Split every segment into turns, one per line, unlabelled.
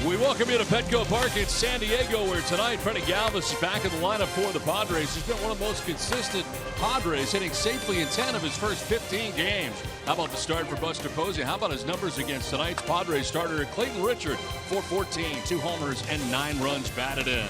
We welcome you to Petco Park in San Diego, where tonight Freddie Galvis is back in the lineup for the Padres. He's been one of the most consistent Padres, hitting safely in 10 of his first 15 games. How about the start for Buster Posey? How about his numbers against tonight's Padres starter, Clayton Richard? 414, 2 homers, and 9 runs batted in.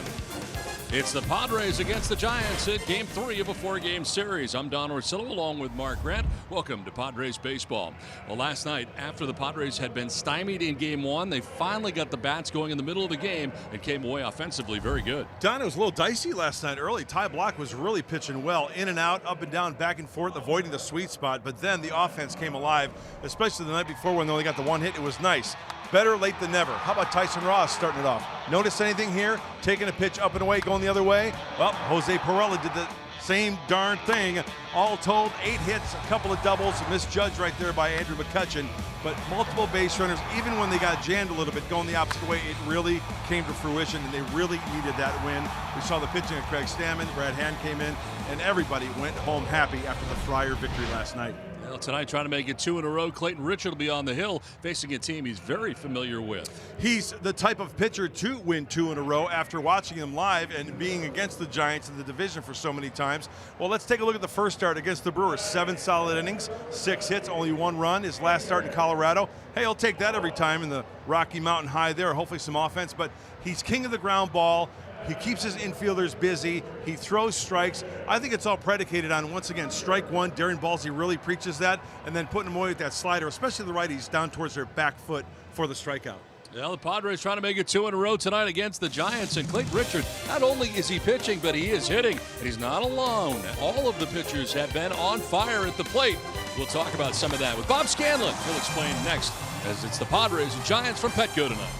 It's the Padres against the Giants in Game 3 of a 4-game series. I'm Don Orsillo along with Mark Grant. Welcome to Padres Baseball. Well, last night, after the Padres had been stymied in Game 1, they finally got the bats going in the middle of the game and came away offensively very good.
Don, it was a little dicey last night early. Ty Block was really pitching well, in and out, up and down, back and forth, avoiding the sweet spot. But then the offense came alive, especially the night before when they only got the one hit. It was nice. Better late than never. How about Tyson Ross starting it off? Notice anything here? Taking a pitch up and away, going the other way? Well, Jose Pirela did the same darn thing. All told, 8 hits, a couple of doubles, misjudged right there by Andrew McCutchen. But multiple base runners, even when they got jammed a little bit, going the opposite way, it really came to fruition, and they really needed that win. We saw the pitching of Craig Stammen, Brad Hand came in, and everybody went home happy after the Friar victory last night.
Well, tonight, trying to make it 2 in a row, Clayton Richard will be on the hill, facing a team he's very familiar with.
He's the type of pitcher to win 2 in a row after watching him live and being against the Giants in the division for so many times. Well, let's take a look at the first start against the Brewers. 7 solid innings, 6 hits, only 1 run. His last start in Colorado. Hey, I'll take that every time in the Rocky Mountain High there. Hopefully some offense, but he's king of the ground ball. He keeps his infielders busy. He throws strikes. I think it's all predicated on, once again, strike one. Darren Balsey really preaches that, and then putting him away with that slider, especially the righties down towards their back foot for the strikeout.
Yeah, the Padres trying to make it 2 in a row tonight against the Giants. And Clayton Richard, not only is he pitching, but he is hitting. And he's not alone. All of the pitchers have been on fire at the plate. We'll talk about some of that with Bob Scanlon. He'll explain next, as it's the Padres and Giants from Petco tonight.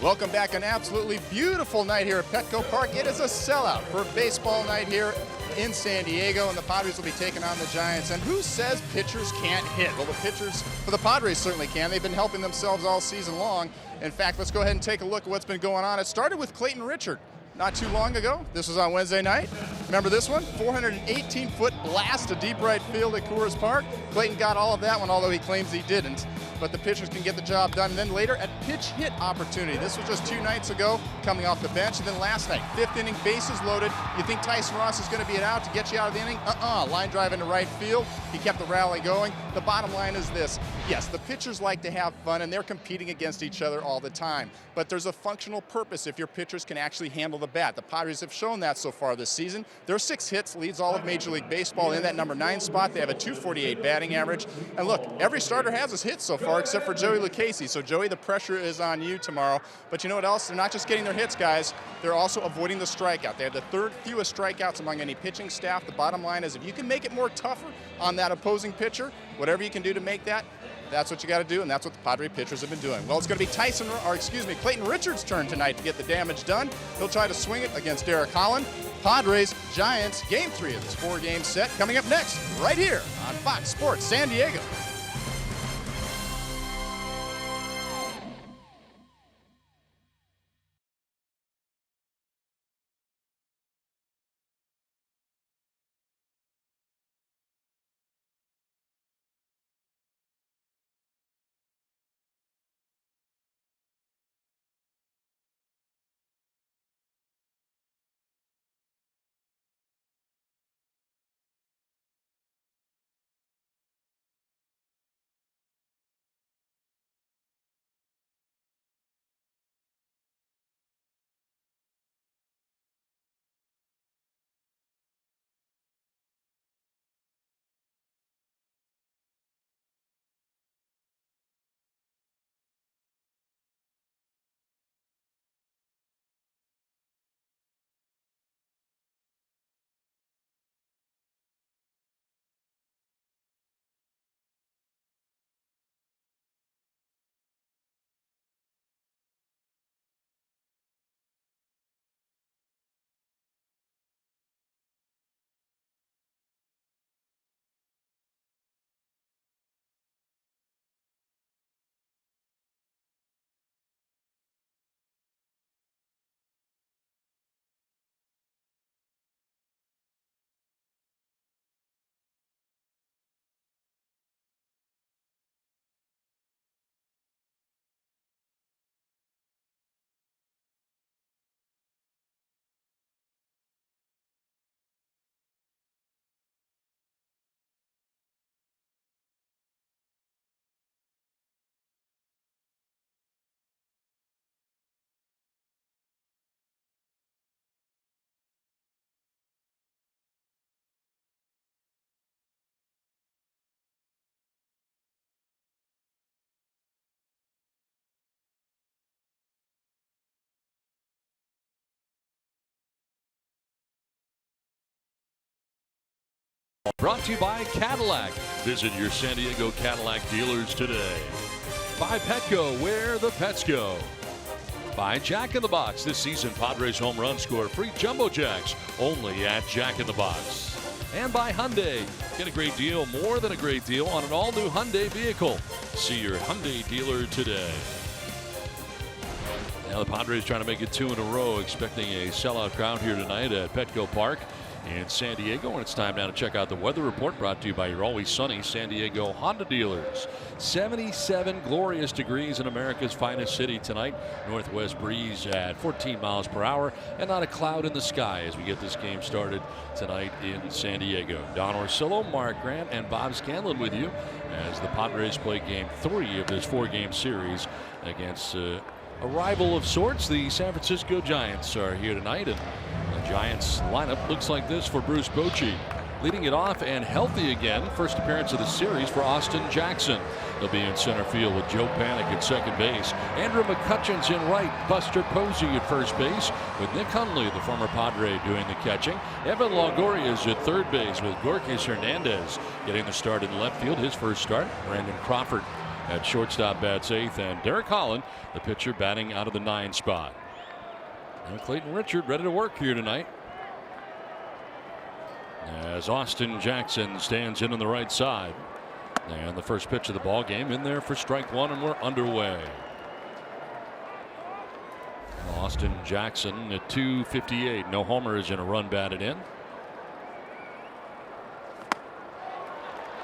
Welcome back. An absolutely beautiful night here at Petco Park. It is a sellout for baseball night here in San Diego, and the Padres will be taking on the Giants. And who says pitchers can't hit? Well, the pitchers for the Padres certainly can. They've been helping themselves all season long. In fact, let's go ahead and take a look at what's been going on. It started with Clayton Richard. not too long ago. This was on Wednesday night. Remember this one? 418-foot blast to deep right field at Coors Park. Clayton got all of that one, although he claims he didn't. But the pitchers can get the job done. And then later, a pitch hit opportunity. This was just 2 nights ago, coming off the bench. And then last night, 5th inning, bases loaded. You think Tyson Ross is going to be it out to get you out of the inning? Line drive into right field. He kept the rally going. The bottom line is this. Yes, the pitchers like to have fun, and they're competing against each other all the time. But there's a functional purpose if your pitchers can actually handle the bat. The Padres have shown that so far this season. Their 6 hits leads all of Major League Baseball in that number 9 spot. They have a .248 batting average. And look, every starter has his hits so far except for Joey Lucchesi. So Joey, the pressure is on you tomorrow. But you know what else? They're not just getting their hits, guys. They're also avoiding the strikeout. They have the 3rd fewest strikeouts among any pitching staff. The bottom line is if you can make it more tougher on that opposing pitcher, whatever you can do to make that, that's what you got to do, and that's what the Padre pitchers have been doing. Well, it's going to be Clayton Richards' turn tonight to get the damage done. He'll try to swing it against Derek Holland. Padres, Giants, Game 3 of this 4-game set coming up next, right here on Fox Sports San Diego.
Brought to you by Cadillac. Visit your San Diego Cadillac dealers today. By Petco, where the pets go. By Jack in the Box. This season, Padres home run score free Jumbo Jacks only at Jack in the Box. And by Hyundai. Get a great deal, more than a great deal, on an all-new Hyundai vehicle. See your Hyundai dealer today. Now the Padres trying to make it 2 in a row, expecting a sellout crowd here tonight at Petco Park in San Diego. And it's time now to check out the weather report, brought to you by your always sunny San Diego Honda dealers. 77 glorious degrees in America's finest city tonight. Northwest breeze at 14 miles per hour, and not a cloud in the sky as we get this game started tonight in San Diego. Don Orsillo, Mark Grant, and Bob Scanlon with you as the Padres play Game 3 of this 4-game series against a rival of sorts. The San Francisco Giants are here tonight, and the Giants lineup looks like this for Bruce Bochy. Leading it off and healthy again, first appearance of the series for Austin Jackson. He'll be in center field with Joe Panik at second base. Andrew McCutcheon's in right, Buster Posey at first base, with Nick Hundley, the former Padre, doing the catching. Evan Longoria's at third base with Gorkis Hernandez getting the start in left field, his first start. Brandon Crawford at shortstop bats eighth, and Derek Holland, the pitcher, batting out of the 9 spot. And Clayton Richard ready to work here tonight, as Austin Jackson stands in on the right side. And the first pitch of the ball game in there for strike 1, and we're underway. Austin Jackson at 258. No homers and a run batted in.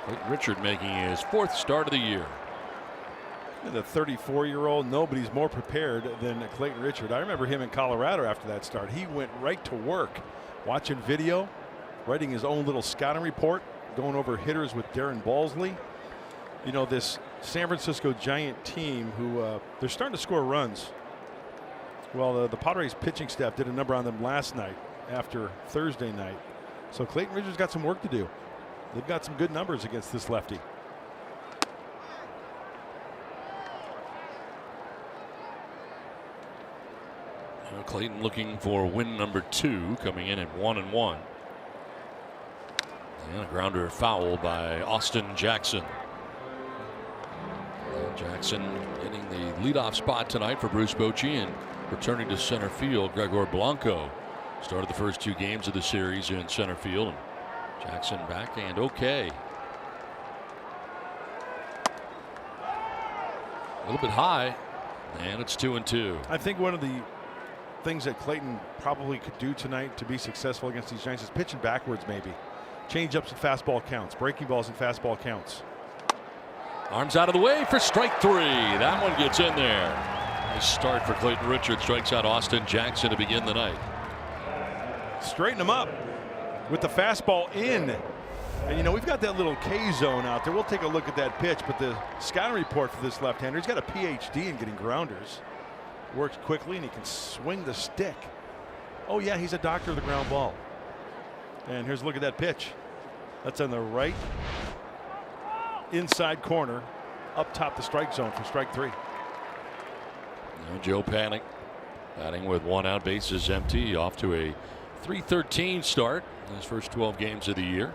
Clayton Richard making his 4th start of the year.
The 34-year-old, nobody's more prepared than Clayton Richard. I remember him in Colorado after that start. He went right to work, watching video, writing his own little scouting report, going over hitters with Darren Balsley. You know, this San Francisco Giant team who they're starting to score runs. Well, the Padres pitching staff did a number on them last night after Thursday night. So Clayton Richard's got some work to do. They've got some good numbers against this lefty.
Clayton looking for win number 2, coming in at 1-1. And a grounder foul by Austin Jackson. Jackson getting the leadoff spot tonight for Bruce Bochy, and returning to center field, Gregor Blanco started the first 2 games of the series in center field. And Jackson back and okay. A little bit high, and it's 2-2.
I think one of the things that Clayton probably could do tonight to be successful against these Giants is pitching backwards, maybe. Change ups and fastball counts, breaking balls and fastball counts.
Arms out of the way for strike 3. That one gets in there. Nice start for Clayton Richard. Strikes out Austin Jackson to begin the night.
Straighten him up with the fastball in. And you know, we've got that little K zone out there. We'll take a look at that pitch, but the scouting report for this left-hander, he's got a PhD in getting grounders. Works quickly and he can swing the stick. Oh yeah, he's a doctor of the ground ball. And here's a look at that pitch. That's on the right inside corner, up top the strike zone for strike 3.
Now Joe Panik batting with 1 out, bases empty, off to a .313 start in his first 12 games of the year.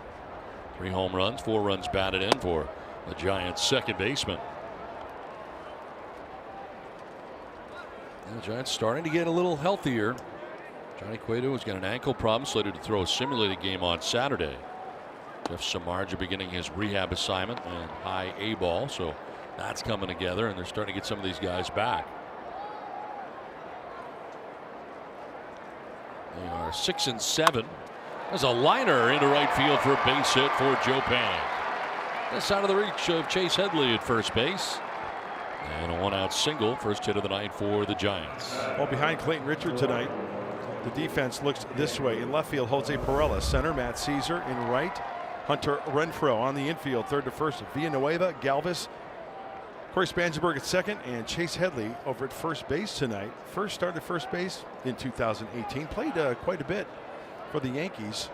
3 home runs, 4 runs batted in for the Giants' second baseman. The Giants starting to get a little healthier. Johnny Cueto has got an ankle problem, slated to throw a simulated game on Saturday. Jeff Samardzija beginning his rehab assignment and high A ball, so that's coming together, and they're starting to get some of these guys back. They are 6 and 7. There's a liner into right field for a base hit for Joe Panik. That's out of the reach of Chase Headley at first base. And a 1-out single, first hit of the night for the Giants.
Well, behind Clayton Richard tonight, the defense looks this way. In left field, Jose Perella. Center, Matt Caesar. In right, Hunter Renfro. On the infield, third to first, Villanueva, Galvis, Corey Spangenberg at second, and Chase Headley over at first base tonight. First started at first base in 2018. Played quite a bit for the Yankees.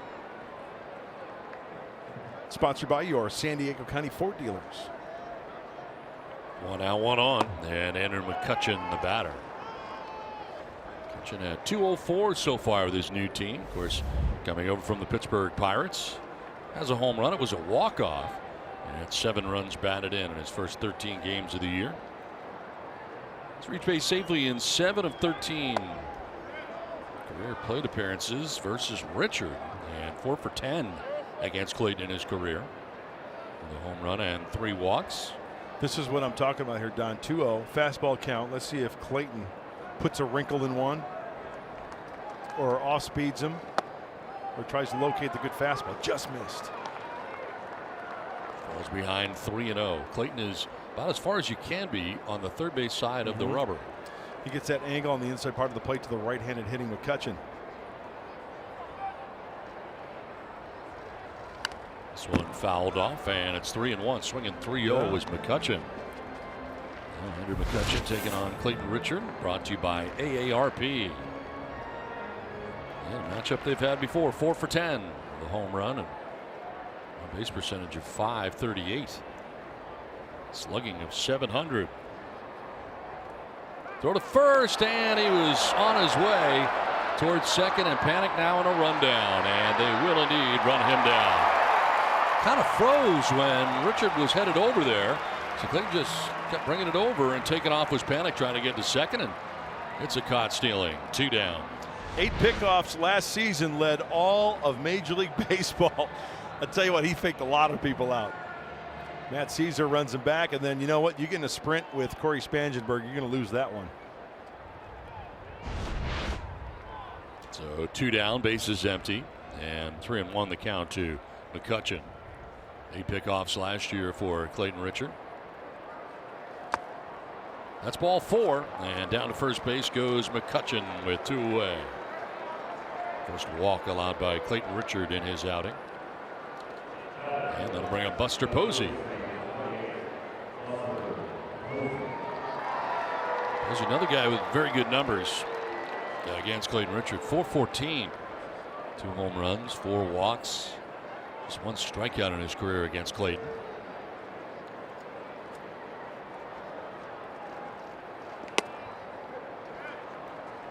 Sponsored by your San Diego County Ford dealers.
1 out, 1 on, and Andrew McCutchen, the batter. McCutchen at 204 so far with his new team. Of course, coming over from the Pittsburgh Pirates. Has a home run. It was a walk-off. And had 7 runs batted in his first 13 games of the year. He's reached base safely in 7 of 13 career plate appearances versus Richard. And 4 for 10 against Clayton in his career. With a home run and 3 walks.
This is what I'm talking about here, Don. 2-0, fastball count. Let's see if Clayton puts a wrinkle in one, or off speeds him, or tries to locate the good fastball. Just missed.
Falls behind 3-0. Clayton is about as far as you can be on the third base side of the rubber.
He gets that angle on the inside part of the plate to the right-handed hitting McCutchen.
This one fouled off, and it's 3-1. Swinging 3-0 is McCutchen. Andrew McCutchen taking on Clayton Richard. Brought to you by AARP. Yeah, matchup they've had before. 4 for 10. The home run and a base percentage of .538. Slugging of .700. Throw to first, and he was on his way towards second, and Panik now in a rundown, and they will indeed run him down. Kind of froze when Richard was headed over there. So Clayton just kept bringing it over, and taking off was Panik trying to get to second, and it's a caught stealing. 2 down.
8 pickoffs last season, led all of Major League Baseball. I tell you what, he faked a lot of people out. Matt Caesar runs him back, and then you know what? You get in a sprint with Corey Spangenberg, you're going to lose that one.
So 2 down, bases empty, and 3-1 the count to McCutchen. 8 pickoffs last year for Clayton Richard. That's ball 4, and down to first base goes McCutchen with 2 away. First walk allowed by Clayton Richard in his outing. And that'll bring up Buster Posey. There's another guy with very good numbers against Clayton Richard. 414. 2 home runs, 4 walks. Just 1 strikeout in his career against Clayton.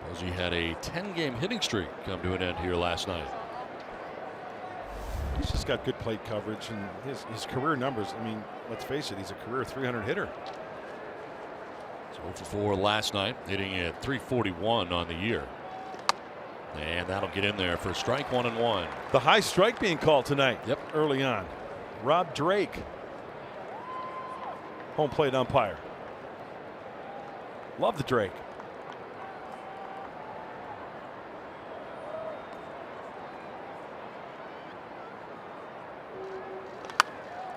Posey had a 10-game hitting streak come to an end here last night.
He's just got good plate coverage, and his career numbers, I mean, let's face it, he's a career 300 hitter.
So 0 for 4 last night, hitting at 341 on the year. And that'll get in there for strike 1 and 1.
The high strike being called tonight.
Yep.
Early on. Rob Drake, home plate umpire. Love the Drake.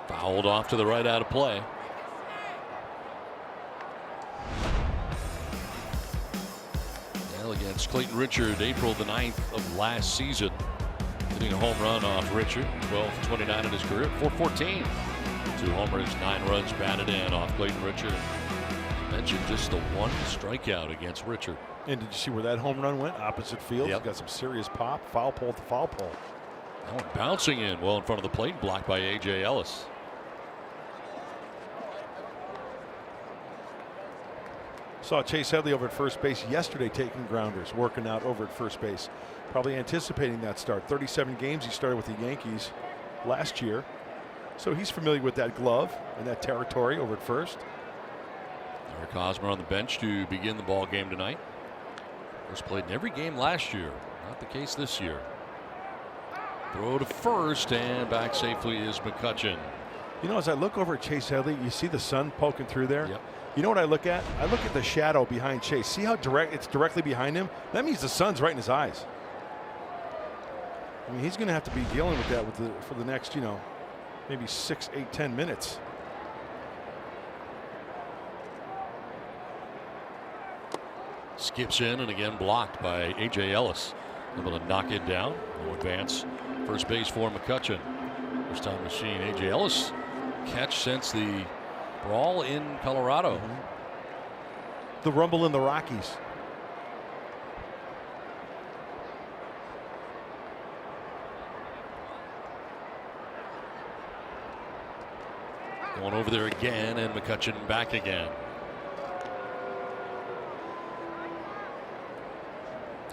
Fouled off to the right, out of play. Well, against Clayton Richard, April the 9th of last season, hitting a home run off Richard. 12 for 29 in his career. 414. 2 homers, 9 runs batted in off Clayton Richard. Mentioned just the 1 strikeout against Richard.
And did you see where that home run went? Opposite field.
Yep.
He's got some serious pop. Foul pole to foul pole.
That one bouncing in well in front of the plate, blocked by A.J. Ellis.
Saw Chase Headley over at first base yesterday taking grounders, working out over at first base. Probably anticipating that start. 37 games he started with the Yankees last year. So he's familiar with that glove and that territory over at first.
Eric Hosmer on the bench to begin the ball game tonight. Was played in every game last year. Not the case this year. Throw to first, and back safely is McCutchen.
You know, as I look over at Chase Headley, you see the sun poking through there.
Yep.
You know what I look at? I look at the shadow behind Chase. See how it's directly behind him? That means the sun's right in his eyes. I mean, he's going to have to be dealing with that for the next, you know, maybe 6, 8, 10 minutes.
Skips in and again blocked by A.J. Ellis. Able to knock it down. No advance. First base for McCutchen. First time we've seen A.J. Ellis catch since the brawl in Colorado.
The rumble in the Rockies.
Going over there again, and McCutchen back again.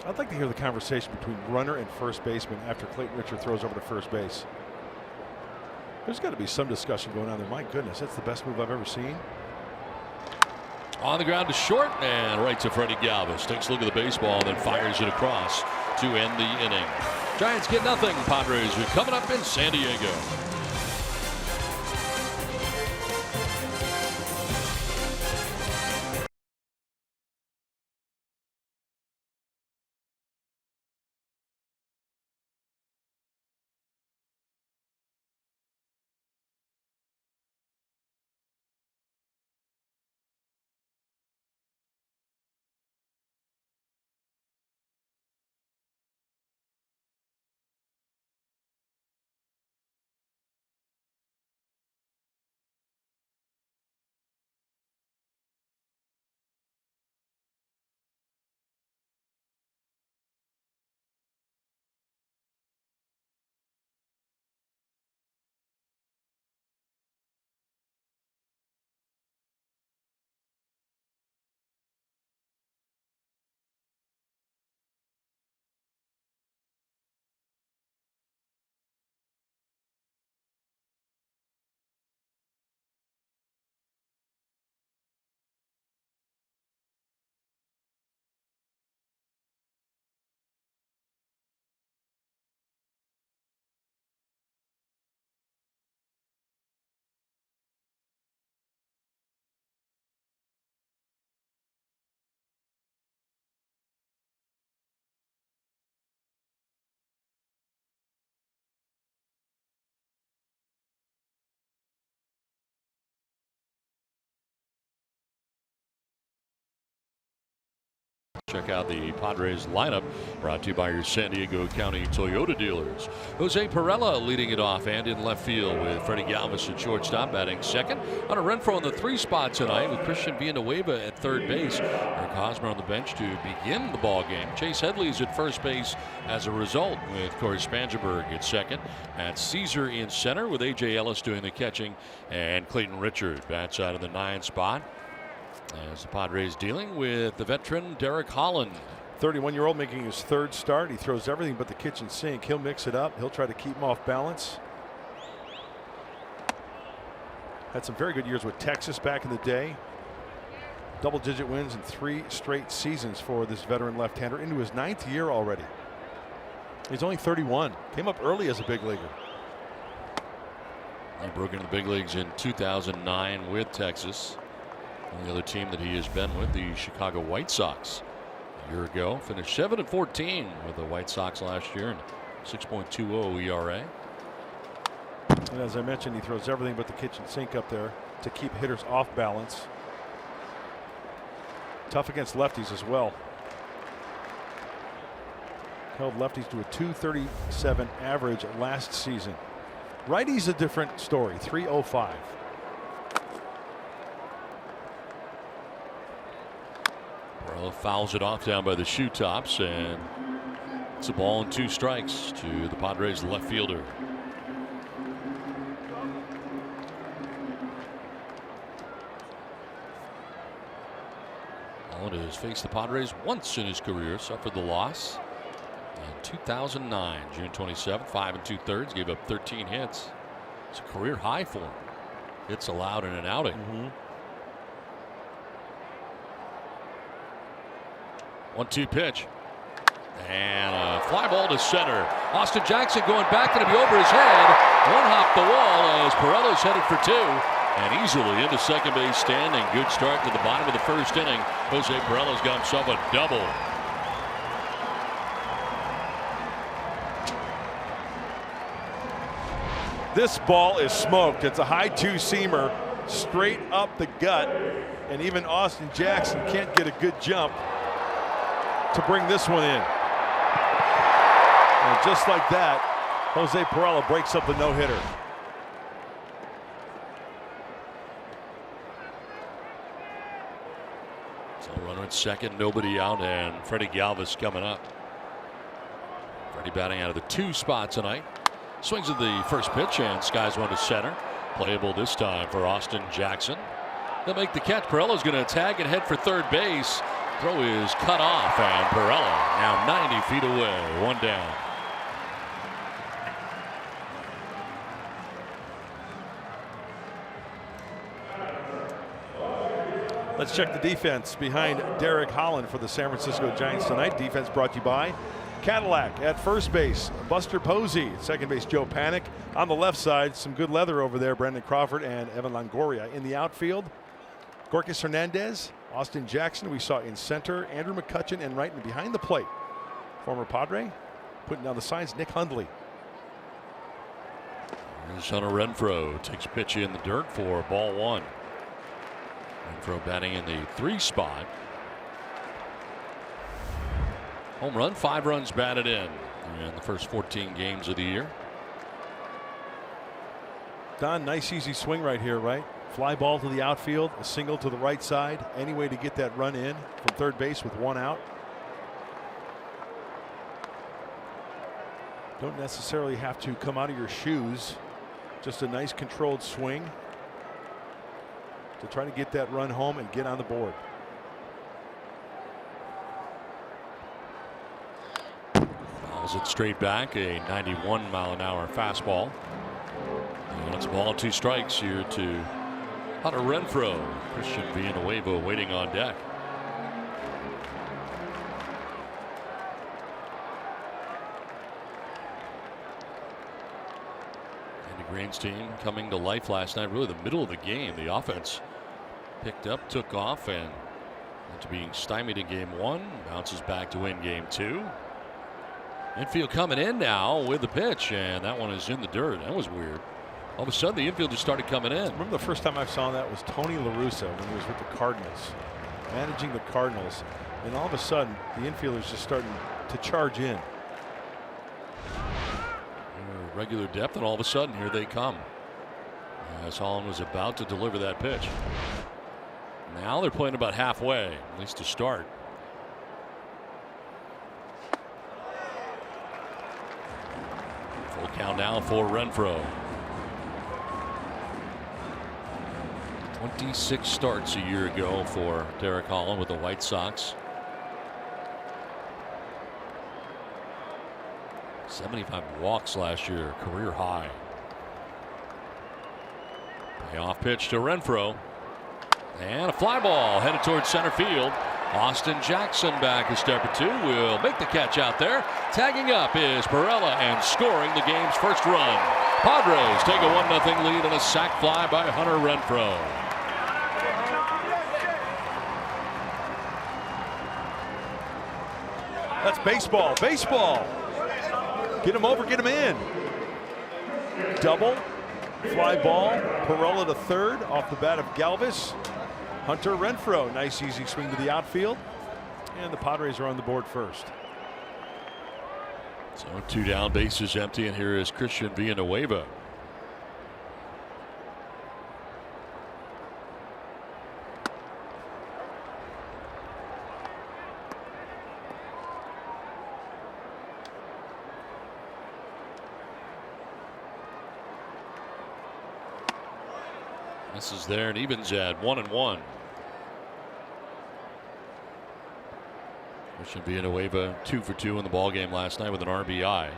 I'd like to hear the conversation between runner and first baseman after Clayton Richard throws over to first base. There's got to be some discussion going on there. My goodness, that's the best move I've ever seen.
On the ground to short and right to Freddie Galvis. Takes a look at the baseball and then fires it across to end the inning. Giants get nothing. Padres are coming up in San Diego. Check out the Padres lineup, brought to you by your San Diego County Toyota dealers. Jose Perella leading it off and in left field with Freddie Galvis at shortstop, batting second. Hunter Renfro in the 3 spot tonight with Christian Villanueva at third base. Eric Hosmer on the bench to begin the ball game. Chase Headley's at first base as a result, with Corey Spangenberg at second. At Caesar in center with A.J. Ellis doing the catching, and Clayton Richard bats out of the 9 spot. As the Padres dealing with the veteran Derek Holland.
31-year-old making his 3rd start. He throws everything but the kitchen sink. He'll mix it up. He'll try to keep him off balance. Had some very good years with Texas back in the day. Double-digit wins in 3 straight seasons for this veteran left-hander, into his 9th year already. He's only 31. Came up early as a big leaguer.
He broke into the big leagues in 2009 with Texas. The other team that he has been with, the Chicago White Sox, a year ago. Finished 7-14 with the White Sox last year and 6.20 ERA.
And as I mentioned, he throws everything but the kitchen sink up there to keep hitters off balance. Tough against lefties as well. Held lefties to a .237 average last season. Righties a different story, .305.
Fouls it off down by the shoe tops, and it's a ball and 2 strikes to the Padres left fielder. Holland has faced the Padres once in his career, suffered the loss in 2009, June 27th, 5 2/3, gave up 13 hits. It's a career high for him. Hits allowed in an outing. 1-2 pitch. And a fly ball to center. Austin Jackson going back, going to be over his head. One hop the wall as Perella's headed for 2. And easily into second base standing. Good start to the bottom of the 1st inning. Jose Perella's got himself a double.
This ball is smoked. It's a high 2-seamer straight up the gut. And even Austin Jackson can't get a good jump to bring this one in. And just like that, Jose Perella breaks up the no-hitter.
So runner at second, nobody out, and Freddie Galvis coming up. Freddie batting out of the 2 spot tonight. Swings at the first pitch and skies one to center. Playable this time for Austin Jackson. They'll make the catch. Perella's going to tag and head for third base. Throw is cut off, and Perella now 90 feet away, 1 down.
Let's check the defense behind Derek Holland for the San Francisco Giants tonight. Defense brought to you by Cadillac at first base, Buster Posey at second base, Joe Panic. On the left side, some good leather over there, Brandon Crawford and Evan Longoria. In the outfield, Gorkis Hernandez, Austin Jackson we saw in center, Andrew McCutchen, and right behind the plate, former Padre, putting down the signs, Nick Hundley.
Here's Hunter Renfro, takes a pitch in the dirt for ball 1. Renfro batting in the 3 spot. Home run, 5 runs batted in the first 14 games of the year.
Don, nice easy swing right here, right? Fly ball to the outfield, a single to the right side. Any way to get that run in from third base with 1 out. Don't necessarily have to come out of your shoes. Just a nice controlled swing to try to get that run home and get on the board.
Fouls it straight back, a 91-mile-an-hour fastball. And it's a ball and 2 strikes here to Hunter Renfro. Christian Villanueva waiting on deck. And the Greens team coming to life last night, really the middle of the game. The offense picked up, took off, and after being stymied in game 1, bounces back to win game 2. Infield coming in now with the pitch, and that one is in the dirt. That was weird. All of a sudden, the infield just started coming in.
Remember the first time I saw that was Tony La Russa when he was with the Cardinals, managing the Cardinals. And all of a sudden, the infielders just starting to charge in.
Regular depth, and all of a sudden, here they come. As Holland was about to deliver that pitch. Now they're playing about halfway, at least to start. Full count now for Renfro. 26 starts a year ago for Derek Holland with the White Sox. 75 walks last year, career high. Payoff pitch to Renfro. And a fly ball headed towards center field. Austin Jackson back a step or two, will make the catch out there. Tagging up is Perella and scoring the game's first run. Padres take a 1-0 lead on a sac fly by Hunter Renfro.
That's baseball. Baseball. Get him over, get him in. Double, fly ball, Perella to third off the bat of Galvis. Hunter Renfro, nice easy swing to the outfield. And the Padres are on the board first.
So 2 down, bases empty, and here is Christian Villanueva. This is there and evens at 1-1. Christian Villanueva 2 for 2 in the ballgame last night with an RBI.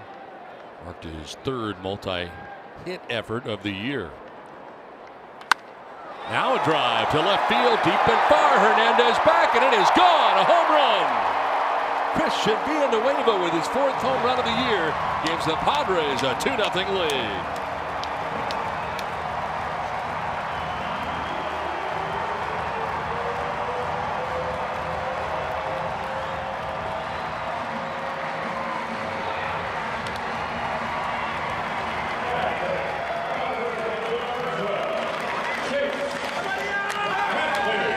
Marked his third multi-hit effort of the year. Now a drive to left field, deep and far. Hernandez back, and it is gone. A home run. Christian Villanueva with his 4th home run of the year gives the Padres a 2-0 lead.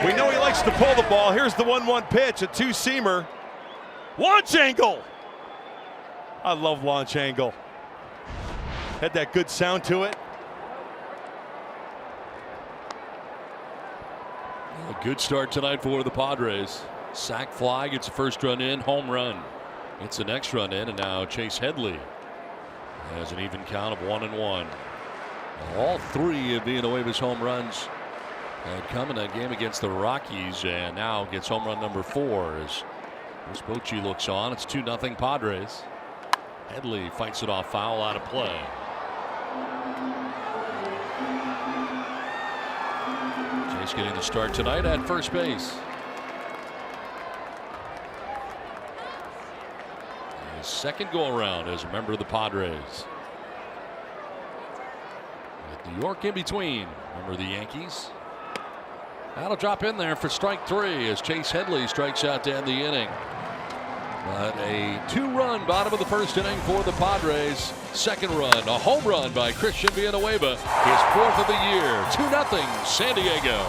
We know he likes to pull the ball. Here's the 1-1 pitch, a 2-seamer. Launch angle. I love launch angle. Had that good sound to it.
A good start tonight for the Padres. Sac fly, gets a first run in, home run. Gets the next run in, and now Chase Headley has an even count of 1-1. All 3 of Villanueva's home runs had come in that game against the Rockies, and now gets home run number 4 as Chris Bochy looks on. It's 2-0 Padres. Headley fights it off, foul out of play. Chase getting the start tonight at first base. His second go around as a member of the Padres. With New York in between. Remember the Yankees? That'll drop in there for strike 3 as Chase Headley strikes out to end the inning. But a 2-run bottom of the first inning for the Padres. Second run, a home run by Christian Villanueva. His 4th of the year. 2-0 San Diego.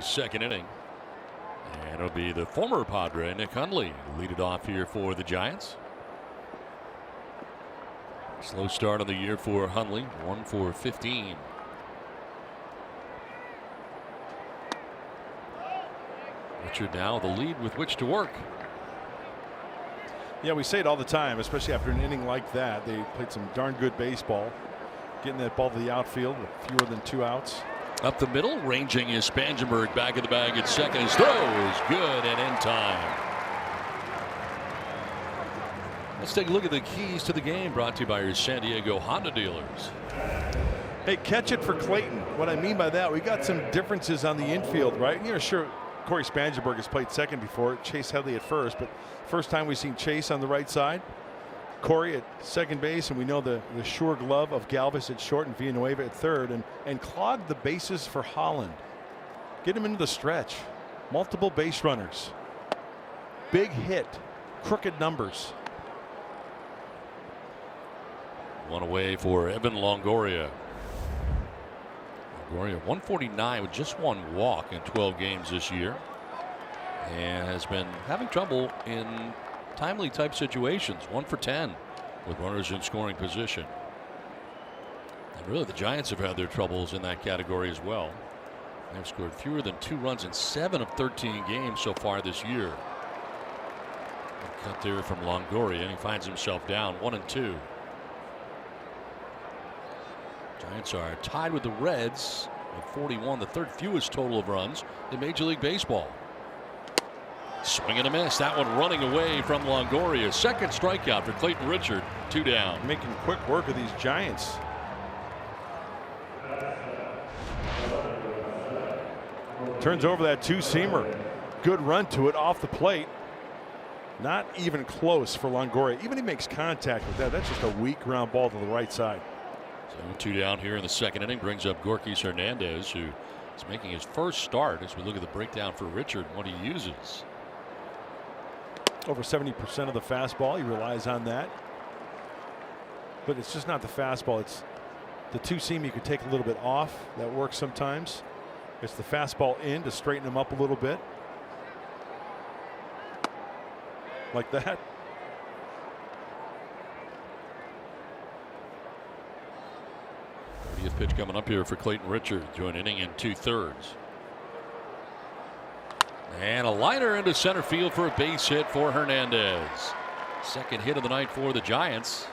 second inning. And it'll be the former Padre, Nick Hundley, lead it off here for the Giants. Slow start of the year for Hundley, 1 for 15. Richard now the lead with which to work.
Yeah, we say it all the time, especially after an inning like that. They played some darn good baseball, getting that ball to the outfield with fewer than 2 outs.
Up the middle, ranging is Spangenberg, back of the bag at second. His throw is good and in time. Let's take a look at the keys to the game, brought to you by your San Diego Honda dealers.
Hey, catch it for Clayton. What I mean by that, we got some differences on the infield, right? You know, sure, Corey Spangenberg has played second before, Chase Headley at first, but first time we've seen Chase on the right side, Corey at second base, and we know the sure glove of Galvis at short and Villanueva at third, and clog the bases for Holland. Get him into the stretch. Multiple base runners. Big hit. Crooked numbers.
One away for Evan Longoria. Longoria 149 with just 1 walk in 12 games this year, and has been having trouble in timely type situations. 1 for 10 with runners in scoring position. And really the Giants have had their troubles in that category as well. They've scored fewer than 2 runs in 7 of 13 games so far this year. A cut there from Longoria, and he finds himself down 1-2. Giants are tied with the Reds with 41, the 3rd fewest total of runs in Major League Baseball. Swing and a miss. That one running away from Longoria. Second strikeout for Clayton Richard. 2 down.
Making quick work of these Giants. Turns over that 2-seamer. Good run to it off the plate. Not even close for Longoria. Even if he makes contact with that, that's just a weak ground ball to the right side.
So 2 down here in the second inning brings up Gorkys Hernandez, who is making his first start as we look at the breakdown for Richard and what he uses.
Over 70% of the fastball. He relies on that. But it's just not the fastball. It's the 2-seam you could take a little bit off. That works sometimes. It's the fastball in to straighten him up a little bit. Like that.
Pitch coming up here for Clayton Richard to an inning in 2/3. And a liner into center field for a base hit for Hernandez. Second hit of the night for the Giants.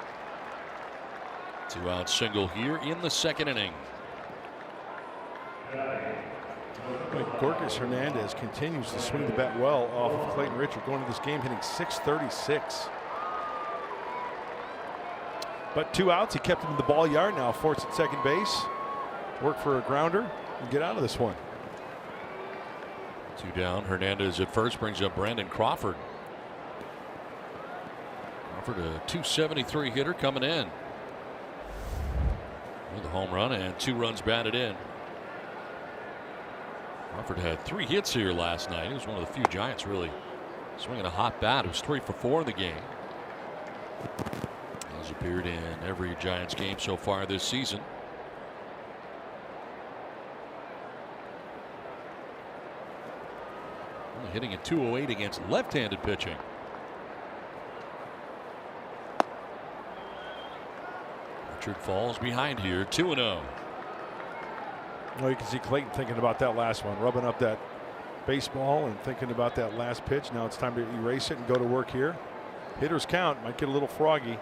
2-out single here in the second inning.
Gorkys Hernandez continues to swing the bat well off of Clayton Richard, going into this game hitting .636. But 2 outs, he kept him in the ball yard. Now Fort's at second base. Work for a grounder and get out of this one.
2 down. Hernandez at first brings up Brandon Crawford. Crawford, a .273 hitter coming in with a home run and 2 runs batted in. Manfred had 3 hits here last night. He was one of the few Giants really swinging a hot bat. It was 3 for 4 in the game. He's appeared in every Giants game so far this season. Only hitting at .208 against left-handed pitching. Richard falls behind here, 2-0.
Well, you can see Clayton thinking about that last one, rubbing up that baseball and thinking about that last pitch. Now it's time to erase it and go to work here. Hitters count, might get a little froggy.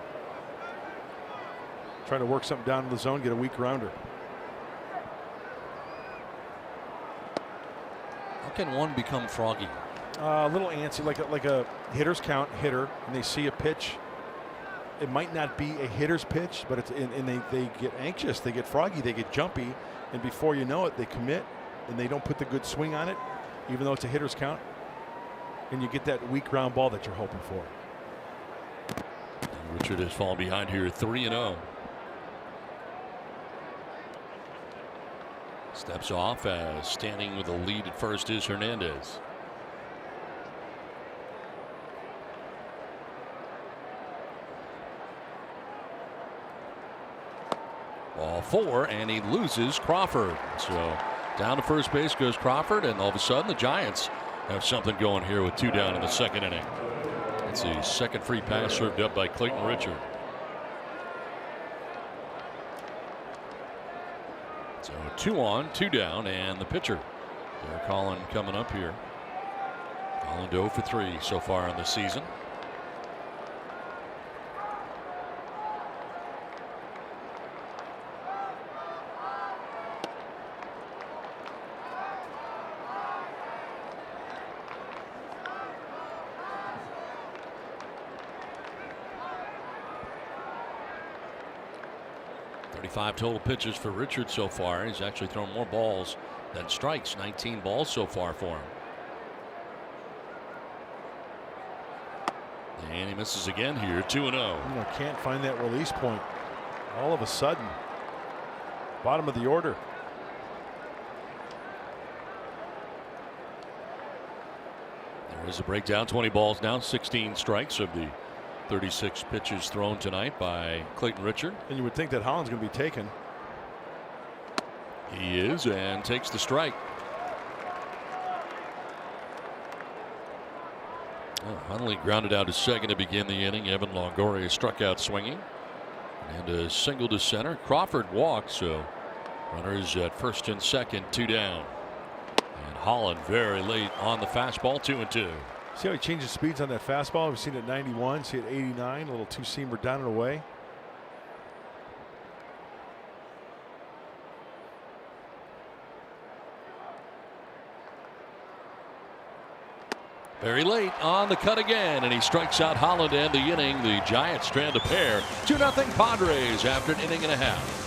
Trying to work something down in the zone, get a weak grounder.
How can one become froggy?
A little antsy, like a hitters count hitter, and they see a pitch. It might not be a hitter's pitch, but it's and they get anxious, they get froggy, they get jumpy, and before you know it, they commit and they don't put the good swing on it, even though it's a hitter's count, and you get that weak ground ball that you're hoping for.
And Richard has fallen behind here, 3-0. Steps off as standing with the lead at first is Hernandez. Ball 4, and he loses Crawford. So Down to first base goes Crawford, and all of a sudden the Giants have something going here with 2 down in the second inning. It's a second free pass served up by Clayton Richard. So 2 on, 2 down, and the pitcher, Derek Holland, coming up here. Holland 0 for 3 so far in the season. Five total pitches for Richard so far. He's actually thrown more balls than strikes. 19 balls so far for him. And he misses again here. 2-0.
Can't find that release point. All of a sudden, bottom of the order.
There is a breakdown. 20 balls now. 16 strikes of the 36 pitches thrown tonight by Clayton Richard.
And you would think that Holland's going to be taken.
He is, and takes the strike. Finally grounded out to second to begin the inning. Evan Longoria struck out swinging. And a single to center. Crawford walked, so runners at first and second, 2 down. And Holland very late on the fastball, 2-2.
See how he changes speeds on that fastball? We've seen it at 91, see it at 89, a little two-seamer down and away.
Very late on the cut again, and he strikes out Holland and the inning. The Giants strand a pair. 2-0 Padres after an inning and a half.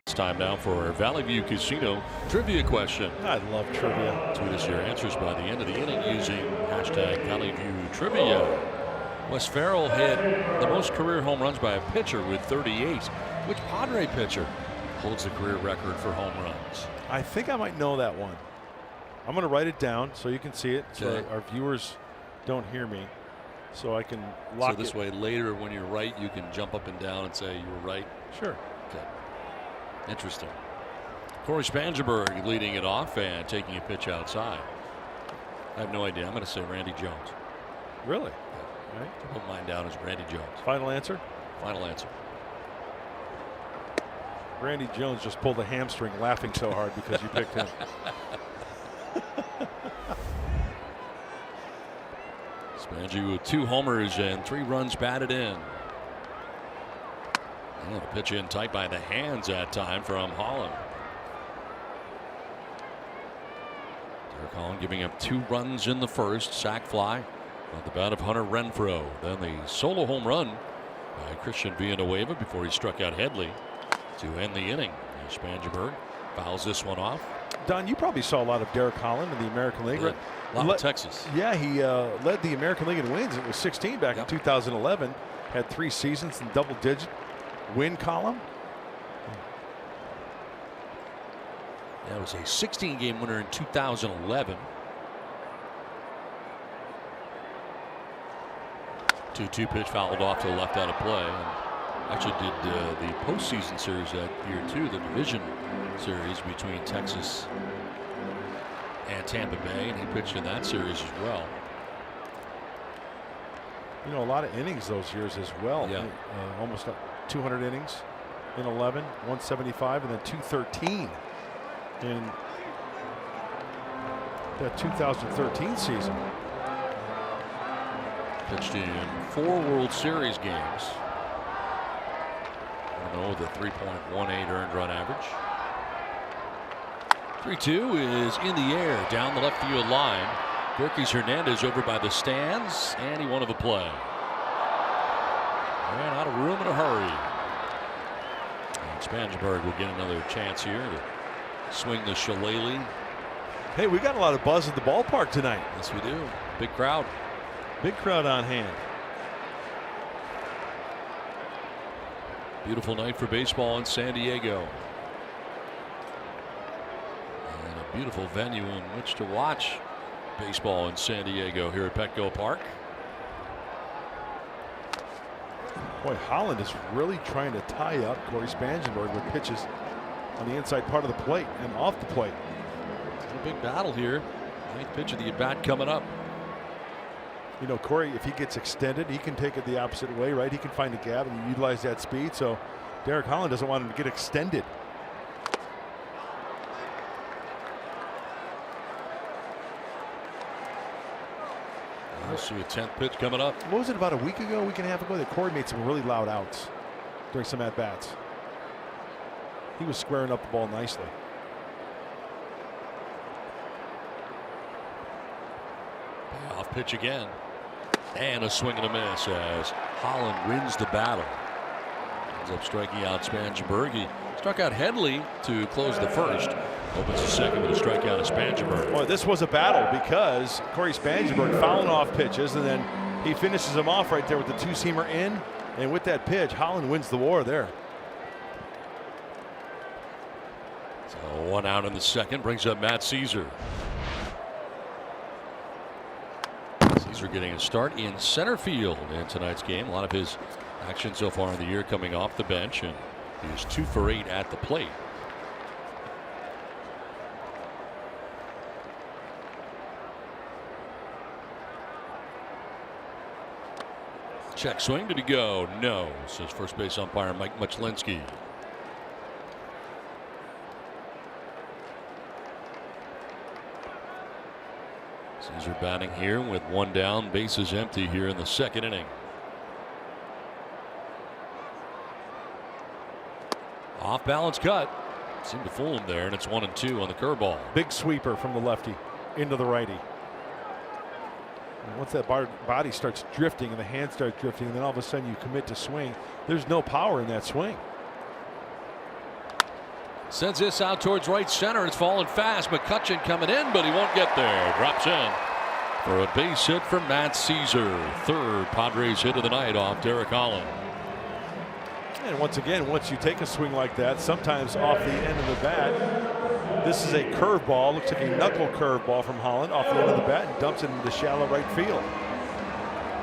It's time now for our Valley View Casino trivia question.
I love trivia.
Tweet us your answers by the end of the inning using hashtag Valley View Trivia. Wes Farrell hit the most career home runs by a pitcher with 38. Which Padre pitcher holds the career record for home runs?
I think I might know that one. I'm going to write it down so you can see it, so our viewers don't hear me, so I can lock it.
So this way later when you're right, you can jump up and down and say you were right.
Sure.
Okay. Interesting. Corey Spangenberg leading it off and taking a pitch outside. I have no idea. I'm going to say Randy Jones.
Really?
Yeah.
All right.
Put mine down as Randy Jones.
Final answer?
Final answer.
Randy Jones just pulled a hamstring laughing so hard because you picked him.
Spangy with 2 homers and 3 runs batted in. And the pitch in tight by the hands that time from Holland. Derek Holland giving up 2 runs in the first. Sac fly On the bat of Hunter Renfro. Then the solo home run by Christian Villanueva before he struck out Headley to end the inning. Spangenberg fouls this one off.
Don, you probably saw a lot of Derek Holland in the American League.
A lot of Texas.
Yeah, he led the American League in wins. It was 16 back in 2011. Had 3 seasons in double-digit win column.
That was a 16-game winner in 2011. 2-2 pitch fouled off to the left out of play. And actually did the postseason series that year too, the division series between Texas and Tampa Bay, and he pitched in that series as well.
You know, a lot of innings those years as well.
Yeah.
Almost 200 innings in 11, 175, and then 213 in that 2013 season.
Pitched in 4 World Series games. With a 3.18 earned run average. 3-2 is in the air down the left field line. Gorkys Hernandez over by the stands, and he won of a play. Ran out of room in a hurry. And Spangenberg will get another chance here to swing the shillelagh.
Hey, we got a lot of buzz at the ballpark tonight.
Yes, we do. Big crowd.
Big crowd on hand.
Beautiful night for baseball in San Diego. And a beautiful venue in which to watch baseball in San Diego here at Petco Park.
Boy, Holland is really trying to tie up Corey Spangenberg with pitches on the inside part of the plate and off the plate.
A big battle here. Ninth pitch of the at-bat coming up.
You know, Corey, if he gets extended, he can take it the opposite way, right? He can find a gap and utilize that speed. So Derek Holland doesn't want him to get extended.
We'll see a 10th pitch coming up.
What was it, about a week and a half ago, that Corey made some really loud outs during some at-bats. He was squaring up the ball nicely.
Off pitch again. And a swing and a miss as Holland wins the battle. Ends up striking out Spangenberg. He struck out Headley to close the first. Opens the second with a strikeout of Spangenberg.
Boy, this was a battle because Corey Spangenberg fouling off pitches, and then he finishes them off right there with the 2-seamer in. And with that pitch, Holland wins the war there.
So 1 out in the second brings up Matt Caesar. Caesar getting a start in center field in tonight's game. A lot of his action so far in the year coming off the bench, and he's 2 for 8 at the plate. Check swing. Did he go? No, says first base umpire Mike Muchlinski. Caesar batting here with 1 down, bases empty here in the second inning. Off balance cut. Seemed to fool him there, and it's 1-2 on the curveball.
Big sweeper from the lefty into the righty. And once that body starts drifting and the hand starts drifting, then all of a sudden you commit to swing. There's no power in that swing.
Sends this out towards right center. It's falling fast. McCutcheon coming in, but he won't get there. Drops in for a base hit from Matt Caesar. Third Padres hit of the night off Derek Holland.
And once again, once you take a swing like that, sometimes off the end of the bat, this is a curveball. Looks like a knuckle curveball from Holland off the end of the bat and dumps it into the shallow right field.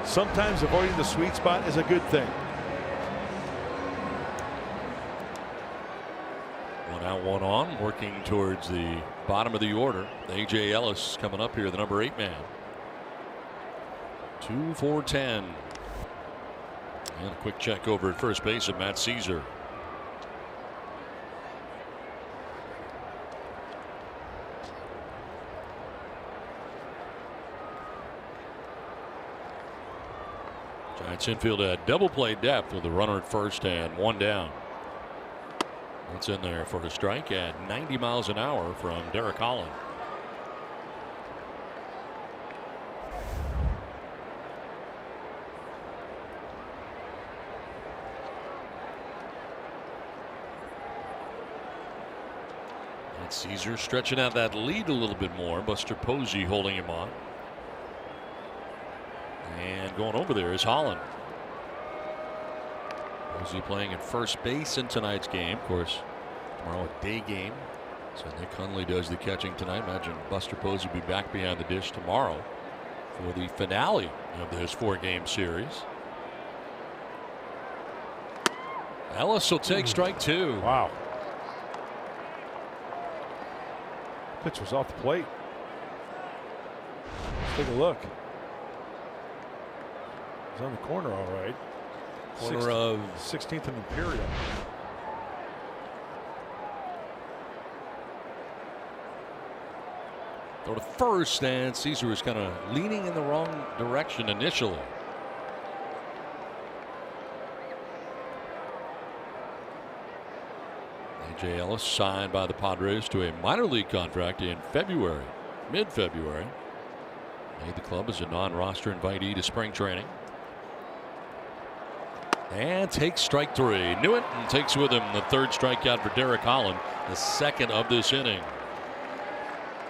Sometimes avoiding the sweet spot is a good thing.
1 out, 1 on, working towards the bottom of the order. A.J. Ellis coming up here, the number 8 man. 2 for 10. And a quick check over at first base of Matt Caesar. Giants infield at double play depth with a runner at first and 1 down. That's in there for a strike at 90 miles an hour from Derek Holland. Caesar stretching out that lead a little bit more. Buster Posey holding him on. And going over there is Holland. Posey playing at first base in tonight's game. Of course, tomorrow a day game. So Nick Hundley does the catching tonight. Imagine Buster Posey will be back behind the dish tomorrow for the finale of this 4-game series. Ellis will take strike 2.
Wow. Pitch was off the plate. Let's take a look. He's on the corner all right.
Corner of
16th and Imperial.
Throw to first, and Caesar was kind of leaning in the wrong direction initially. A.J. Ellis signed by the Padres to a minor league contract in February, mid-February. Made the club as a non-roster invitee to spring training. And takes strike 3. Knew it, and takes with him the 3rd strikeout for Derek Holland, the 2nd of this inning.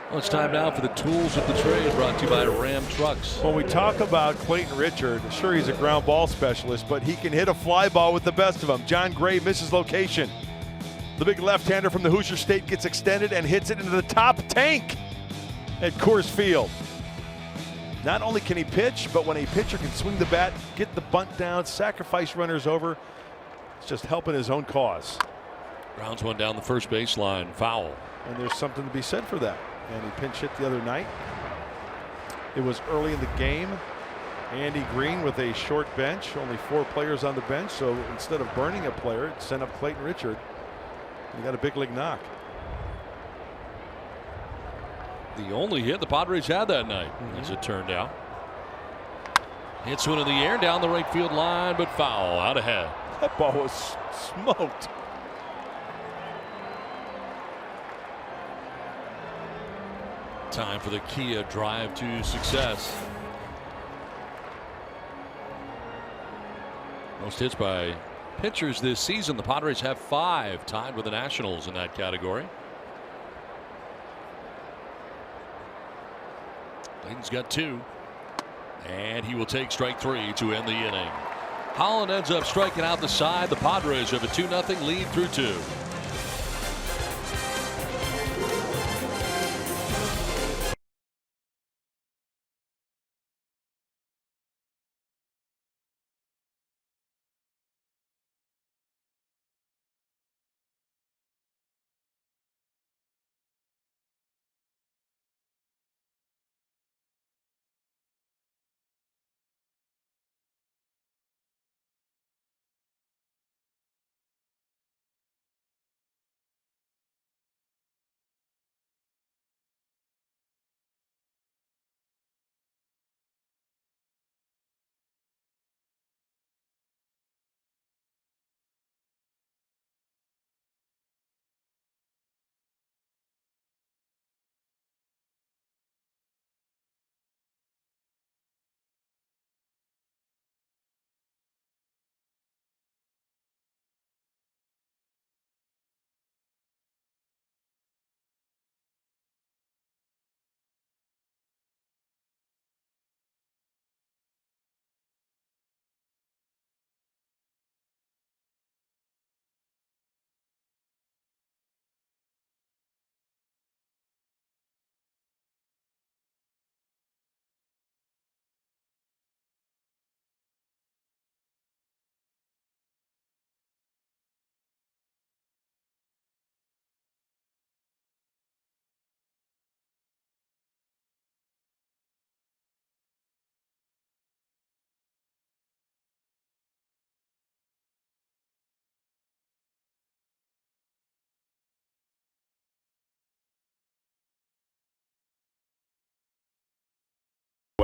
Well, it's time now for the tools of the trade, brought to you by Ram Trucks.
When we talk about Clayton Richard, sure, he's a ground ball specialist, but he can hit a fly ball with the best of them. John Gray misses location. The big left-hander from the Hoosier State gets extended and hits it into the top tank at Coors Field. Not only can he pitch, but when a pitcher can swing the bat, get the bunt down, sacrifice runners over, it's just helping his own cause.
Grounds one down the first baseline, foul.
And there's something to be said for that. And he pinch hit the other night. It was early in the game. Andy Green with a short bench, only 4 players on the bench. So instead of burning a player, it sent up Clayton Richard. He got a big league knock.
The only hit the Padres had that night, as it turned out. Hits one in the air down the right field line, but foul out ahead.
That ball was smoked.
Time for the Kia drive to success. Most hits by pitchers this season. The Padres have 5, tied with the Nationals in that category. Clayton's got 2. And he will take strike 3 to end the inning. Holland ends up striking out the side. The Padres have a 2-0 lead through 2.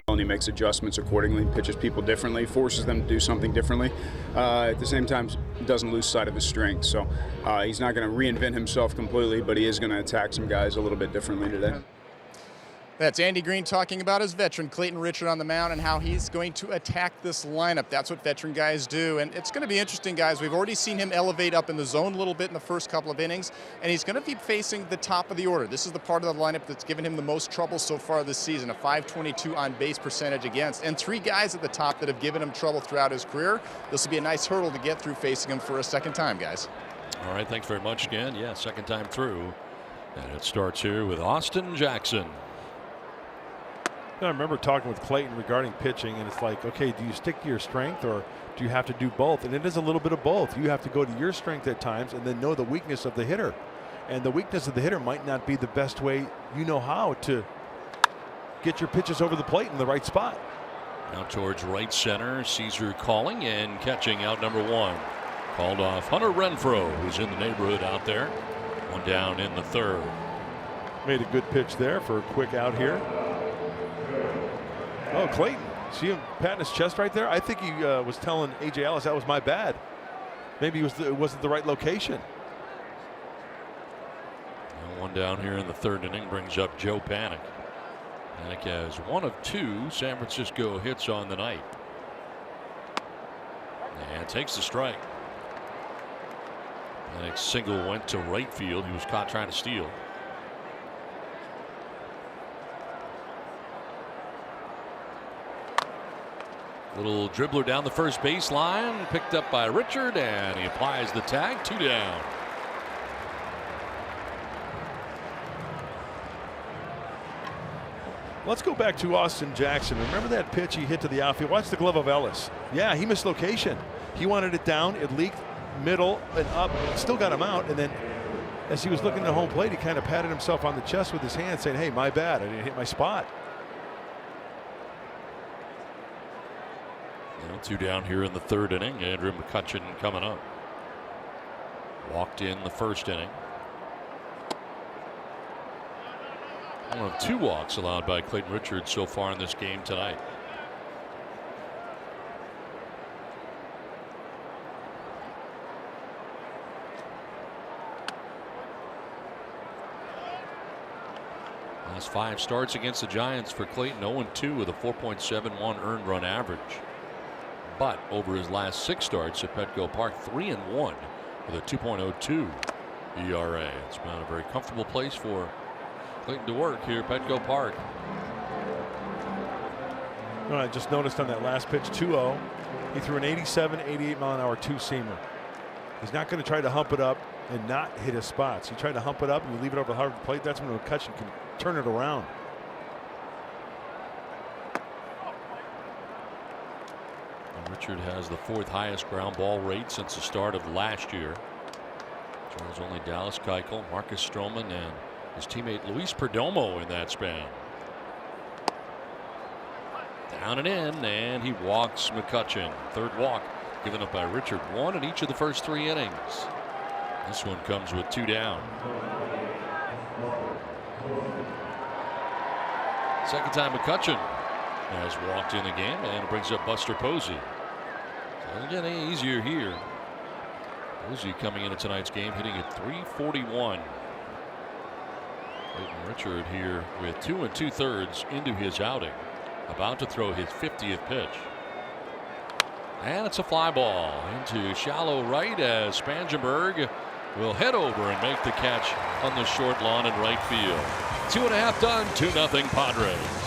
And he makes adjustments accordingly, pitches people differently, forces them to do something differently. At the same time, doesn't lose sight of his strengths. So he's not going to reinvent himself completely, but he is going to attack some guys a little bit differently today.
That's Andy Green talking about his veteran Clayton Richard on the mound and how he's going to attack this lineup. That's what veteran guys do, and it's going to be interesting, guys. We've already seen him elevate up in the zone a little bit in the first couple of innings, and he's going to be facing the top of the order. This is the part of the lineup that's given him the most trouble so far this season, a .522 on-base percentage against, and 3 guys at the top that have given him trouble throughout his career. This will be a nice hurdle to get through facing him for a second time, guys.
All right, thanks very much again. Yeah, second time through. And it starts here with Austin Jackson.
I remember talking with Clayton regarding pitching, and it's like, okay, do you stick to your strength or do you have to do both? And it is a little bit of both. You have to go to your strength at times and then know the weakness of the hitter. And the weakness of the hitter might not be the best way you know how to get your pitches over the plate in the right spot.
Now towards right center, Caesar calling and catching out number 1. Called off Hunter Renfro, who's in the neighborhood out there. 1 down in the 3rd.
Made a good pitch there for a quick out here. Oh, Clayton, see him patting his chest right there? I think he was telling A.J. Ellis that was my bad. Maybe it wasn't the right location.
And 1 down here in the 3rd inning brings up Joe Panik. Panik has 1 of 2 San Francisco hits on the night. And takes the strike. Panik's single went to right field. He was caught trying to steal. Little dribbler down the first baseline, picked up by Richard, and he applies the tag. 2 down.
Let's go back to Austin Jackson. Remember that pitch he hit to the outfield? Watch the glove of Ellis. Yeah, he missed location. He wanted it down. It leaked middle and up. Still got him out. And then as he was looking at home plate, he kind of patted himself on the chest with his hand saying, hey, my bad. I didn't hit my spot.
2 down here in the 3rd inning. Andrew McCutchen coming up. Walked in the 1st inning. 1 of 2 walks allowed by Clayton Richard so far in this game tonight. Last 5 starts against the Giants for Clayton. 0-2 with a 4.71 earned run average. But over his last 6 starts at Petco Park, 3-1 with a 2.02 ERA. It's been a very comfortable place for Clayton to work here at Petco Park.
I just noticed on that last pitch, 2-0, he threw an 87, 88 mile an hour 2-seamer. He's not going to try to hump it up and not hit his spots. He tried to hump it up and you leave it over the hard plate. That's when McCutchen can turn it around.
Richard has the 4th highest ground ball rate since the start of last year. Joins only Dallas Keuchel, Marcus Stroman, and his teammate Luis Perdomo in that span. Down and in, and he walks McCutchen. 3rd walk given up by Richard. 1 in each of the first 3 innings. This one comes with 2 down. Second time McCutchen has walked in the game, and it brings up Buster Posey. Doesn't get any easier here. Posey coming into tonight's game hitting at .341. Clayton Richard here with 2 2/3 into his outing, about to throw his 50th pitch. And it's a fly ball into shallow right as Spangenberg will head over and make the catch on the short lawn in right field. 2.5 done, 2-0 Padres.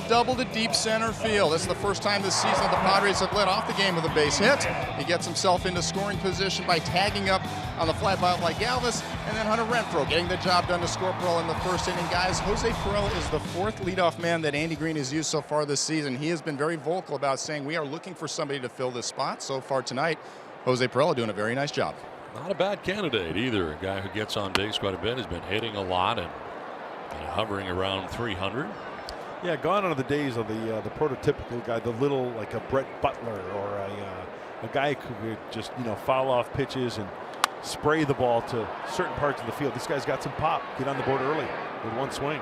the double to deep center field. This is the first time this season that the Padres have led off the game with a base hit. He gets himself into scoring position by tagging up on the fly ball like Galvis, and then Hunter Renfro getting the job done to score Perella in the first inning. Guys, Jose Perella is the fourth leadoff man that Andy Green has used so far this season. He has been very vocal about saying we are looking for somebody to fill this spot. So far tonight, Jose Perella doing a very nice job.
Not a bad candidate either. A guy who gets on base quite a bit, has been hitting a lot and hovering around 300.
Yeah, gone are the days of the prototypical guy, the little, like a Brett Butler or a guy who could just, foul off pitches and spray the ball to certain parts of the field. This guy's got some pop. Get on the board early with one swing.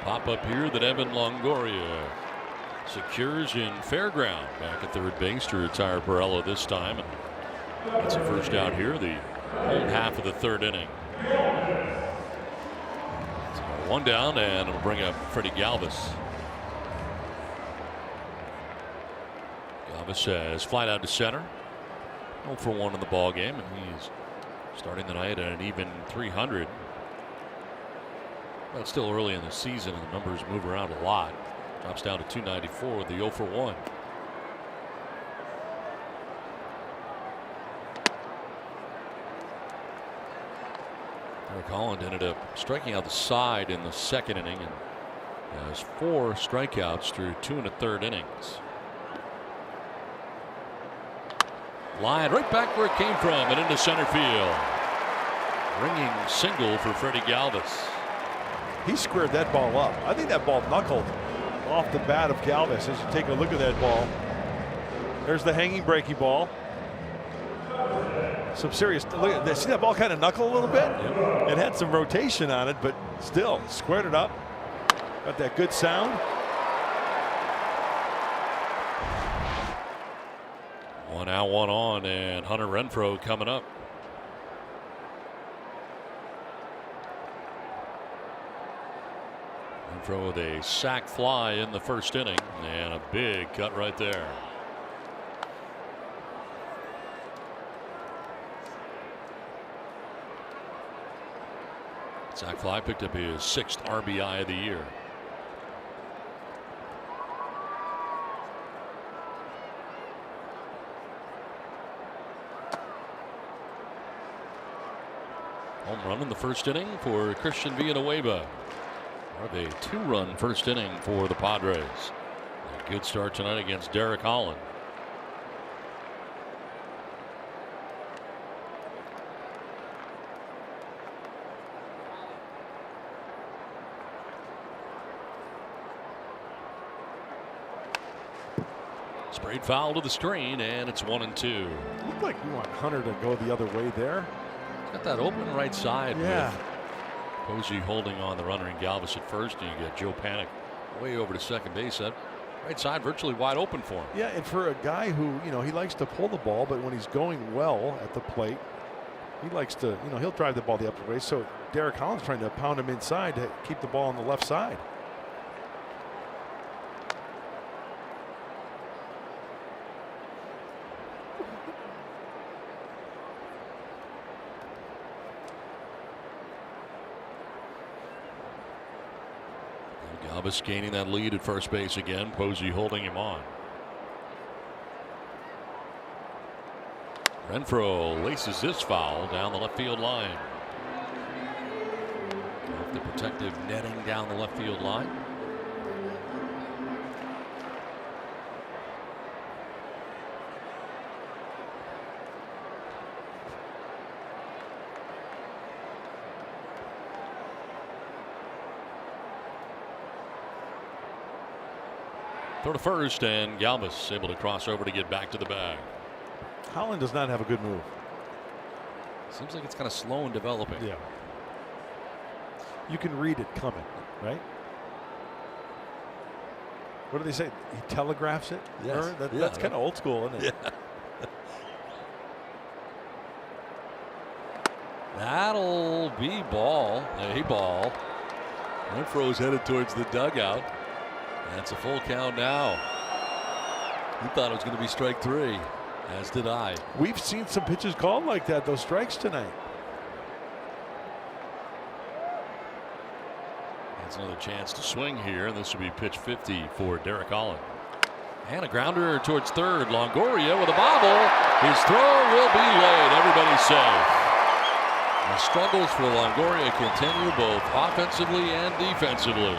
Pop up here that Evan Longoria secures in fairground back at third base to retire Perella this time. And that's a first out here, the home half of the third inning. So one down, and it'll bring up Freddie Galvis. Galvis has flied out to center. 0 for 1 in the ball game, and he's starting the night at an even 300. Well, it's still early in the season, and the numbers move around a lot. Drops down to 294 with the 0 for 1. Derek Holland ended up striking out the side in the second inning and has 4 strikeouts through 2 1/3 innings. Line right back where it came from and into center field. Ringing single for Freddie Galvis.
He squared that ball up. I think that ball knuckled off the bat of Galvis as you take a look at that ball. There's the hanging breaking ball. Some serious look. See that ball kind of knuckle a little bit?
Yep.
It had some rotation on it, but still squared it up. Got that good sound.
One out, one on, and Hunter Renfro coming up. Renfro with a sac fly in the first inning and a big cut right there. Sac fly picked up his 6th RBI of the year. Home run in the first inning for Christian Villanueva. Or the 2-run first inning for the Padres. A good start tonight against Derek Holland. Sprayed foul to the screen, and it's 1-2.
Looked like we want Hunter to go the other way there.
Got that open right side.
Yeah.
With Posey holding on the runner and Galvis at first, and you get Joe Panic way over to second base. That right side virtually wide open for him.
Yeah, and for a guy who, he likes to pull the ball, but when he's going well at the plate, he likes to, he'll drive the ball the other way. So Derek Holland's trying to pound him inside to keep the ball on the left side.
Galvis gaining that lead at first base again. Posey holding him on. Renfro laces this foul down the left field line. Off the protective netting down the left field line. Throw to first, and Galvis able to cross over to get back to the bag.
Holland does not have a good move.
Seems like it's kind of slow in developing.
Yeah. You can read it coming, right? What do they say? He telegraphs it?
Yes.
That's kind of old school, isn't it?
Yeah. That'll be ball. A ball. Renfro's headed towards the dugout. That's a full count now. He thought it was going to be strike 3, as did I.
We've seen some pitches called like that, those strikes tonight.
Gets another chance to swing here, and this will be pitch 50 for Derek Holland. And a grounder towards third. Longoria with a bobble. His throw will be laid. Everybody's safe. The struggles for Longoria continue both offensively and defensively.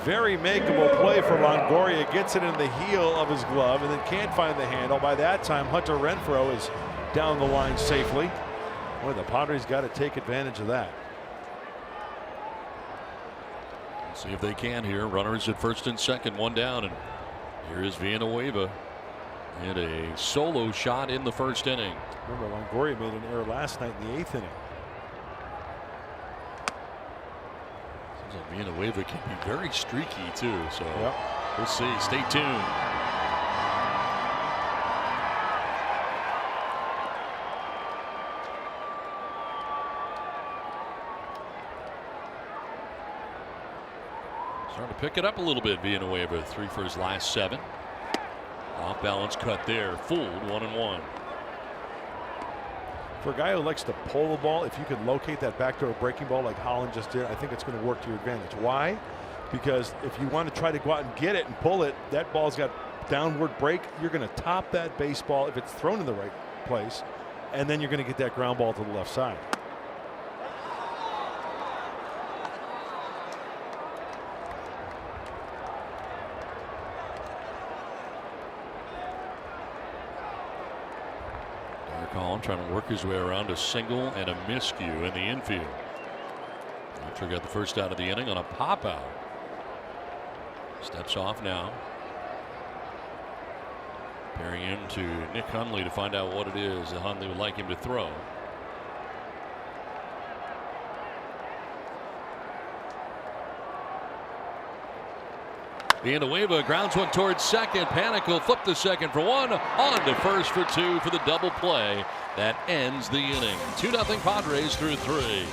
Very makeable play for Longoria. Gets it in the heel of his glove and then can't find the handle. By that time, Hunter Renfro is down the line safely. Boy, the Padres got to take advantage of that.
Let's see if they can here. Runners at first and second, one down, and here is Villanueva. And a solo shot in the first inning.
Remember, Longoria made an error last night in the 8th inning.
Seems like Villanueva can be very streaky too, so
yep.
We'll see. Stay tuned. Starting to pick it up a little bit. Villanueva 3 for his last 7. Off balance cut there. Fooled 1-1.
For a guy who likes to pull the ball, if you can locate that backdoor breaking ball like Holland just did, I think it's going to work to your advantage. Why? Because if you want to try to go out and get it and pull it, that ball's got downward break. You're going to top that baseball if it's thrown in the right place, and then you're going to get that ground ball to the left side.
Holland trying to work his way around a single and a miscue in the infield. After got the first out of the inning on a pop out. Steps off now. Pairing him to Nick Hundley to find out what it is that Hundley would like him to throw. Villanueva grounds one towards second. Panic will flip the second for 1. On to first for 2 for the double play. That ends the inning. 2-0 Padres through 3.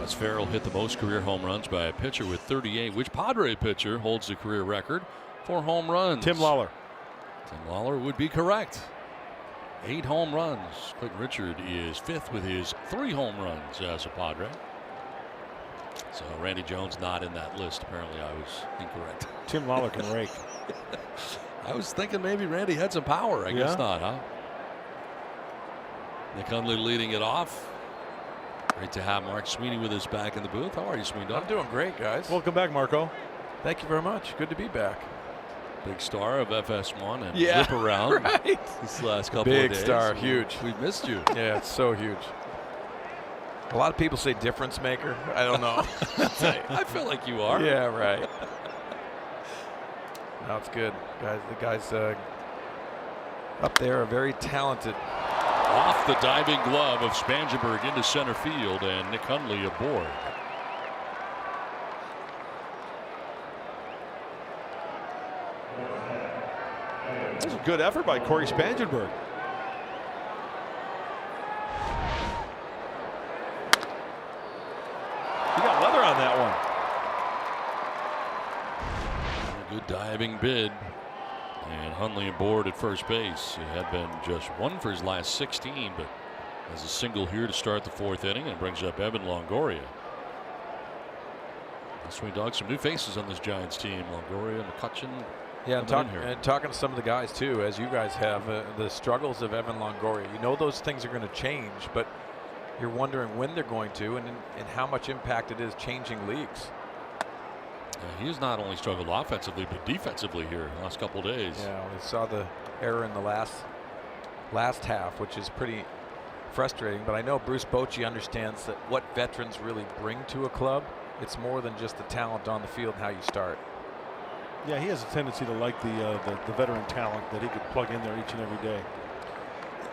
Wes Farrell hit the most career home runs by a pitcher with 38. Which Padre pitcher holds the career record for home runs?
Tim Lawler.
Tim Lawler would be correct. 8 home runs. Clayton Richard is 5th with his 3 home runs as a Padre. So Randy Jones not in that list. Apparently I was incorrect.
Tim Lawler can rake.
I was thinking maybe Randy had some power. I guess not, huh? Nick Hundley leading it off. Great to have Mark Sweeney with us back in the booth. How are you, Sweeney?
I'm doing great, guys.
Welcome back, Marco.
Thank you very much. Good to be back.
Big star of FS1 and
yeah,
whip around
right.
this last couple
Big
of days.
star, huge.
We missed you.
Yeah, it's so huge. A lot of people say difference maker. I don't know.
I feel like you are.
Yeah, right. That's good, guys. The guys up there are very talented.
Off the diving glove of Spangenberg into center field, and Nick Hundley aboard.
That was a good effort by Corey Spangenberg. He got leather on that one.
Good diving bid. And Hundley aboard at first base. It had been just one for his last 16, but has a single here to start the 4th inning and brings up Evan Longoria. Swing Dogs, some new faces on this Giants team. Longoria, McCutchen.
Yeah, and talking to some of the guys too, as you guys have, the struggles of Evan Longoria. You know those things are going to change, but you're wondering when they're going to, and how much impact it is changing leagues.
He has not only struggled offensively, but defensively here the last couple of days.
Yeah, we saw the error in the last half, which is pretty frustrating. But I know Bruce Bochy understands that what veterans really bring to a club. It's more than just the talent on the field and how you start.
Yeah, he has a tendency to like the veteran talent that he could plug in there each and every day.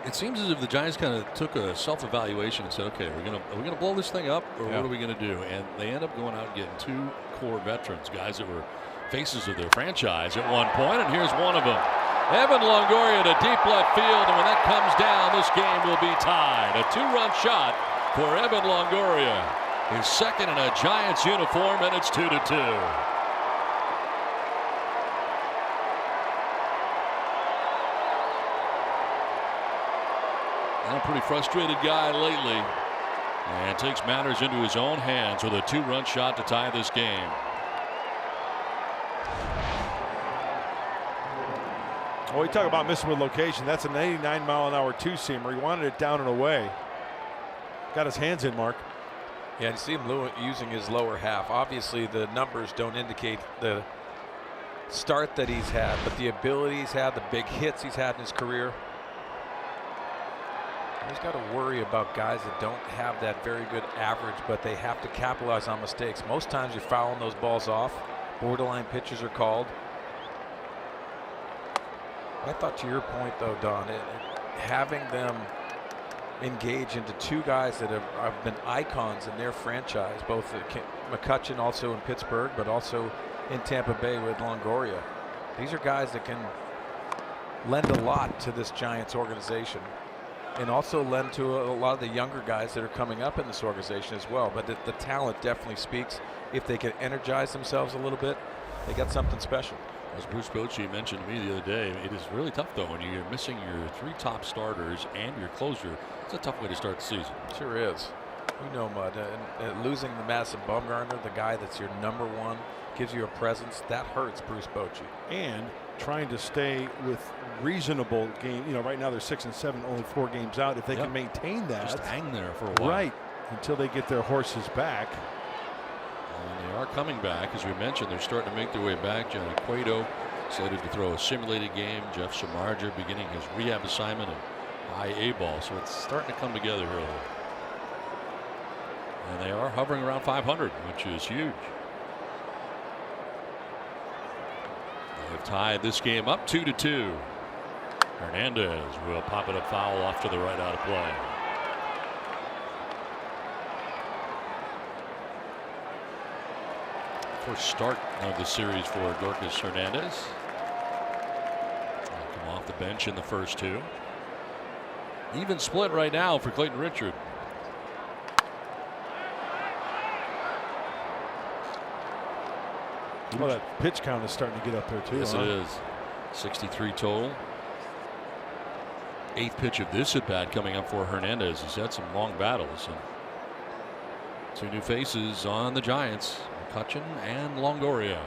It seems as if the Giants kind of took a self-evaluation and said, okay, are we gonna blow this thing up, or what are we gonna do? And they end up going out and getting 2 core veterans, guys that were faces of their franchise at one point, and here's one of them. Evan Longoria to deep left field, and when that comes down, this game will be tied. A 2-run shot for Evan Longoria. His second in a Giants uniform, and it's 2-2. A pretty frustrated guy lately, and takes matters into his own hands with a 2-run shot to tie this game.
Well, we talk about missing with location. That's an 89-mile-an-hour 2-seamer. He wanted it down and away. Got his hands in, Mark.
Yeah, you see him using his lower half. Obviously, the numbers don't indicate the start that he's had, but the ability he's had, the big hits he's had in his career. He's got to worry about guys that don't have that very good average, but they have to capitalize on mistakes. Most times you're fouling those balls off. Borderline pitches are called. I thought, to your point, though, Don, having them engage into 2 guys that have been icons in their franchise, both McCutchen also in Pittsburgh, but also in Tampa Bay with Longoria. These are guys that can lend a lot to this Giants organization, and also lend to a lot of the younger guys that are coming up in this organization as well. But the talent definitely speaks. If they can energize themselves a little bit, they got something special.
As Bruce Bochy mentioned to me the other day, it is really tough, though, when you're missing your 3 top starters and your closer. It's a tough way to start the season.
Sure is. You know, Mud, and losing the Madison Bumgarner, the guy that's your #1, gives you a presence, that hurts Bruce Bochy.
And trying to stay with reasonable game. You know, right now they're 6 and 7, only 4 games out. If they can maintain that,
just hang there for a while,
right, until they get their horses back.
And they are coming back, as we mentioned. They're starting to make their way back. Johnny Cueto slated to throw a simulated game. Jeff Samardzija beginning his rehab assignment in high A ball, so it's starting to come together here. And they are hovering around 500, which is huge. They've tied this game up 2-2. Hernandez will pop it up foul off to the right, out of play. First start of the series for Dorcas Hernandez. He'll come off the bench in the first 2. Even split right now for Clayton Richard.
Well, that pitch count is starting to get up there too.
Yes, it is. 63 total. 8th pitch of this at bat coming up for Hernandez. He's had some long battles. And 2 new faces on the Giants, McCutchen and Longoria.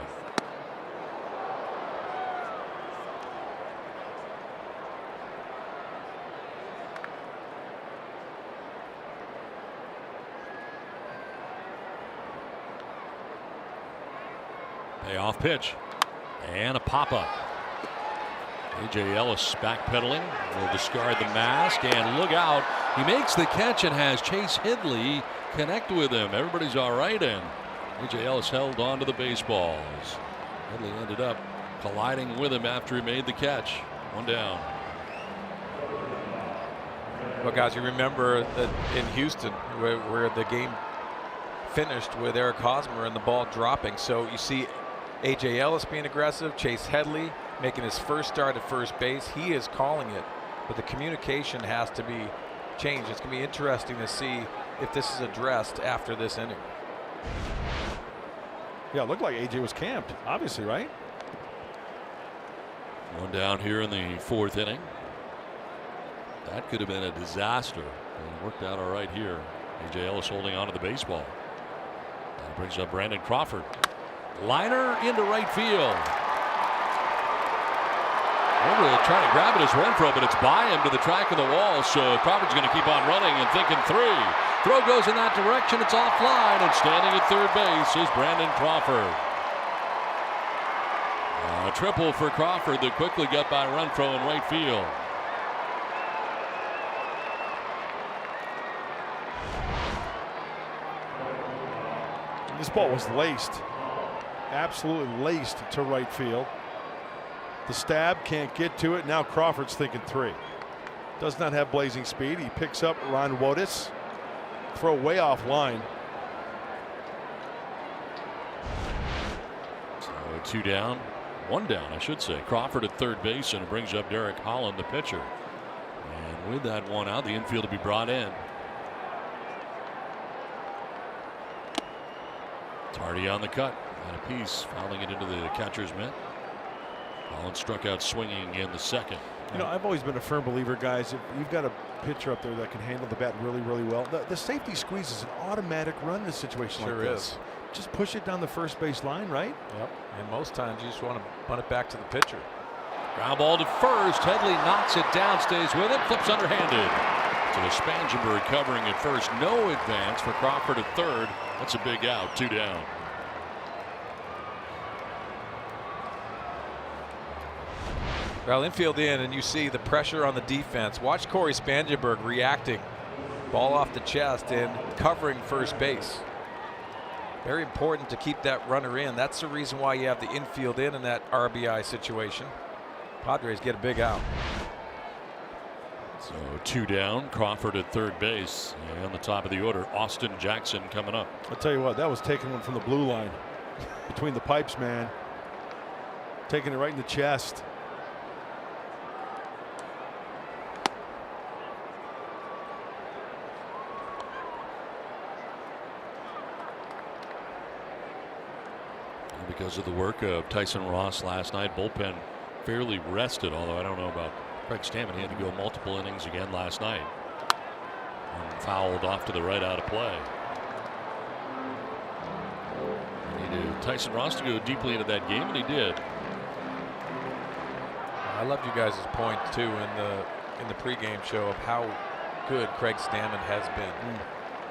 Payoff pitch and a pop-up. A.J. Ellis backpedaling, will discard the mask, and look out. He makes the catch and has Chase Hidley connect with him. Everybody's all right, and A.J. Ellis held on to the baseballs. Headley ended up colliding with him after he made the catch. One down.
Well, guys, you remember that in Houston where the game finished with Eric Hosmer and the ball dropping. So you see A.J. Ellis being aggressive, Chase Headley making his first start at first base. He is calling it, but the communication has to be changed. It's going to be interesting to see if this is addressed after this inning.
Yeah, it looked like A.J. was camped, obviously, right?
One down here in the fourth inning. That could have been a disaster. It worked out all right here. A.J. Ellis holding on to the baseball. That brings up Brandon Crawford. Liner into right field. Over trying to grab it as Renfro, but it's by him to the track of the wall. So Crawford's going to keep on running and thinking three. Throw goes in that direction. It's offline, and standing at third base is Brandon Crawford. A triple for Crawford that quickly got by Renfro in right field.
This ball was laced, absolutely laced to right field. The stab can't get to it. Now Crawford's thinking three. Does not have blazing speed. He picks up Ron Wotus. Throw way off line.
So two down, one down, I should say. Crawford at third base, and it brings up Derek Holland, the pitcher. And with that one out, the infield to be brought in. Tardy on the cut, and a piece fouling it into the catcher's mitt. Holland struck out swinging in the second.
You know, I've always been a firm believer, guys, if you've got a pitcher up there that can handle the bat really, really well, the safety squeeze is an automatic run in a situation like this.
Sure is.
Just push it down the first base line, right?
Yep. And most times you just want to bunt it back to the pitcher.
Ground ball to first. Headley knocks it down, stays with it, flips underhanded. So Spangenberg covering at first. No advance for Crawford at third. That's a big out. Two down.
Well, infield in, and you see the pressure on the defense. Watch Corey Spangenberg reacting. Ball off the chest and covering first base. Very important to keep that runner in. That's the reason why you have the infield in that RBI situation. Padres get a big out.
So two down. Crawford at third base. And on the top of the order, Austin Jackson coming up.
I'll tell you what, that was taking one from the blue line. Between the pipes, man. Taking it right in the chest.
Because of the work of Tyson Ross last night, bullpen fairly rested, although I don't know about Craig Stammen. He had to go multiple innings again last night. And fouled off to the right out of play. He needed Tyson Ross to go deeply into that game, and he did.
I loved you guys' point too in the pregame show of how good Craig Stammen has been.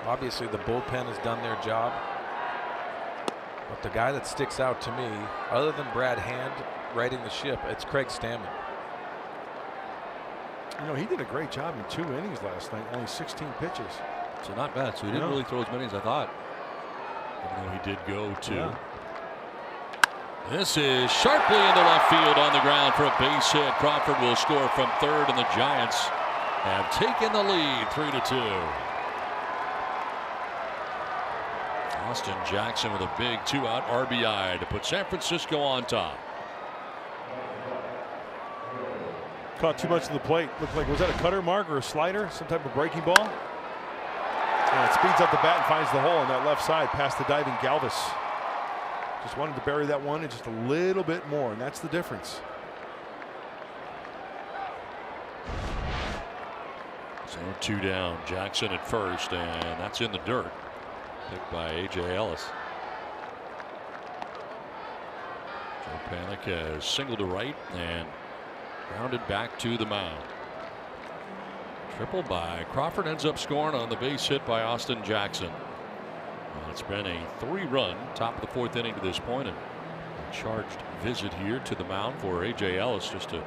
Obviously the bullpen has done their job. But the guy that sticks out to me, other than Brad Hand righting the ship, it's Craig Stammen.
You know, he did a great job in 2 innings last night, only 16 pitches.
So not bad. So he didn't really throw as many as I thought. Even though he did go two.
Yeah.
This is sharply into left field on the ground for a base hit. Crawford will score from third, and the Giants have taken the lead 3-2. Austin Jackson with a big 2-out RBI to put San Francisco on top.
Caught too much of the plate. Looked like, was that a cutter mark or a slider? Some type of breaking ball? And it speeds up the bat and finds the hole on that left side past the diving Galvis. Just wanted to bury that one in just a little bit more, and that's the difference.
So two down. Jackson at first, and that's in the dirt. Picked by A.J. Ellis. Joe Panik has singled to right and grounded back to the mound. Triple by Crawford, ends up scoring on the base hit by Austin Jackson. And it's been a 3-run top of the 4th inning to this point, and a charged visit here to the mound for A.J. Ellis just to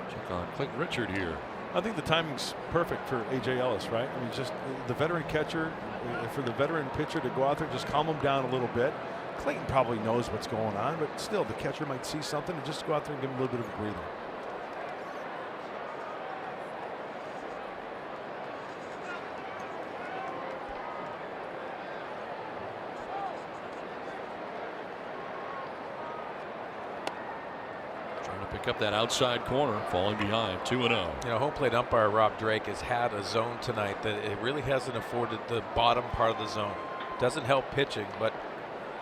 check on Clinton Richard here.
I think the timing's perfect for A.J. Ellis, right? I mean, just the veteran catcher for the veteran pitcher to go out there and just calm him down a little bit. Clayton probably knows what's going on, but still, the catcher might see something and just go out there and give him a little bit of a breather.
Pick up that outside corner, falling behind 2-0.
You know, home plate umpire Rob Drake has had a zone tonight that it really hasn't afforded the bottom part of the zone. Doesn't help pitching, but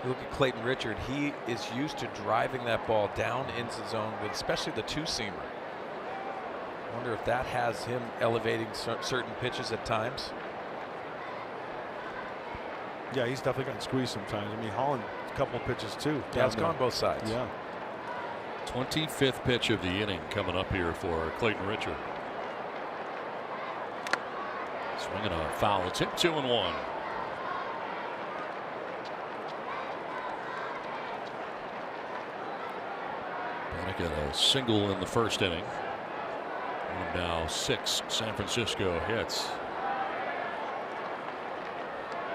you look at Clayton Richard, he is used to driving that ball down into the zone with especially the two-seamer. I wonder if that has him elevating certain pitches at times.
Yeah, he's definitely gotten squeezed sometimes. I mean, Holland, a couple of pitches too.
Yeah, it's gone both sides.
Yeah.
25th pitch of the inning coming up here for Clayton Richard. Swinging a foul. It's hit 2-1. Panic at a single in the first inning. And now 6 San Francisco hits.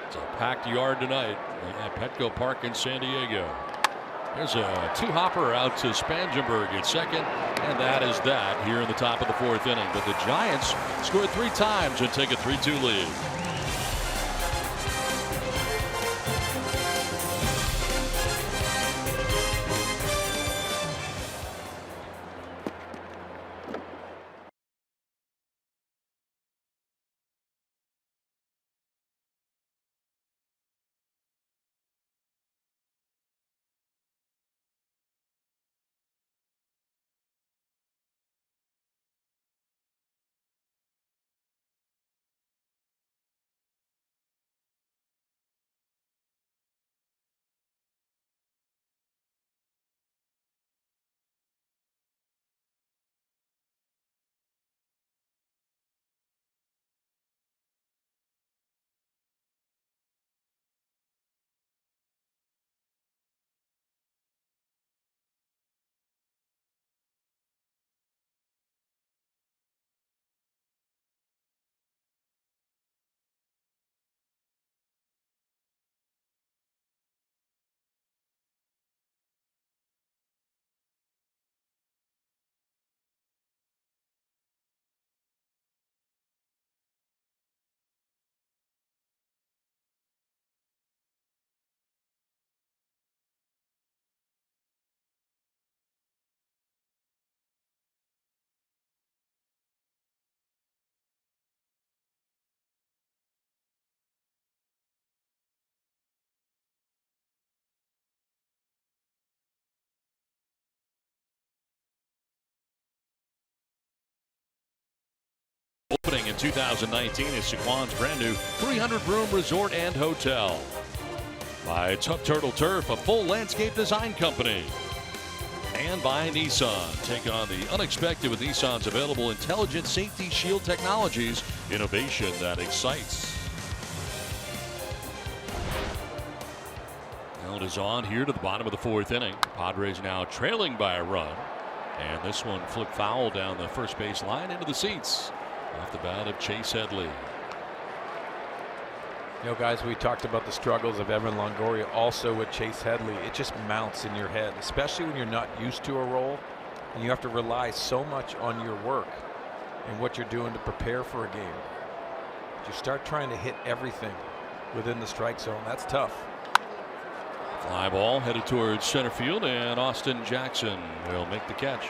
It's a packed yard tonight at Petco Park in San Diego. There's a two-hopper out to Spangenberg at second, and that is that here in the top of the 4th inning. But the Giants scored 3 times and take a 3-2 lead. Opening in 2019 is Sequan's brand new 300-room resort and hotel. By Tough Turtle Turf, a full landscape design company. And by Nissan. Take on the unexpected with Nissan's available intelligent safety shield technologies. Innovation that excites. Count is on here to the bottom of the 4th inning. Padres now trailing by a run. And this one flipped foul down the first base line into the seats. Off the bat of Chase Headley.
You know, guys, we talked about the struggles of Evan Longoria also with Chase Headley. It just mounts in your head, especially when you're not used to a role and you have to rely so much on your work and what you're doing to prepare for a game. You start trying to hit everything within the strike zone. That's tough.
Fly ball headed towards center field, and Austin Jackson will make the catch.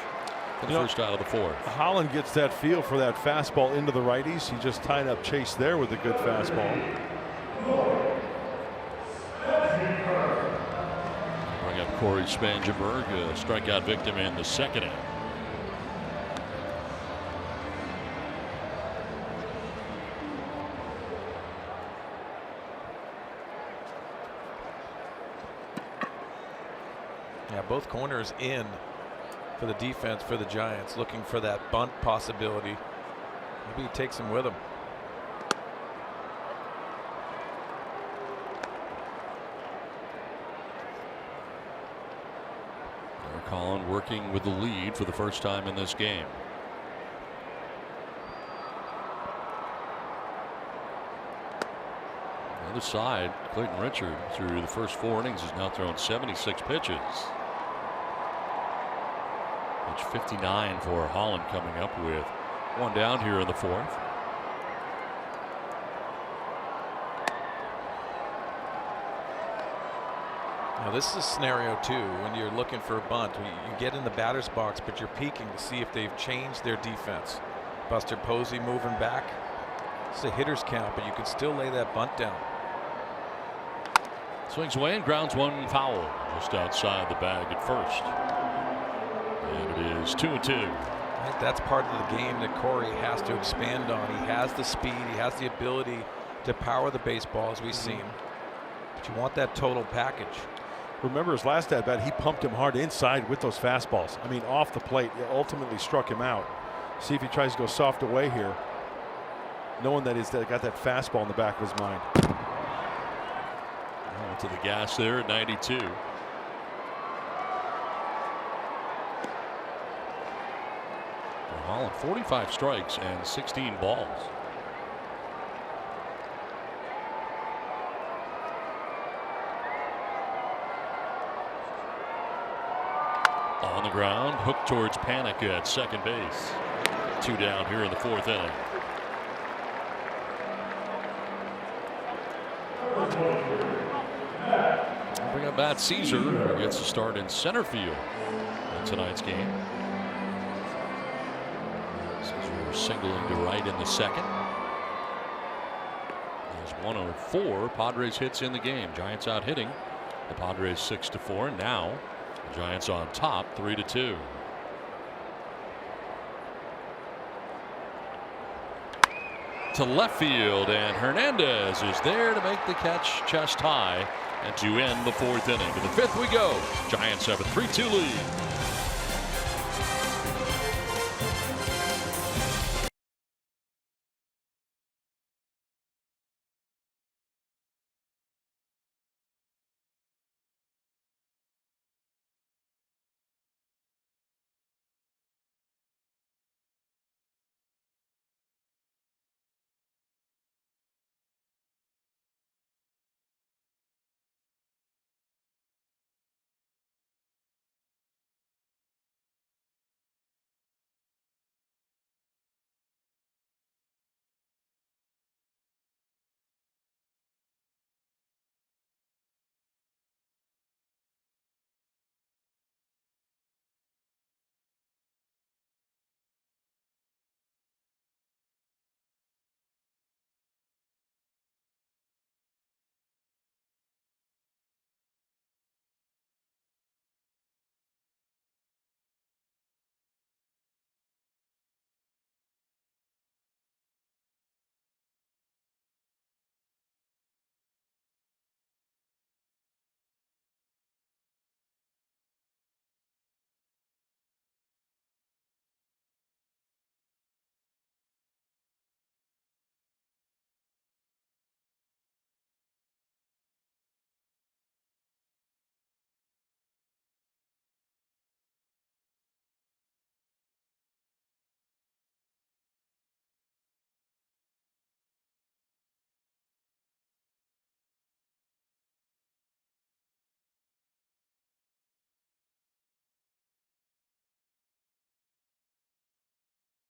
The first out of the 4th.
Holland gets that feel for that fastball into the righties. He just tied up Chase there with a good fastball.
Bring up Corey Spangenberg, a strikeout victim in the 2nd inning.
Yeah, both corners in for the defense for the Giants, looking for that bunt possibility. Maybe he takes him with him.
Colin working with the lead for the first time in this game. other side, Clayton Richard, through the first 4 innings, has now thrown 76 pitches. It's 59 for Holland, coming up with 1 down here in the 4th.
Now this is a scenario too when you're looking for a bunt. You get in the batter's box, but you're peeking to see if they've changed their defense. Buster Posey moving back. It's a hitter's count, but you can still lay that bunt down.
Swings away and grounds 1 foul just outside the bag at first. And it is 2-2.
I think that's part of the game that Corey has to expand on. He has the speed, he has the ability to power the baseball, as we've seen. But you want that total package.
Remember his last at bat, he pumped him hard inside with those fastballs. I mean, off the plate, it ultimately struck him out. See if he tries to go soft away here, knowing that he's got that fastball in the back of his mind.
To the gas there at 92. Holland 45 strikes and 16 balls. On the ground, hooked towards Panic at second base. 2 down here in the 4th inning. Bring up Matt Caesar, who gets to start in center field in tonight's game. Caesar singling to right in the 2nd. There's 104 Padres hits in the game. Giants out hitting the Padres 6-4, and now the Giants on top 3-2. To left field, and Hernandez is there to make the catch chest high and to end the 4th inning. To the 5th we go. Giants have a 3-2 lead.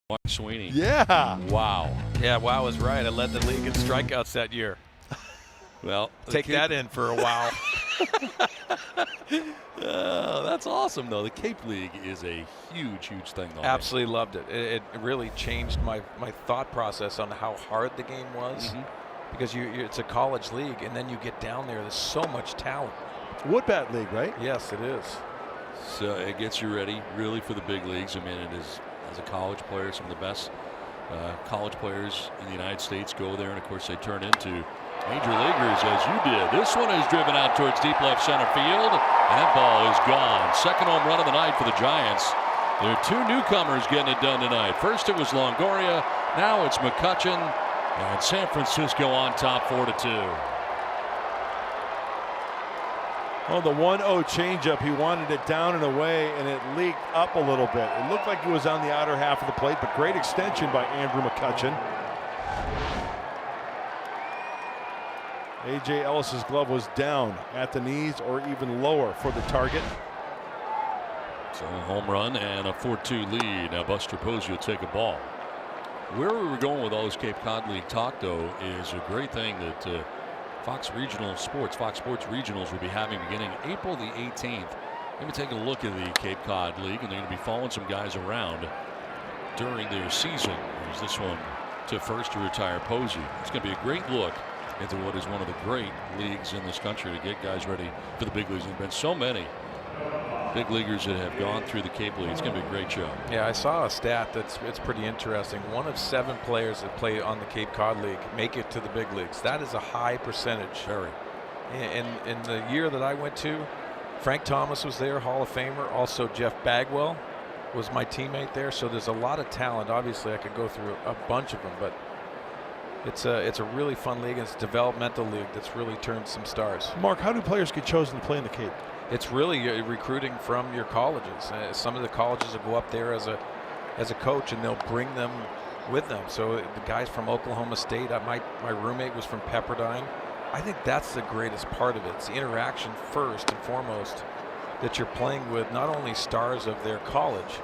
Mark Sweeney.
Yeah.
Wow.
Yeah, wow is right. I led the league in strikeouts that year.
Well,
take that in for a wow.
That's awesome, though. The Cape League is a huge, huge thing, though.
Absolutely loved it. It really changed my thought process on how hard the game was. Because it's a college league, and then you get down there, there's so much talent.
Woodbat League, right?
Yes, it is.
So it gets you ready, really, for the big leagues. I mean, it is, as a college player, some of the best college players in the United States go there, and of course they turn into major leaguers, as you did. This one is driven out towards deep left center field, and that ball is gone. Second home run of the night for the Giants. There are 2 newcomers getting it done tonight. First it was Longoria, now it's McCutchen, and San Francisco on top 4-2.
On the 1-0 changeup, he wanted it down and away, and it leaked up a little bit. It looked like it was on the outer half of the plate, but great extension by Andrew McCutchen. A.J. Ellis's glove was down at the knees or even lower for the target.
So a home run and a 4-2 lead. Now Buster Posey will take a ball. Where we were going with all this Cape Cod League talk, though, is a great thing that Fox Sports Regionals will be having beginning April the 18th. Maybe take a look at the Cape Cod League, and they're going to be following some guys around during their season. There's this one to first to retire Posey. It's going to be a great look into what is one of the great leagues in this country to get guys ready for the big leagues. There have been so many big leaguers that have gone through the Cape League. It's going to be a great show.
Yeah, I saw a stat it's pretty interesting. 1 of 7 players that play on the Cape Cod League make it to the big leagues. That is a high percentage.
Very.
In the year that I went to, Frank Thomas was there, Hall of Famer. Also Jeff Bagwell was my teammate there. So there's a lot of talent. Obviously, I could go through a bunch of them, but it's a really fun league. It's a developmental league that's really turned some stars.
Mark, how do players get chosen to play in the Cape?
It's really recruiting from your colleges. Some of the colleges will go up there as a coach, and they'll bring them with them. So the guys from Oklahoma State, my roommate was from Pepperdine. I think that's the greatest part of it. It's the interaction first and foremost, that you're playing with not only stars of their college,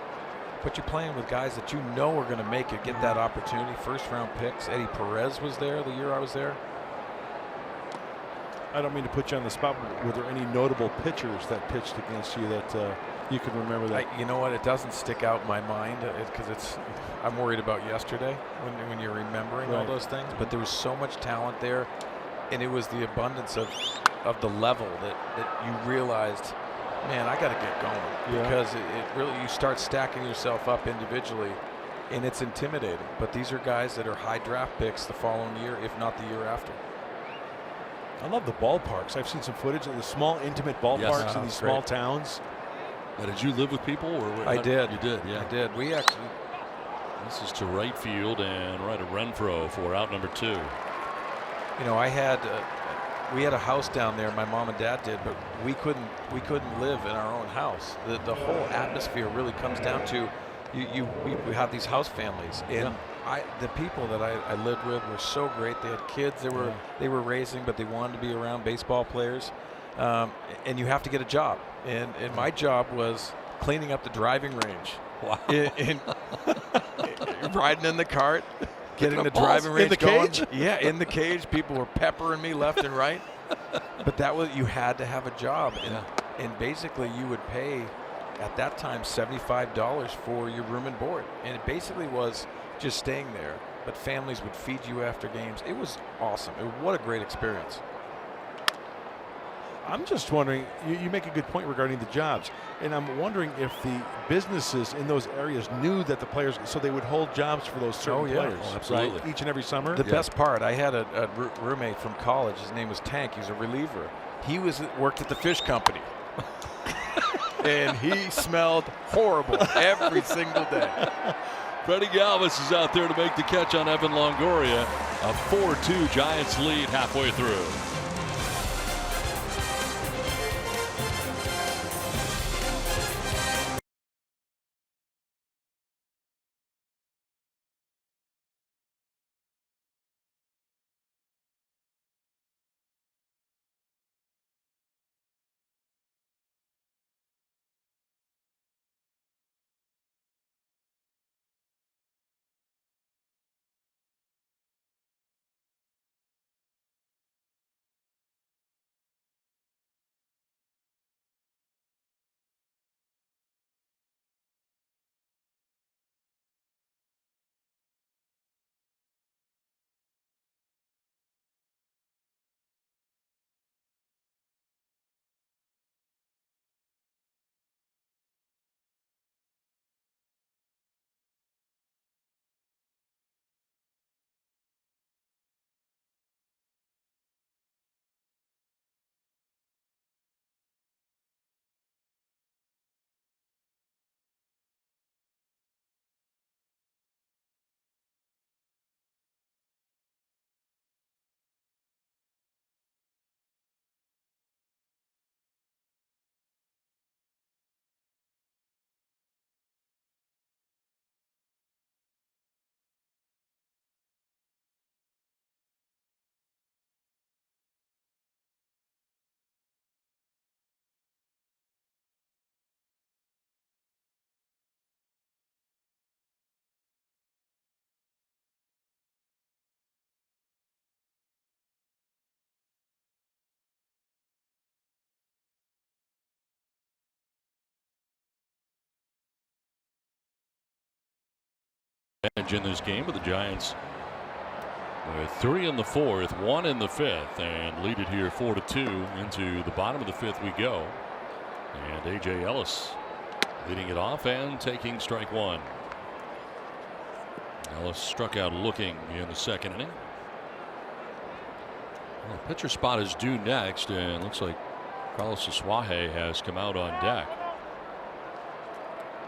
but you're playing with guys that you know are going to make it, get that opportunity. First round picks. Eddie Perez was there the year I was there.
I don't mean to put you on the spot, but were there any notable pitchers that pitched against you that you can remember that?
You know what? It doesn't stick out in my mind because I'm worried about yesterday when you're remembering all those things. But there was so much talent there, and it was the abundance of the level that you realized, man, I got to get going, because it really, you start stacking yourself up individually, and it's intimidating. But these are guys that are high draft picks the following year, if not the year after.
I love the ballparks. I've seen some footage of the small, intimate ballparks in these small towns.
Now, did you live with people? Or
I did.
You did, yeah.
I did. We actually.
This is to right field and right at Renfro for out number 2.
You know, we had a house down there. My mom and dad did, but we couldn't live in our own house. The whole atmosphere really comes down to we have these house families, and the people that I lived with were so great. They had kids they were raising, but they wanted to be around baseball players, and you have to get a job. And my job was cleaning up the driving range.
Wow.
Riding in the cart, getting the driving range in the cage. Yeah, in the cage. People were peppering me left and right. But you had to have a job, and basically you would pay at that time $75 for your room and board, and it basically was just staying there. But families would feed you after games. It was awesome. What a great experience.
I'm just wondering, you make a good point regarding the jobs, and I'm wondering if the businesses in those areas knew that the players, so they would hold jobs for those certain players.
Oh, absolutely.
Right? Each and every summer.
The best part, I had a roommate from college. His name was Tank. He was a reliever. He worked at the fish company. And he smelled horrible every single day.
Freddie Galvis is out there to make the catch on Evan Longoria. A 4-2 Giants lead halfway through. advantage in this game, but the Giants with 3 in the 4th, 1 in the 5th, and lead it here 4-2. Into the bottom of the 5th we go. And A.J. Ellis leading it off and taking strike 1. Ellis struck out looking in the 2nd inning. Well, the pitcher spot is due next, and looks like Carlos Asuaje has come out on deck.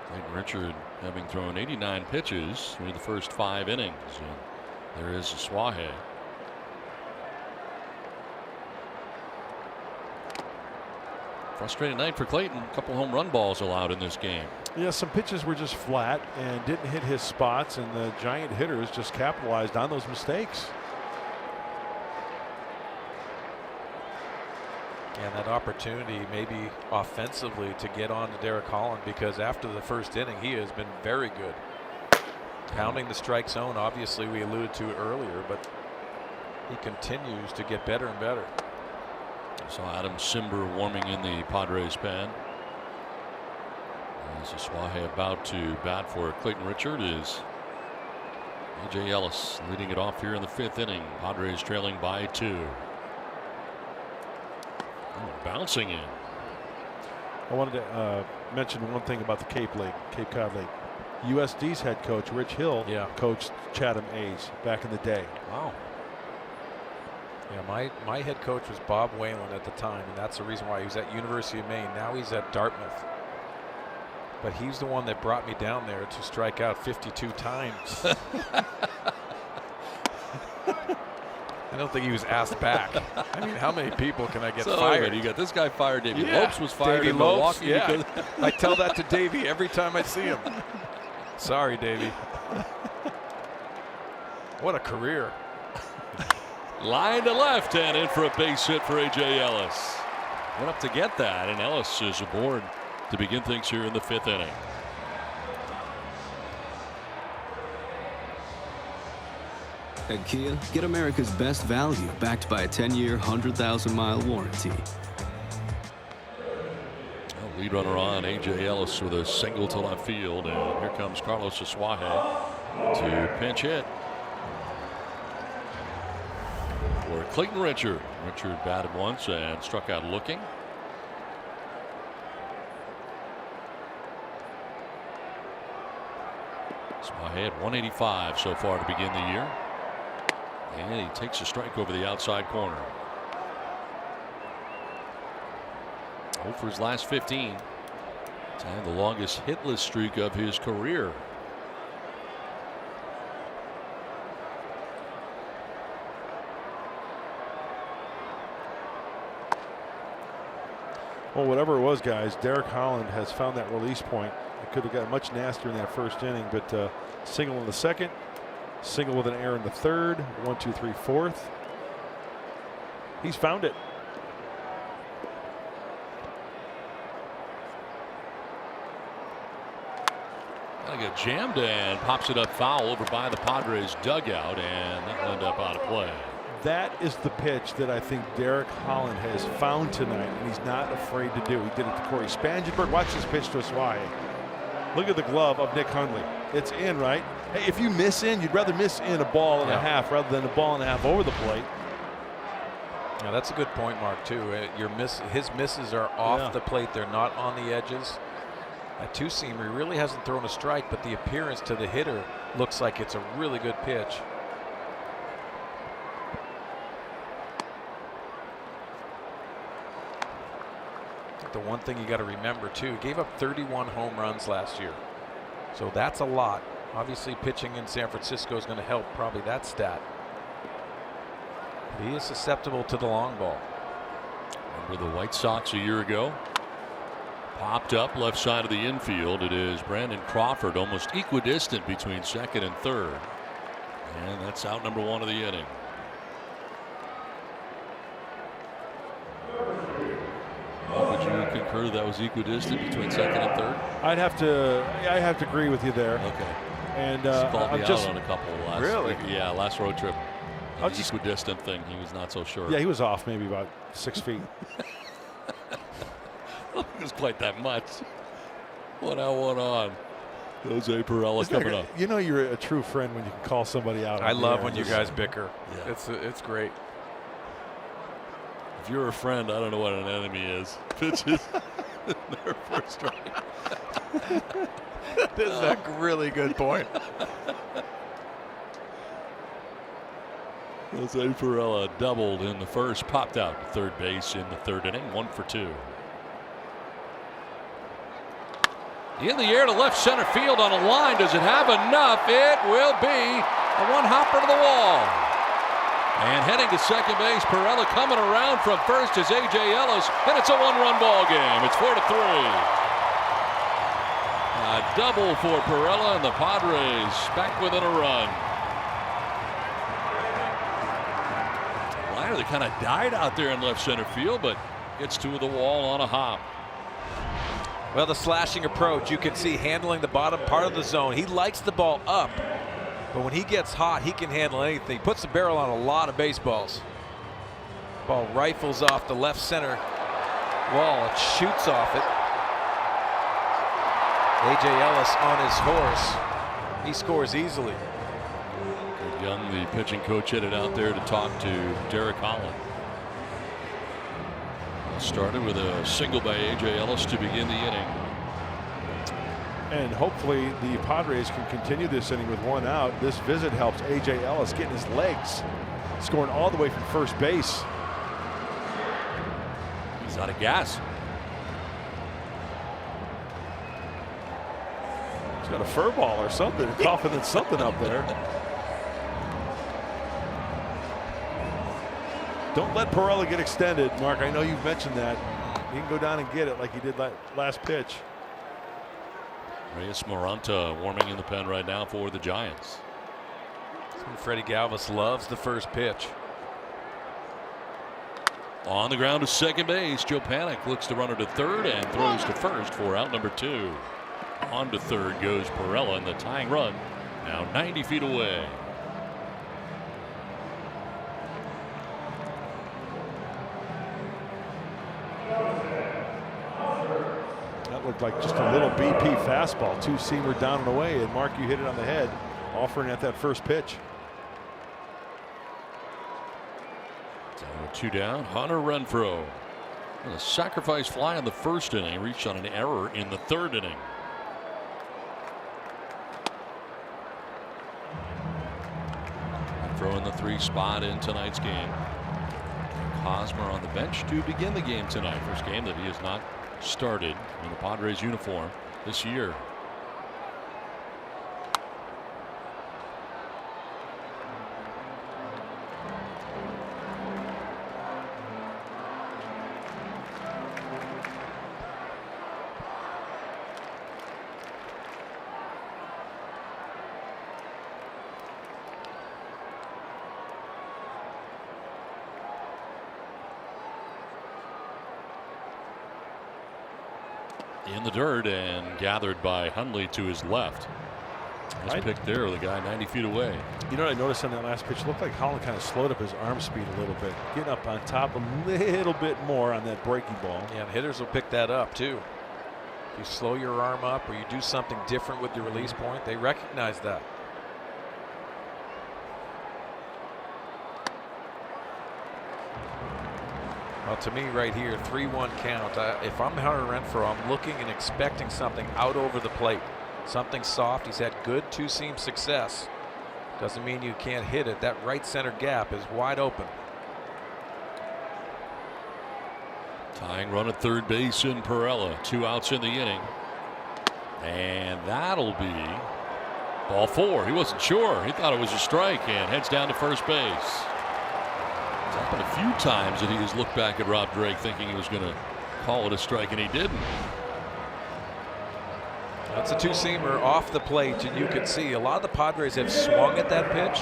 Clayton Richard having thrown 89 pitches through the first 5 innings. And there is Asuaje. Frustrating night for Clayton. A couple home run balls allowed in this game.
Yeah, some pitches were just flat and didn't hit his spots, and the Giant hitters just capitalized on those mistakes.
And that opportunity maybe offensively to get on to Derek Holland, because after the first inning he has been very good. Pounding the strike zone, obviously we alluded to it earlier, but he continues to get better and better.
Saw Adam Simber warming in the Padres pen. As Asuaje about to bat for Clayton Richard is A.J. Ellis leading it off here in the 5th inning. Padres trailing by 2. Bouncing in.
I wanted to mention one thing about the Cape Cod League. USD's head coach Rich Hill coached Chatham A's back in the day.
Wow. Yeah, my head coach was Bob Whalen at the time, and that's the reason why he was at University of Maine. Now he's at Dartmouth. But he's the one that brought me down there to strike out 52 times. I don't think he was asked back. I mean, how many people can I get fired?
You got this guy fired. Davey Lopes was fired
Davey
in
Lopes,
Milwaukee.
yeah. I tell that to Davey every time I see him. Sorry, Davey. What a career.
Line to left and in for a base hit for A.J. Ellis. Went up to get that, and Ellis is aboard to begin things here in the 5th inning.
At Kia, get America's best value backed by a 10-year, 100,000-mile warranty.
Lead runner on, A.J. Ellis with a single to left field, and here comes Carlos Asuaje to pinch hit for Clayton Richard. Richard batted once and struck out looking. Asuaje at 185 so far to begin the year. And he takes a strike over the outside corner. 0 for his last 15. Tying the longest hitless streak of his career.
Well, whatever it was, guys, Derek Holland has found that release point. It could have got much nastier in that first inning, but single in the 2nd, single with an error in the 3rd, 1, 2, 3, 4th. He's found it.
Got jammed and pops it up foul over by the Padres dugout, and that will end up out of play.
That is the pitch that I think Derek Holland has found tonight, and he's not afraid to do. He did it to Corey Spangenberg. Watch this pitch to Asuaje. Look at the glove of Nick Hundley. It's in, right? Hey, if you miss in, you'd rather miss in a ball and a half rather than a ball and a half over the plate.
Now that's a good point, Mark, too. His misses are off the plate. They're not on the edges. A two-seamer, he really hasn't thrown a strike, but the appearance to the hitter looks like it's a really good pitch. I think the one thing you got to remember too, he gave up 31 home runs last year, so that's a lot. Obviously pitching in San Francisco is going to help probably that stat. But he is susceptible to the long ball.
Remember the White Sox a year ago? Popped up left side of the infield. It is Brandon Crawford, almost equidistant between 2nd and 3rd. And that's out number 1 of the inning. Would you concur that was equidistant between 2nd and 3rd?
I have to agree with you there.
Okay.
And
he called me out on a couple last
really?
week. Yeah, last road trip. The equidistant thing, he was not so sure.
Yeah, he was off maybe about 6 feet.
It was quite that much. 1 out, 1 on. Jose Perella coming up.
You know you're a true friend when you can call somebody out.
I love when you guys bicker. Yeah. It's great.
If you're a friend, I don't know what an enemy is. Pitches their first strike.
This is a really good point.
Jose Perella doubled in the first, popped out to third base in the third inning, 1 for 2. In the air to left center field on a line. Does it have enough? It will be a one-hopper to the wall. And heading to second base, Perella coming around from first is A.J. Ellis, and it's a one-run ball game. It's 4-3. A double for Perella, and the Padres back within a run. Liner that kind of died out there in left center field, but gets to the wall on a hop.
Well, the slashing approach, you can see handling the bottom part of the zone. He likes the ball up, but when he gets hot, he can handle anything. Puts the barrel on a lot of baseballs. Ball rifles off the left center wall. It shoots off it. A.J. Ellis on his horse. He scores easily.
Young, the pitching coach, headed out there to talk to Derek Holland. Started with a single by A.J. Ellis to begin the inning.
And hopefully the Padres can continue this inning with one out. This visit helps A.J. Ellis getting his legs, scoring all the way from first base.
He's out of gas.
He's got a fur ball or something, coughing at something up there. Don't let Perella get extended, Mark. I know you've mentioned that. He can go down and get it like he did last pitch.
Reyes Moranta warming in the pen right now for the Giants.
Freddie Galvis loves the first pitch.
On the ground to second base, Joe Panik looks to runner to third and throws to first for out number 2. On to third goes Perella, and the tying run now 90 feet away.
That looked like just a little BP fastball, two-seamer down and away, and Mark, you hit it on the head, offering at that first pitch.
So 2 down, Hunter Renfro. And a sacrifice fly in the first inning, reached on an error in the third inning. Renfro in the 3 spot in tonight's game. Hosmer on the bench to begin the game tonight. First game that he has not started in the Padres uniform this year. In the dirt and gathered by Hundley to his left. Nice pick there, the guy 90 feet away.
You know what I noticed on that last pitch? It looked like Holland kind of slowed up his arm speed a little bit, getting up on top a little bit more on that breaking ball.
Yeah, and hitters will pick that up too. If you slow your arm up or you do something different with your release point, they recognize that. Well, to me right here, 3-1 count. If I'm Hunter Renfro, I'm looking and expecting something out over the plate. Something soft. He's had good two-seam success. Doesn't mean you can't hit it. That right center gap is wide open.
Tying run at third base in Perella. 2 outs in the inning. And that'll be ball 4. He wasn't sure. He thought it was a strike and heads down to first base. It's happened a few times that he has looked back at Rob Drake thinking he was going to call it a strike, and he didn't.
That's a two-seamer off the plate, and you can see a lot of the Padres have swung at that pitch.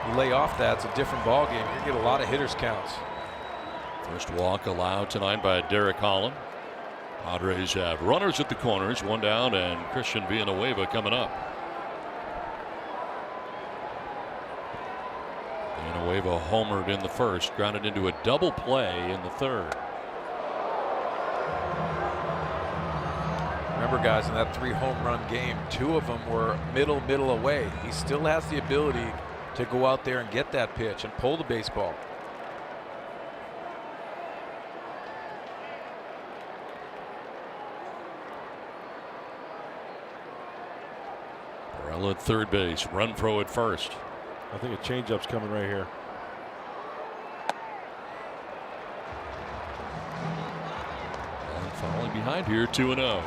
You lay off that, it's a different ball game. You get a lot of hitters counts.
First walk allowed tonight by Derek Holland. Padres have runners at the corners, 1 down, and Christian Villanueva coming up. Villanueva homered in the first, grounded into a double play in the third.
Remember remember, guys, in that 3 home run game, 2 of them were middle away. He still has the ability to go out there and get that pitch and pull the baseball.
Perella at third base, Renfro at first.
I think a changeup's coming right here.
And falling behind here, 2-0.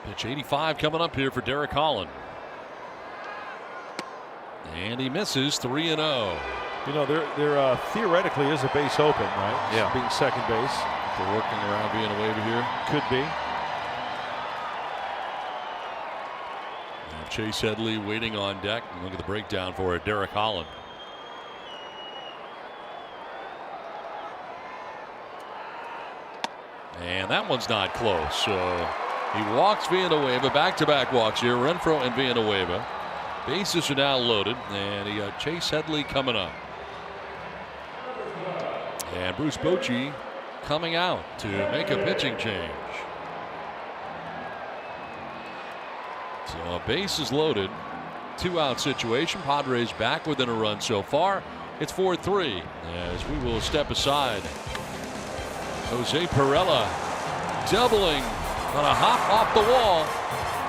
Pitch 85 coming up here for Derek Holland. And he misses, 3-0.
You know, there theoretically is a base open, right?
Yeah.
Being second base.
They're working around being a waiver here.
Could be.
And Chase Headley waiting on deck. And look at the breakdown for it, Derek Holland. And that one's not close. So he walks Villanueva, back-to-back walks here. Renfro and Villanueva. Bases are now loaded, and he got Chase Headley coming up. And Bruce Bochy coming out to make a pitching change. So a base is loaded. 2-out situation. Padres back within a run so far. It's 4-3 as we will step aside. Jose Perella doubling on a hop off the wall.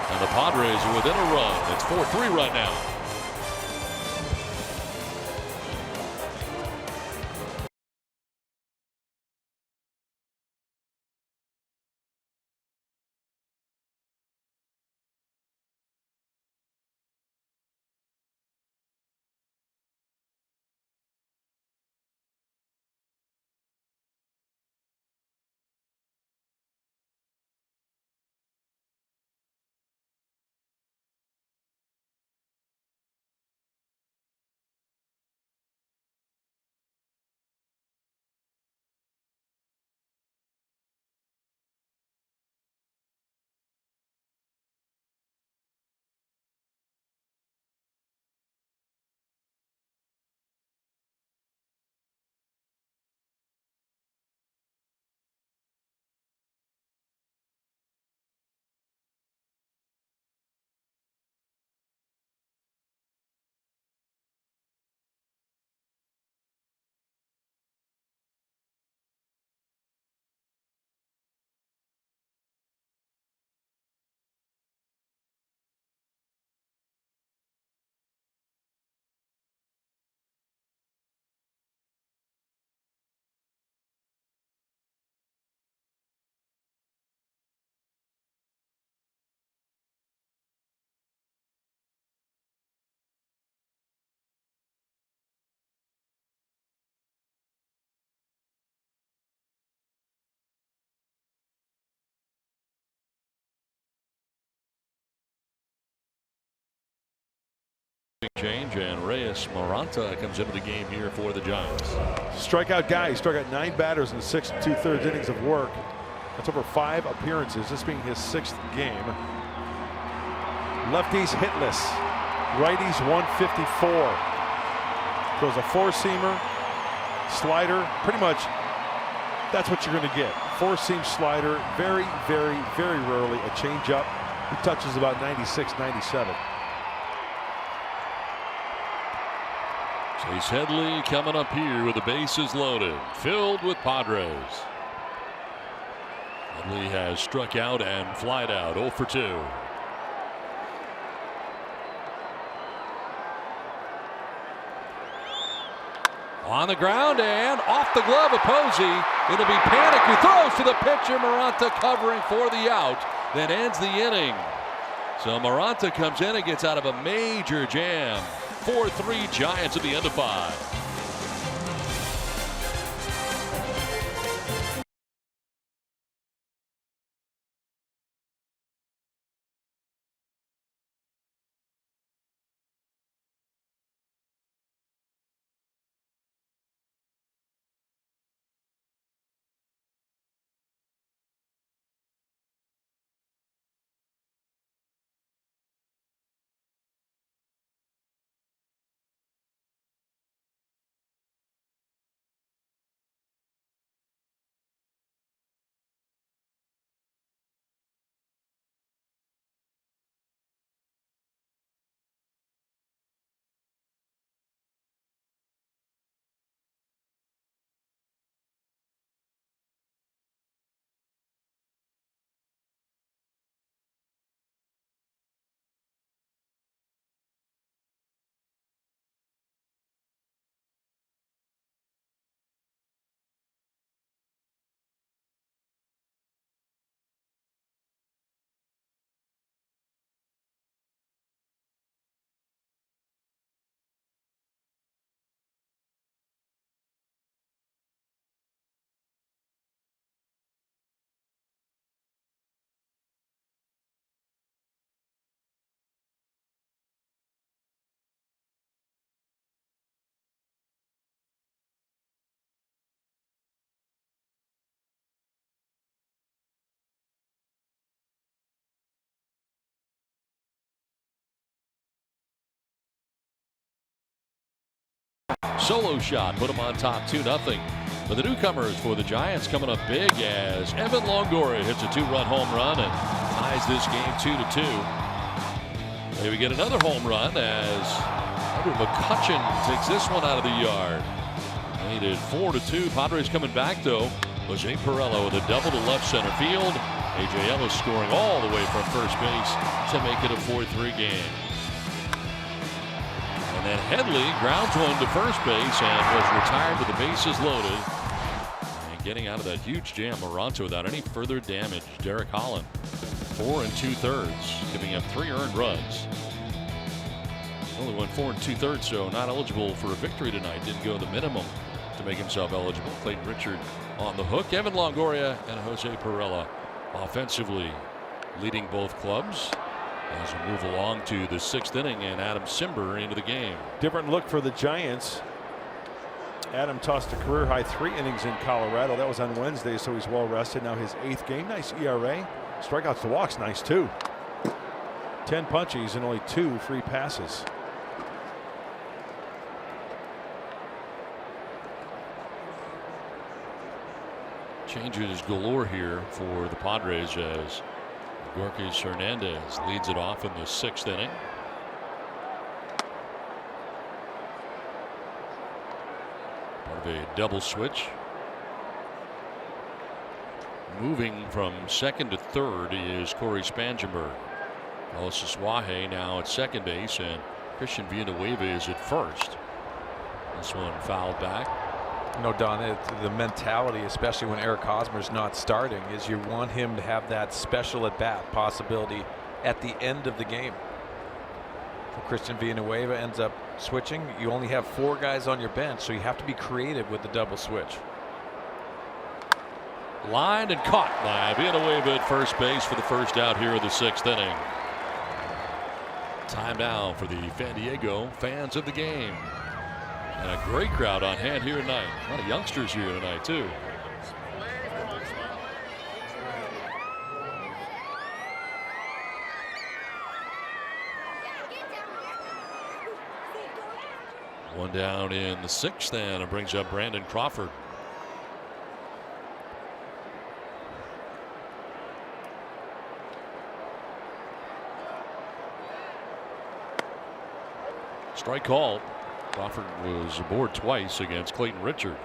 And the Padres are within a run. It's 4-3 right now. Change, and Reyes Maranta comes into the game here for the Giants.
Strikeout guy. He struck out 9 batters in the 6 2/3 innings of work. That's over 5 appearances, this being his 6th game. Lefties hitless. Righties 154. Throws a 4-seamer, slider. Pretty much that's what you're going to get. 4-seam slider. Very, very, very rarely a changeup. He touches about 96, 97.
Chase Headley coming up here with the bases loaded, filled with Padres. Headley has struck out and flied out, 0 for 2. On the ground and off the glove of Posey. It'll be Panic who throws to the pitcher. Maranta covering for the out. That ends the inning. So Maranta comes in and gets out of a major jam. 4-3 Giants at the end of 5. Solo shot put them on top 2-0. But the newcomers for the Giants coming up big as Evan Longoria hits a 2-run home run and ties this game 2-2. Maybe get another home run as McCutcheon takes this one out of the yard. Made it 4-2. Padres coming back though. Jose Perello with a double to left center field. A.J. Ellis scoring all the way from first base to make it a 4-3 game. And then Headley grounds one to first base and was retired with the bases loaded. And getting out of that huge jam, Moronto without any further damage. Derek Holland, 4 2/3, giving up 3 earned runs. Only went 4 2/3, so not eligible for a victory tonight. Didn't go the minimum to make himself eligible. Clayton Richard on the hook. Evan Longoria and Jose Perella offensively leading both clubs as we move along to the 6th inning and Adam Simber into the game.
Different look for the Giants. Adam tossed a career high 3 innings in Colorado. That was on Wednesday, so he's well rested. Now his 8th game. Nice ERA. Strikeouts to walks, nice too. 10 punchies and only 2 free passes.
Changes galore here for the Padres as Gorkis Hernandez leads it off in the 6th inning. Part of a double switch. Moving from 2nd to 3rd is Corey Spangenberg. Carlos Suaje now at 2nd base and Christian Villanueva is at 1st. This one fouled back.
No, Don, the mentality, especially when Eric Hosmer's not starting, is you want him to have that special at-bat possibility at the end of the game. If Christian Villanueva ends up switching, you only have 4 guys on your bench, so you have to be creative with the double switch.
Lined and caught by Villanueva at first base for the first out here of the 6th inning. Time now for the San Diego fans of the game. And a great crowd on hand here tonight. A lot of youngsters here tonight, too. One down in the 6th, and it brings up Brandon Crawford. Strike called. Crawford was aboard twice against Clayton Richard,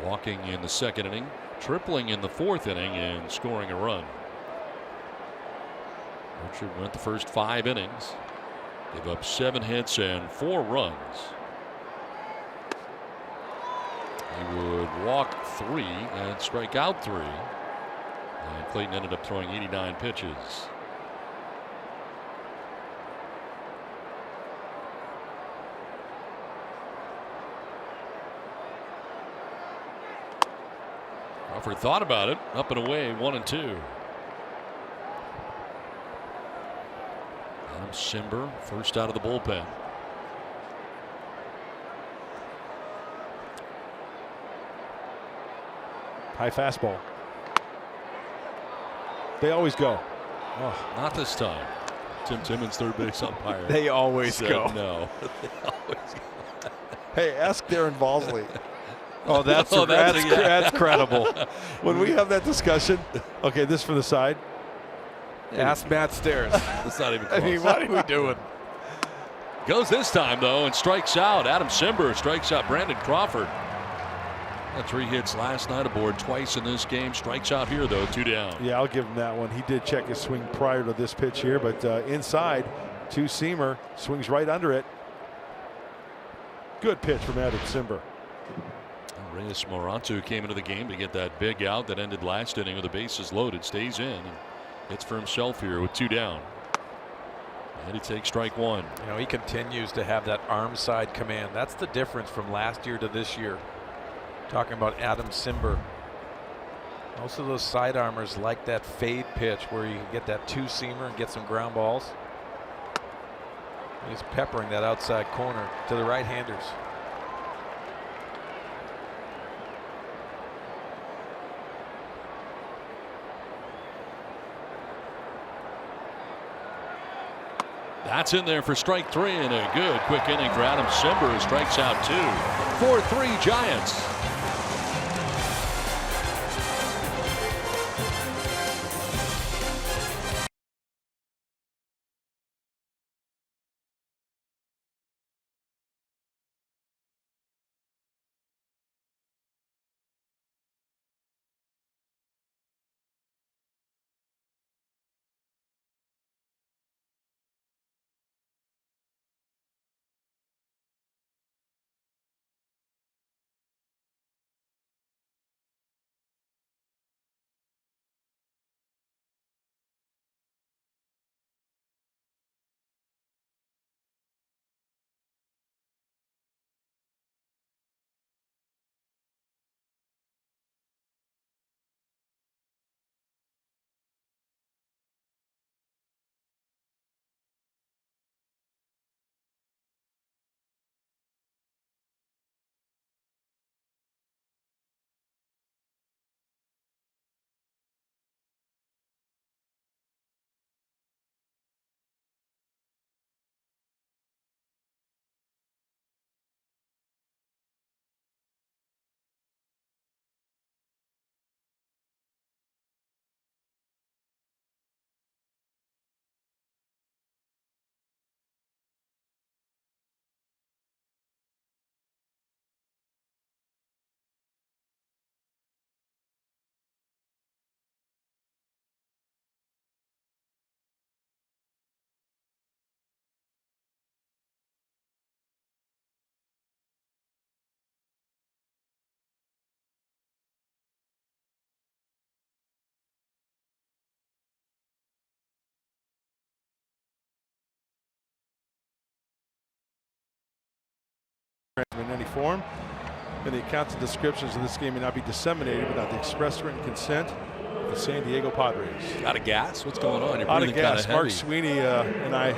walking in the 2nd inning, tripling in the 4th inning, and scoring a run. Richard went the first 5 innings, gave up 7 hits and 4 runs. He would walk 3 and strike out 3, and Clayton ended up throwing 89 pitches. Crawford thought about it. Up and away, 1-2. Adam Simber, first out of the bullpen.
High fastball. They always go.
Oh, not this time. Tim Timmons, third base umpire.
They always go.
No. They always go.
Hey, ask Darren Balsley.
Oh, that's credible.
When we have that discussion, okay, this from the side.
Ask Matt Stairs.
That's not even close.
I mean, what are we doing?
Goes this time, though, and strikes out. Adam Simber strikes out Brandon Crawford. Had 3 hits last night, aboard twice in this game. Strikes out here, though, 2 down.
Yeah, I'll give him that one. He did check his swing prior to this pitch here, but inside, 2-seamer, swings right under it. Good pitch from Adam Simber.
Reyes Moronto came into the game to get that big out that ended last inning with the bases loaded. Stays in and hits for himself here with 2 down. And he takes strike 1.
You know, he continues to have that arm side command. That's the difference from last year to this year. Talking about Adam Simber. Most of those side armors like that fade pitch where you can get that 2-seamer and get some ground balls. He's peppering that outside corner to the right-handers.
That's in there for strike 3, and a good quick inning for Adam Simber, who strikes out 2. 4-3 Giants.
In any form, and the accounts and descriptions of this game may not be disseminated without the express written consent of the San Diego Padres.
Out of gas? What's going on? You're
Out
breathing
of gas.
kinda
Mark
heavy.
Sweeney and I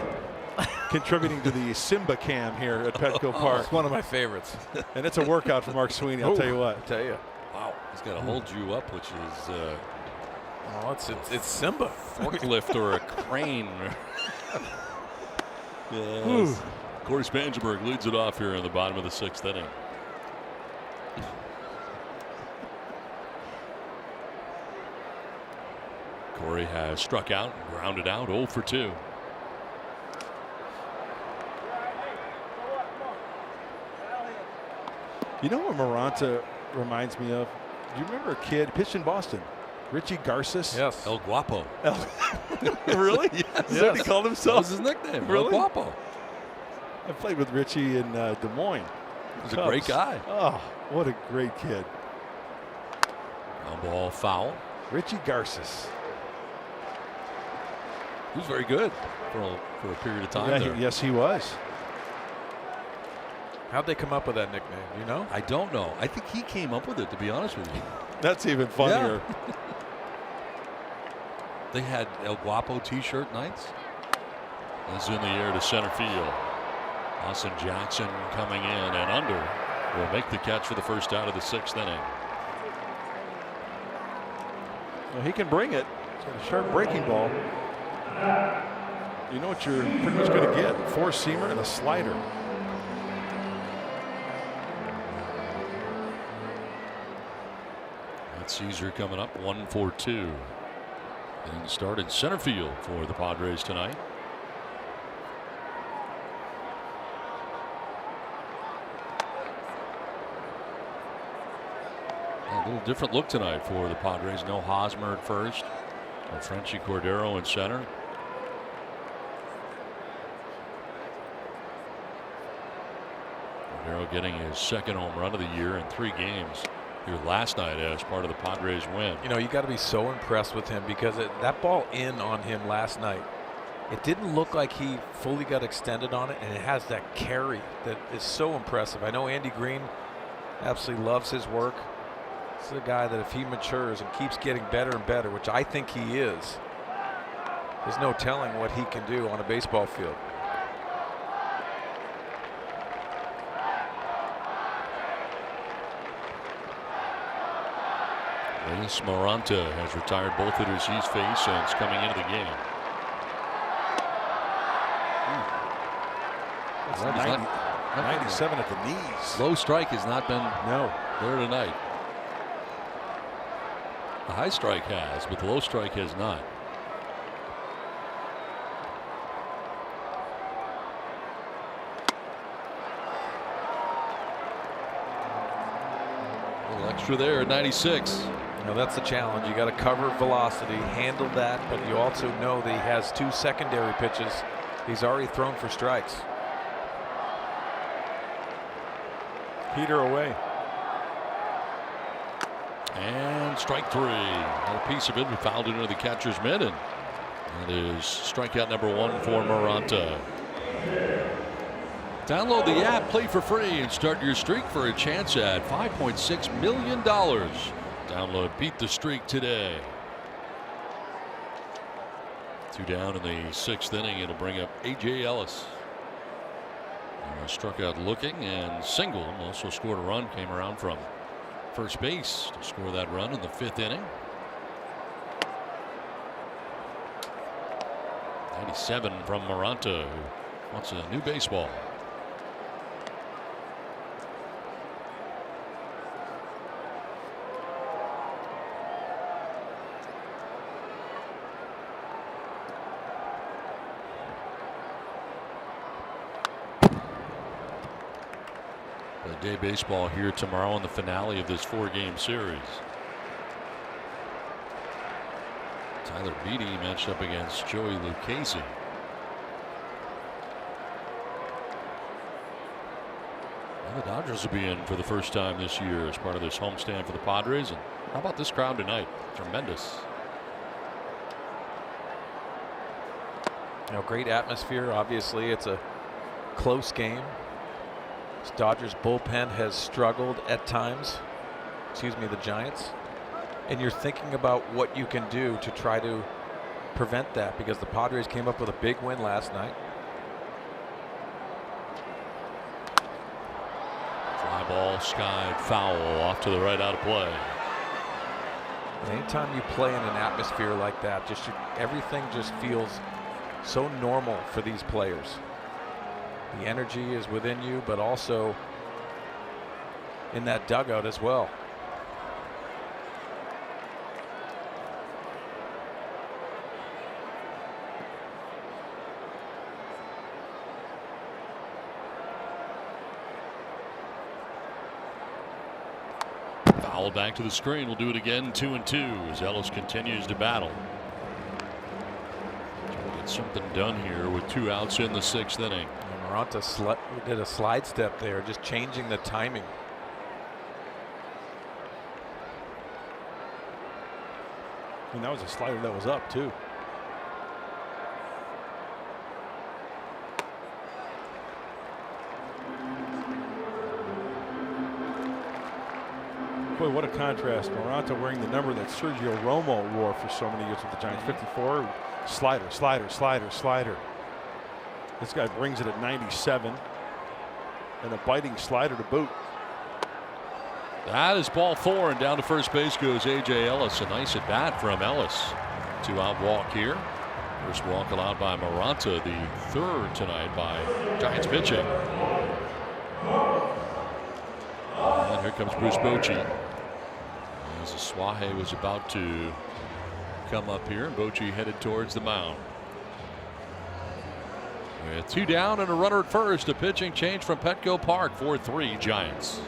contributing to the Simba cam here at Petco Park.
It's one of my favorites.
And it's a workout for Mark Sweeney, I'll tell you what.
I'll tell you.
Wow, he's got to hold you up, which is
Oh, it's Simba.
forklift or a crane. Yes. Corey Spangenberg leads it off here in the bottom of the 6th inning. Corey has struck out and grounded out 0 for 2.
You know what Maranta reminds me of? Do you remember a kid pitched in Boston? Richie Garces?
Yes.
El Guapo.
Really?
Yes.
Is that what he called
That
himself?
was his nickname.
Really?
El Guapo.
I played with Richie in Des Moines.
He's a great guy.
Oh, what a great kid.
A ball foul.
Richie Garces.
He was very good for a period of time
Yeah,
there.
yes, he was.
How'd they come up with that nickname? You know?
I don't know. I think he came up with it, to be honest with you.
That's even funnier.
They had El Guapo t-shirt nights. That's in the air to center field. Austin Jackson coming in and under will make the catch for the first out of the 6th inning.
Well, he can bring it. He's got a sharp breaking ball. You know what you're pretty much going to get. 4-seamer and a slider.
That's Caesar coming up 1-for-2. Inning started center field for the Padres tonight. A little different look tonight for the Padres. No Hosmer at first. No Frenchie Cordero in center. Cordero getting his 2nd home run of the year in 3 games here last night as part of the Padres win.
You know, you got to be so impressed with him because that ball in on him last night, it didn't look like he fully got extended on it, and it has that carry that is so impressive. I know Andy Green absolutely loves his work. This is a guy that if he matures and keeps getting better and better, which I think he is, there's no telling what he can do on a baseball field.
Luis Maranta has retired both hitters he's faced since coming into the game.
That's
Well, he's
97 at the knees.
Low strike has not been
No.
there tonight. The high strike has, but the low strike has not. A little extra there at 96.
You know, that's the challenge. You got to cover velocity, handle that, but you also know that he has 2 secondary pitches. He's already thrown for strikes.
Peter away.
And strike 3. And a piece of it fouled into the catcher's mitt, and that is strikeout number 1 for Maranta. Download the app, play for free, and start your streak for a chance at $5.6 million. Download Beat the Streak today. 2 down in the 6th inning. It'll bring up A.J. Ellis. Struck out looking and singled. Also scored a run. Came around from first base to score that run in the 5th inning. 97 from Maranta, who wants a new baseball. Day baseball here tomorrow in the finale of this 4-game series. Tyler Beatty matched up against Joey Lucchesi. And the Dodgers will be in for the first time this year as part of this homestand for the Padres. And how about this crowd tonight? Tremendous.
You know, great atmosphere. Obviously, it's a close game. This Dodgers bullpen has struggled at times. Excuse me, the Giants. And you're thinking about what you can do to try to prevent that, because the Padres came up with a big win last night.
Fly ball skied foul off to the right, out of play.
Anytime you play in an atmosphere like that, everything just feels so normal for these players. The energy is within you, but also in that dugout as well.
Foul back to the screen. We'll do it again. 2-2 as Ellis continues to battle. Get something done here with 2 outs in the 6th inning.
Maranta did a slide step there, just changing the timing.
I mean, that was a slider that was up too. Boy, what a contrast. Maranta wearing the number that Sergio Romo wore for so many years with the Giants. 54. Slider, slider, slider, slider. This guy brings it at 97. And a biting slider to boot.
That is ball 4, and down to first base goes A.J. Ellis. A nice at bat from Ellis. 2-out walk here. First walk allowed by Maranta, the 3rd tonight by Giants pitching. And here comes Bruce Bochy. As Suaje was about to come up here, and Bochy headed towards the mound. With 2 down and a runner at first, a pitching change from Petco Park. 4-3 Giants.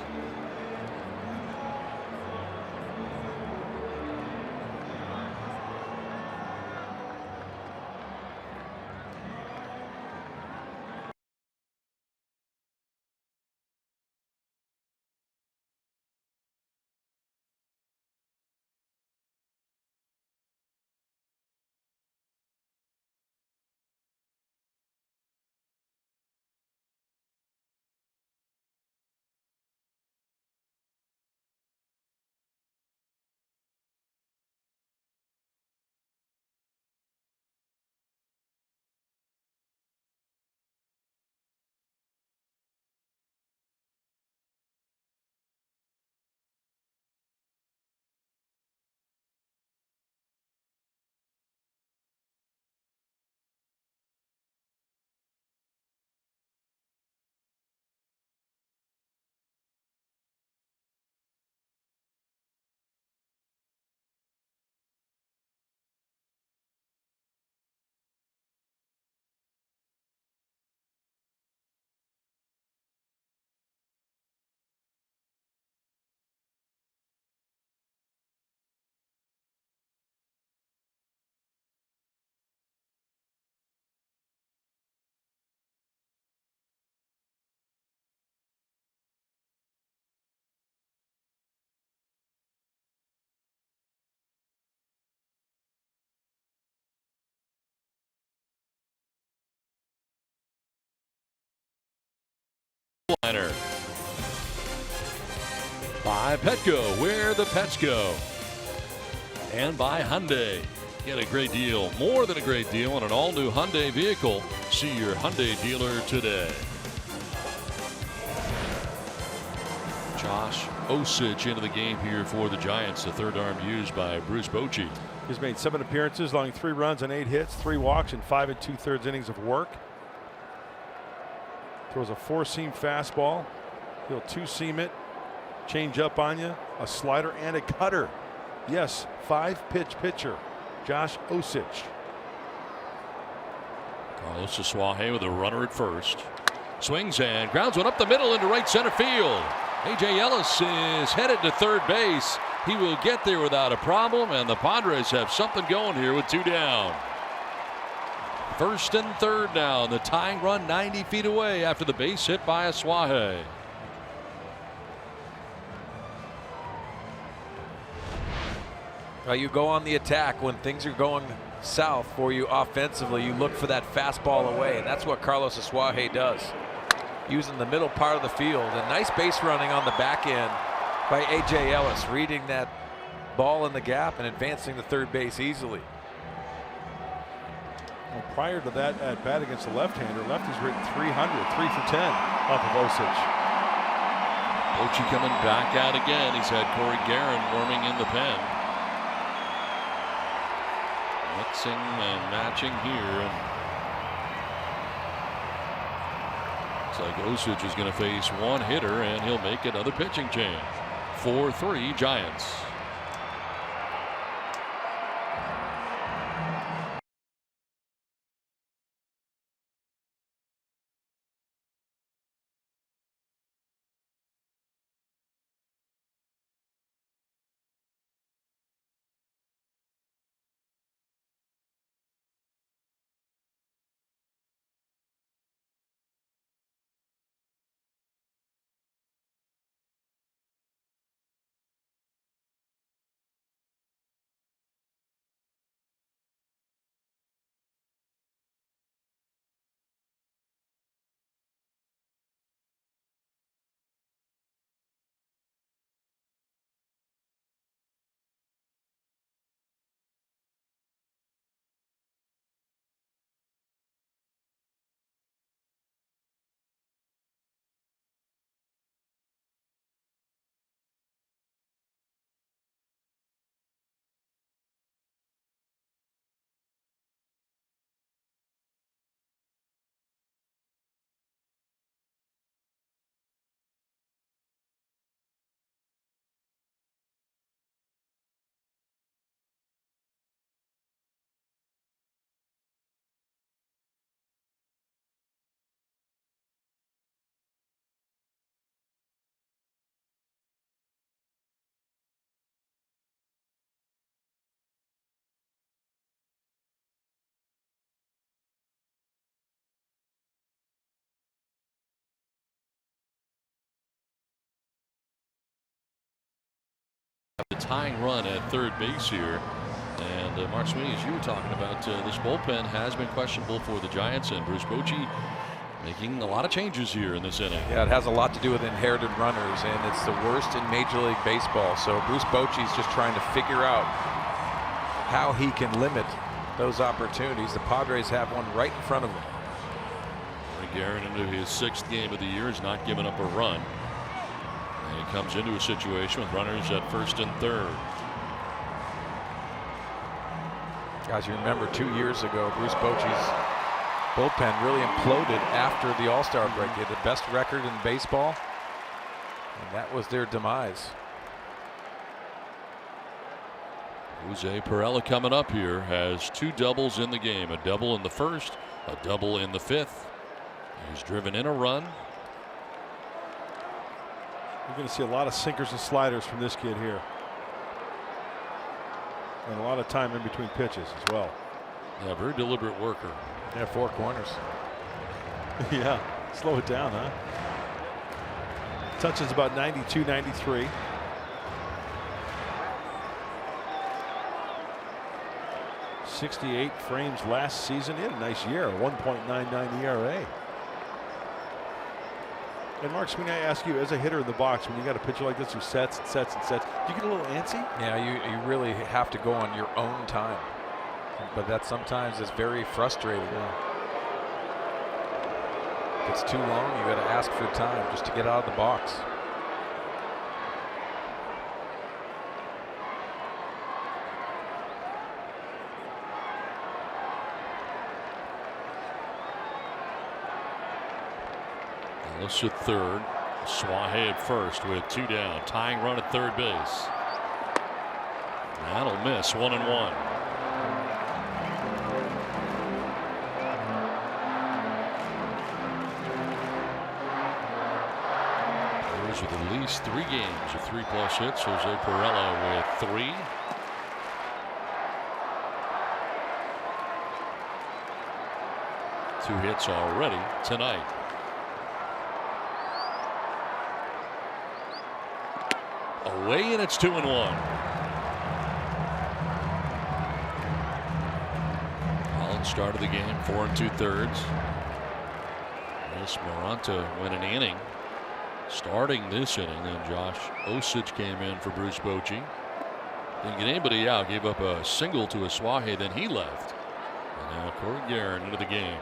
liner. By Petco, where the pets go. And by Hyundai. Get a great deal, more than a great deal, on an all-new Hyundai vehicle. See your Hyundai dealer today. Josh Osich into the game here for the Giants, the third arm used by Bruce Bochy.
He's made 7 appearances, allowing 3 runs and 8 hits, 3 walks, and 5 2/3 innings of work. Throws a 4-seam fastball. He'll 2-seam it, change up on you, a slider and a cutter. Yes, 5-pitch pitcher, Josh Osich.
Carlos Asuaje with a runner at first. Swings and grounds one up the middle into right center field. A.J. Ellis is headed to third base. He will get there without a problem, and the Padres have something going here with 2 down. First and third now. The tying run 90 feet away after the base hit by Asuaje.
You go on the attack when things are going south for you offensively. You look for that fastball away, and that's what Carlos Asuaje does. Using the middle part of the field, and nice base running on the back end by A.J. Ellis, reading that ball in the gap and advancing to third base easily.
Well, prior to that at bat against the left-hander, lefty's written 300, 3 for 10 off of Osich.
Bochy coming back out again. He's had Corey Guerin warming in the pen. Mixing and matching here. Looks like Osich is going to face one hitter, and he'll make another pitching change. 4-3 Giants. The tying run at third base here. And Mark Sweeney, as you were talking about, this bullpen has been questionable for the Giants, and Bruce Bochy making a lot of changes here in this inning.
Yeah, it has a lot to do with inherited runners, and it's the worst in Major League Baseball. So Bruce Bochy's just trying to figure out how he can limit those opportunities. The Padres have one right in front of them.
Guerin into his 6th game of the year has not given up a run. And he comes into a situation with runners at first and third.
Guys, you remember 2 years ago, Bruce Bochy's bullpen really imploded after the All-Star break. They had the best record in baseball, and that was their demise.
Jose Perella coming up here has 2 doubles in the game, a double in the first, a double in the 5th. He's driven in a run.
You're going to see a lot of sinkers and sliders from this kid here, and a lot of time in between pitches as well.
Yeah, very deliberate worker.
Yeah, 4 corners.
Yeah, slow it down, huh? Touches about 92, 93. .68 frames last season. He had a nice year, a 1.99 ERA. And Mark Sweeney, I ask you, as a hitter in the box, when you got a pitcher like this who sets and sets and sets, do you get a little antsy?
Yeah, you really have to go on your own time. But that sometimes is very frustrating. If it's too long, you got to ask for time just to get out of the box.
Ellis at third. Swahe at first with 2 down. Tying run at third base. That'll miss. 1-1. Brewers with at least 3 games of 3+ hits. Jose Pirela with 3. Two hits already tonight. Away, and it's 2-1. Holland started the game 4 2/3. This Moranta went an inning starting this inning. Then Josh Osich came in for Bruce Bochy. Didn't get anybody out. Gave up a single to Aswahe. Then he left. And now Corey Guerin into the game.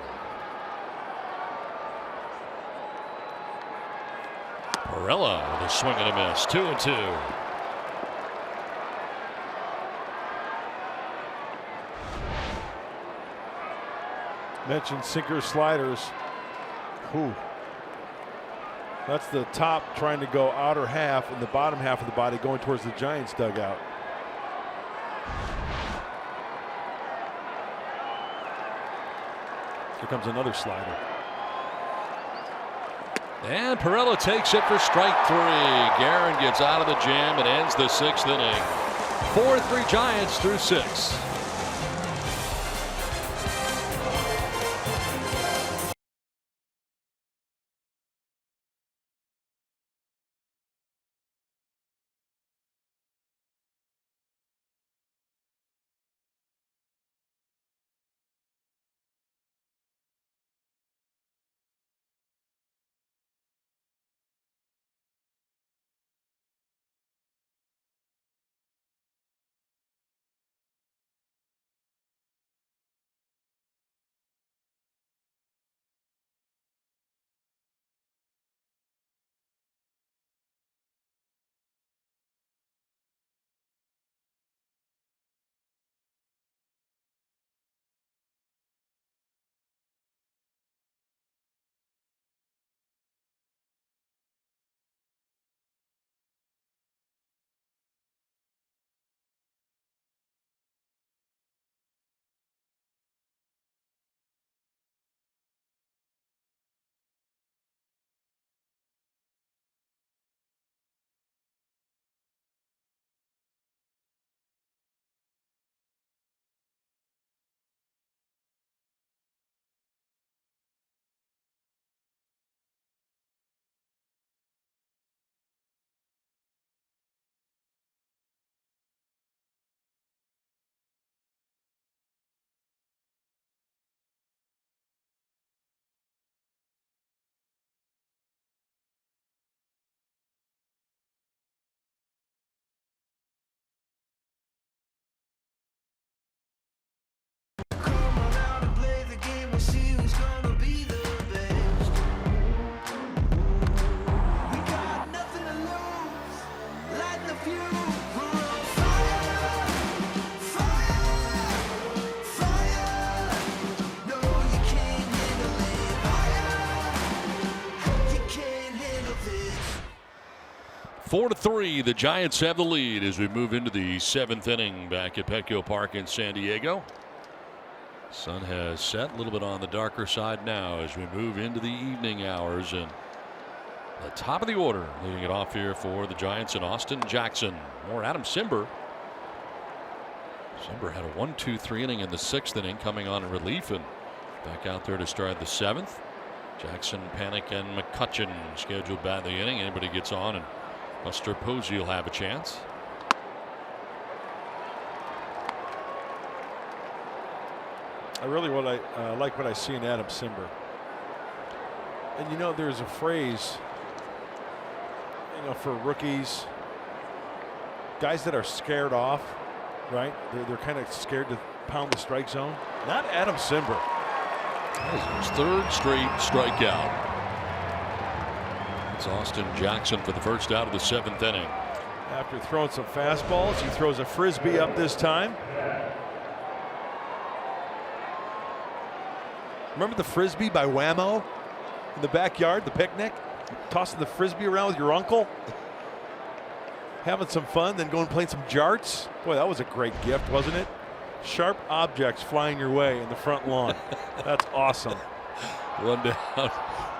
Pirela with a swing and a miss. 2-2.
Mentioned sinker sliders. Whew. That's the top trying to go outer half and the bottom half of the body going towards the Giants dugout. Here comes another slider.
And Pirela takes it for strike 3. Guerin gets out of the jam and ends the 6th inning. 4-3 Giants through 6. Four to 3, the Giants have the lead as we move into the 7th inning back at Petco Park in San Diego. Sun has set a little bit on the darker side now as we move into the evening hours, and the top of the order leading it off here for the Giants and Austin Jackson. More Adam Simber. Simber had a 1-2-3 inning in the 6th inning, coming on in relief and back out there to start the 7th. Jackson, Panic, and McCutcheon scheduled back in the inning. Anybody gets on, and Buster Posey will have a chance.
I really like what I see in Adam Simber. And you know, there's a phrase for rookies, guys that are scared off, right? They're kind of scared to pound the strike zone. Not Adam Simber.
That is his third straight strikeout. It's Austin Jackson for the first out of the 7th inning.
After throwing some fastballs, he throws a frisbee up this time. Remember the frisbee by Whammo in the backyard, the picnic? Tossing the frisbee around with your uncle? Having some fun, then going and playing some jarts? Boy, that was a great gift, wasn't it? Sharp objects flying your way in the front lawn. That's awesome.
One down.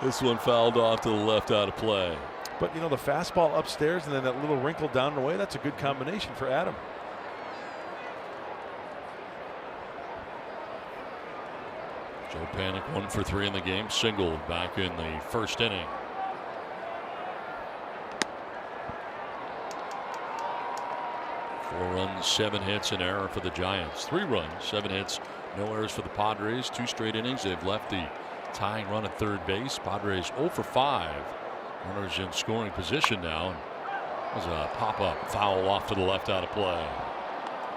This one fouled off to the left, out of play.
But, you know, the fastball upstairs and then that little wrinkle down and away, that's a good combination for Adam.
Joe Panik 1 for 3 in the game, singled back in the first inning. Four runs, 7 hits, an error for the Giants. 3 runs, 7 hits, no errors for the Padres. 2 straight innings. They've left the tying run at third base. Padres 0 for 5. Runners in scoring position now. There's a pop-up foul off to the left, out of play.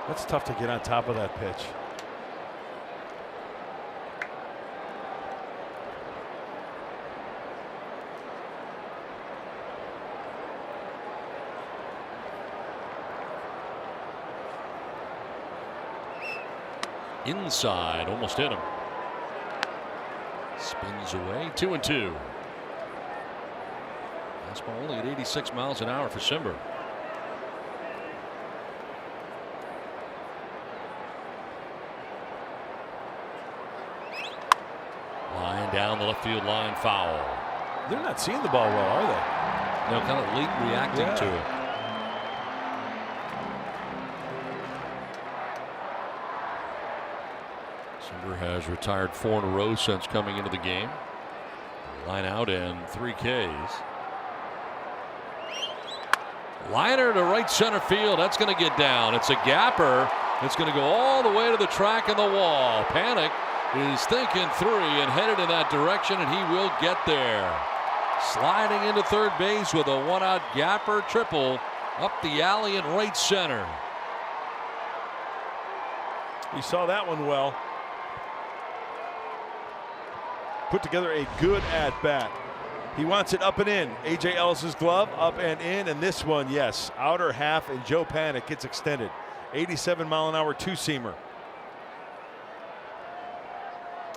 That's tough to get on top of that pitch.
Inside, almost hit him. Spins away, 2-2. Fastball only at 86 miles an hour for Simber. Line down the left field line, foul.
They're not seeing the ball well, are they?
No, kind of late reacting to it. Simber has retired 4 in a row since coming into the game. Line out and 3 Ks. Liner to right center field. That's going to get down. It's a gapper. It's going to go all the way to the track and the wall. Panik is thinking 3 and headed in that direction, and he will get there. Sliding into third base with a 1-out gapper triple up the alley in right center.
He saw that one well. Put together a good at-bat. He wants it up and in. A.J. Ellis's glove up and in, and this one, yes, outer half, and Joe Panik gets extended. 87-mile-an-hour two-seamer.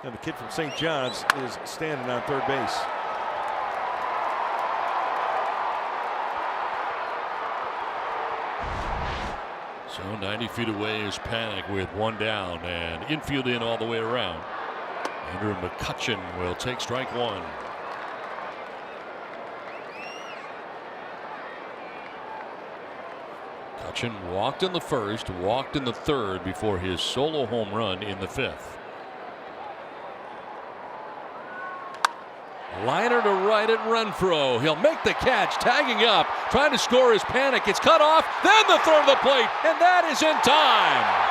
And the kid from St. John's is standing on third base.
So 90 feet away is Panik with 1 down, and infield in all the way around. Andrew McCutchen will take strike 1. McCutchen walked in the first, walked in the third before his solo home run in the 5th. Liner to right at Renfro. He'll make the catch, tagging up, trying to score his Panik. It's cut off, then the throw to the plate, and that is in time.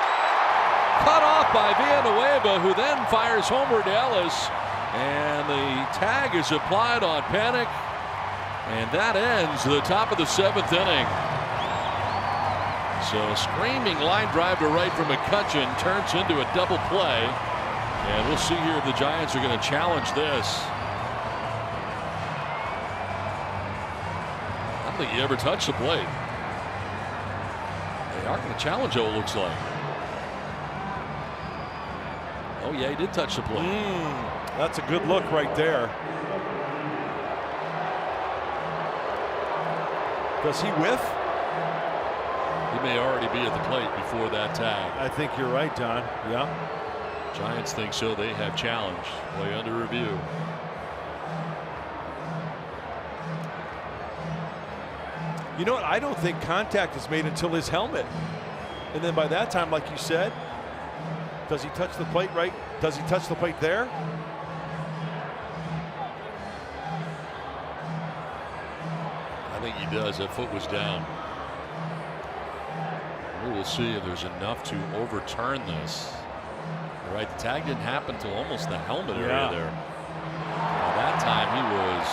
Cut off by Villanueva, who then fires homer to Ellis, and the tag is applied on Panik, and that ends the top of the 7th inning. So a screaming line drive to right from McCutchen turns into a double play, and we'll see here if the Giants are going to challenge this. I don't think he ever touched the plate. They are going to challenge it, looks like. Oh yeah, he did touch the plate.
That's a good look right there. Does he whiff?
He may already be at the plate before that tag.
I think you're right, Don. Yeah.
Giants think so. They have challenged. Play under review.
You know what? I don't think contact is made until his helmet. And then by that time, like you said, does he touch the plate right? Does he touch the plate there?
I think he does. That foot was down. We will see if there's enough to overturn this. All right, the tag didn't happen until almost the helmet area there. By that time, he was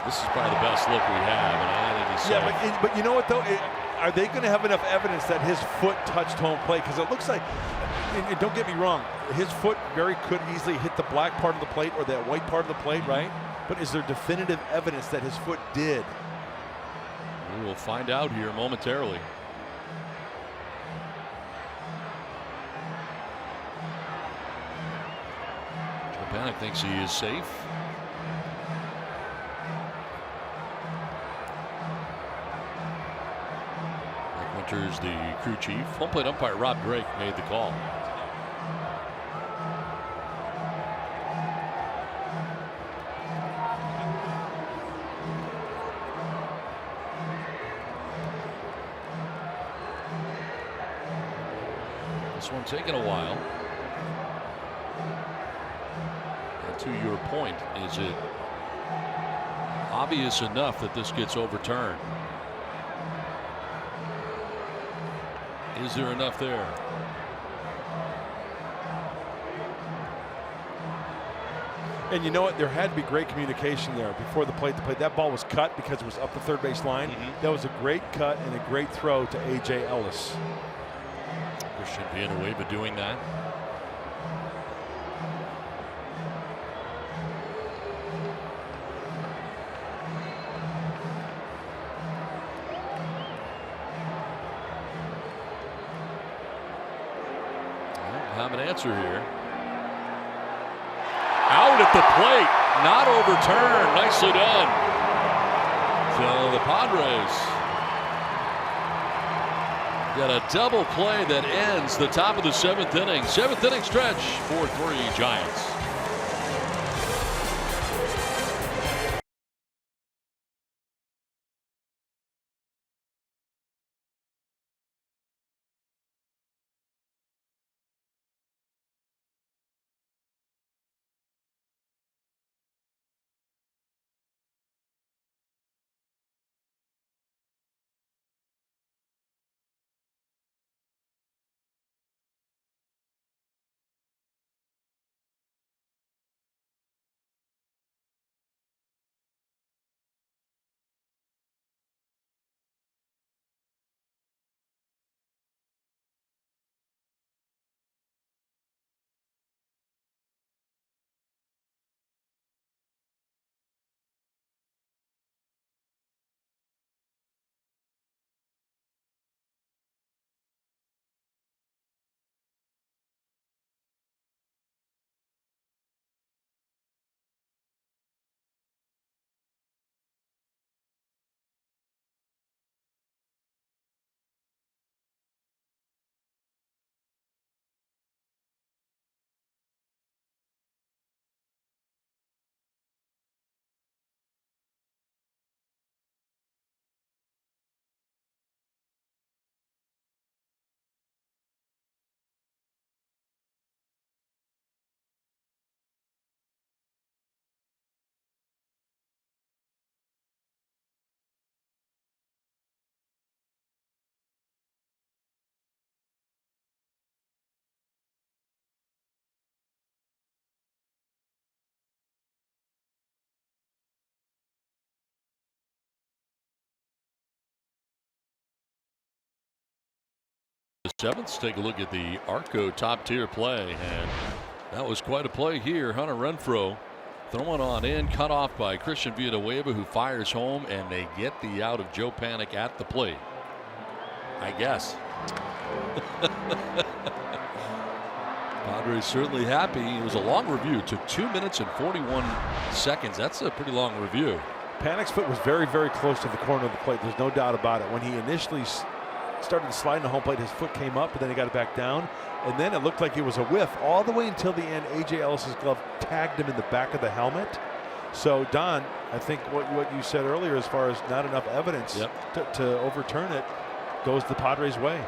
This is probably the best look we have, and I think he's safe.
Yeah, but you know what though? Are they going to have enough evidence that his foot touched home plate? Because it looks like, and don't get me wrong, his foot could easily hit the black part of the plate or that white part of the plate, right? But is there definitive evidence that his foot did?
We will find out here momentarily. Joe Panik thinks he is safe. Mike Winters, the crew chief. Home plate umpire Rob Drake made the call. This one taking a while. And to your point, is it obvious enough that this gets overturned? Is there enough there?
And you know what? There had to be great communication there before the plate. That ball was cut because it was up the third base line. That was a great cut and a great throw to A.J. Ellis.
Christian Villanueva doing that. Have an answer here. Out at the plate, not overturned. Nicely done. So the Padres got a double play that ends the top of the 7th inning. 7th inning stretch, 4-3 Giants. The 7th, take a look at the Arco top tier play, and that was quite a play here. Hunter Renfro throwing on in, cut off by Christian Villanueva, who fires home, and they get the out of Joe Panik at the plate, I guess. Padres certainly happy. It was a long review. It took 2 minutes and 41 seconds. That's a pretty long review.
Panik's foot was very, very close to the corner of the plate. There's no doubt about it. When he initially started sliding the home plate, his foot came up, but then he got it back down, and then it looked like it was a whiff all the way until the end. A.J. Ellis's glove tagged him in the back of the helmet. So Don, I think what you said earlier, as far as not enough evidence to overturn it, goes the Padres' way.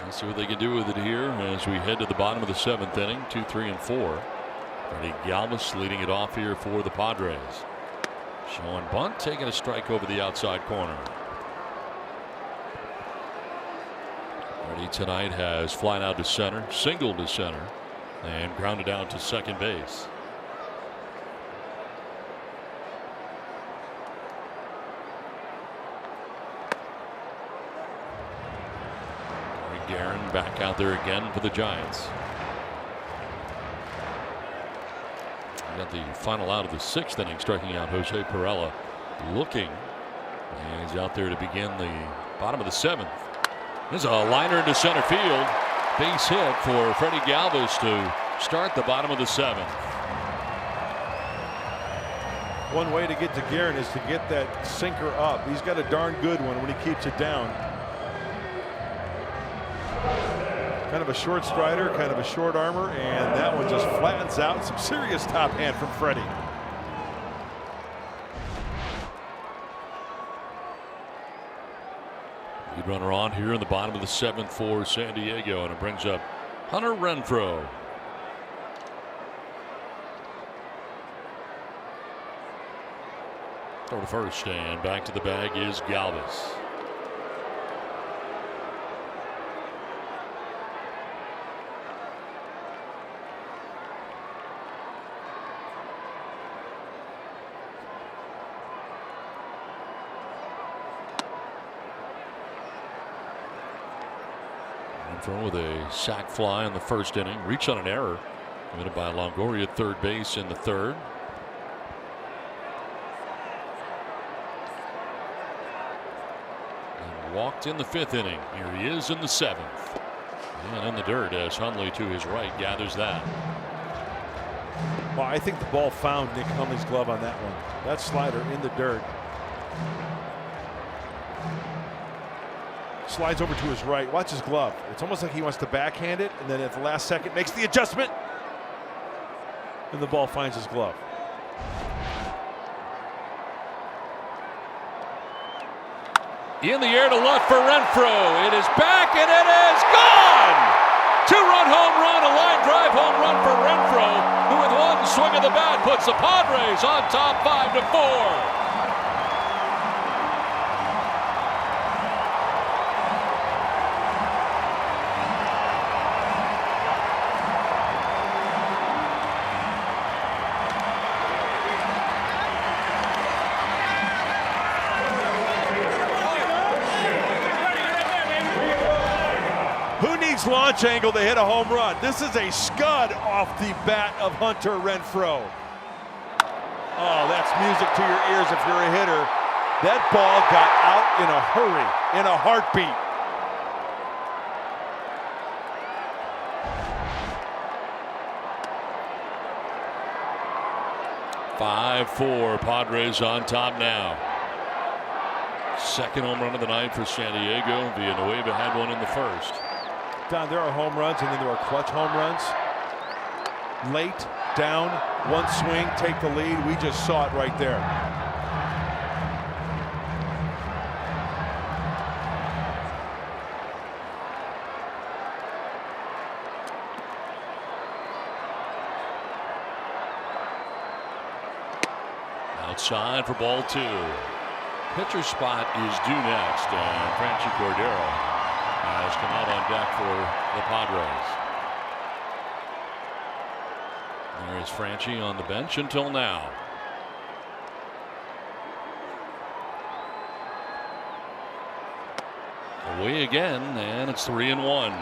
Let's see what they can do with it here as we head to the bottom of the 7th inning. 2, 3, and 4. Freddie Galvis leading it off here for the Padres. Showing bunt, taking a strike over the outside corner. Freddie tonight has flying out to center, singled to center, and grounded out to second base. Guerin back out there again for the Giants. We got the final out of the 6th inning, striking out Jose Perella. Looking, and he's out there to begin the bottom of the 7th. There's a liner into center field. Base hit for Freddie Galvis to start the bottom of the 7th.
One way to get to Guerin is to get that sinker up. He's got a darn good one when he keeps it down. Kind of a short strider, kind of a short armor, and that one just flattens out. Some serious top hand from Freddie.
Lead runner on here in the bottom of the 7th for San Diego, and it brings up Hunter Renfro. Throw to first, and back to the bag is Galvis. Renfro with a sac fly in the 1st inning. Reach on an error committed by Longoria at 3rd base in the 3rd. And walked in the 5th inning. Here he is in the 7th. And in the dirt as Hundley to his right gathers that.
Well, I think the ball found Nick Hundley's glove on that one. That slider in the dirt. Slides over to his right. Watch his glove. It's almost like he wants to backhand it, and then at the last second makes the adjustment, and the ball finds his glove.
In the air to left for Renfro. It is back and it is gone. 2-run home run, a line drive home run for Renfro, who with one swing of the bat puts the Padres on top 5-4.
Launch angle to hit a home run. This is a scud off the bat of Hunter Renfro. Oh, that's music to your ears if you're a hitter. That ball got out in a hurry, in a heartbeat.
(5-4) Padres on top now. 2nd home run of the night for San Diego. Villanueva had one in the 1st.
Don, there are home runs and then there are clutch home runs. Late, down, one swing, take the lead. We just saw it right there.
Outside for ball 2. Pitcher spot is due next, and Franchi Cordero has come out on deck for the Padres. There is Franchi on the bench until now. Away again, and it's 3-1.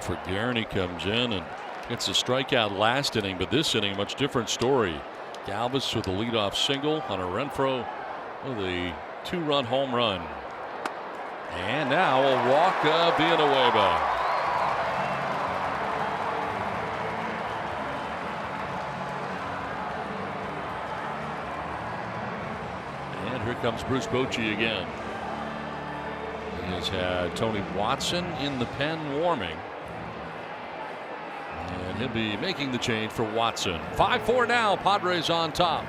For Guerin, he comes in and gets a strikeout last inning, but this inning, much different story. Galvis with a leadoff single. Hunter Renfro with a 2-run home run. And now a walk of Villanueva. And here comes Bruce Bochy again. He has had Tony Watson in the pen warming. And he'll be making the change for Watson. 5-4 now. Padres on top.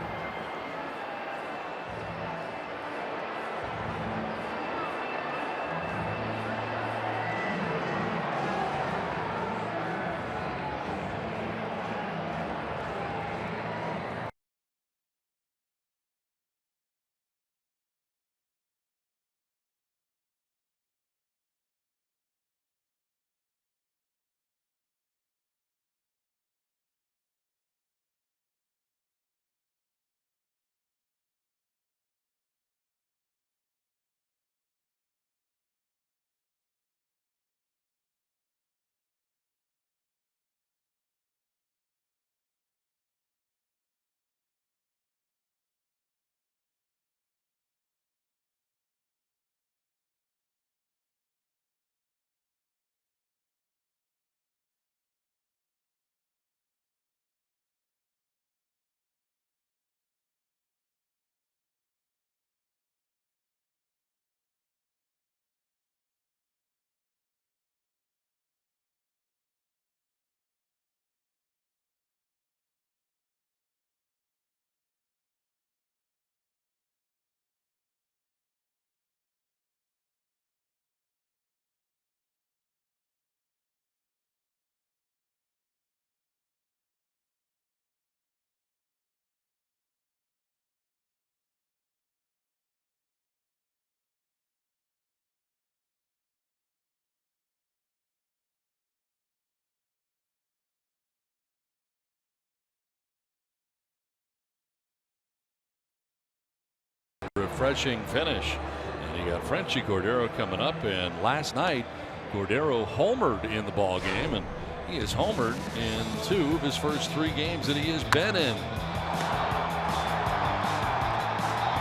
refreshing finish. And you got Frenchie Cordero coming up. And last night, Cordero homered in the ball game, and he has homered in 2 of his first 3 games that he has been in.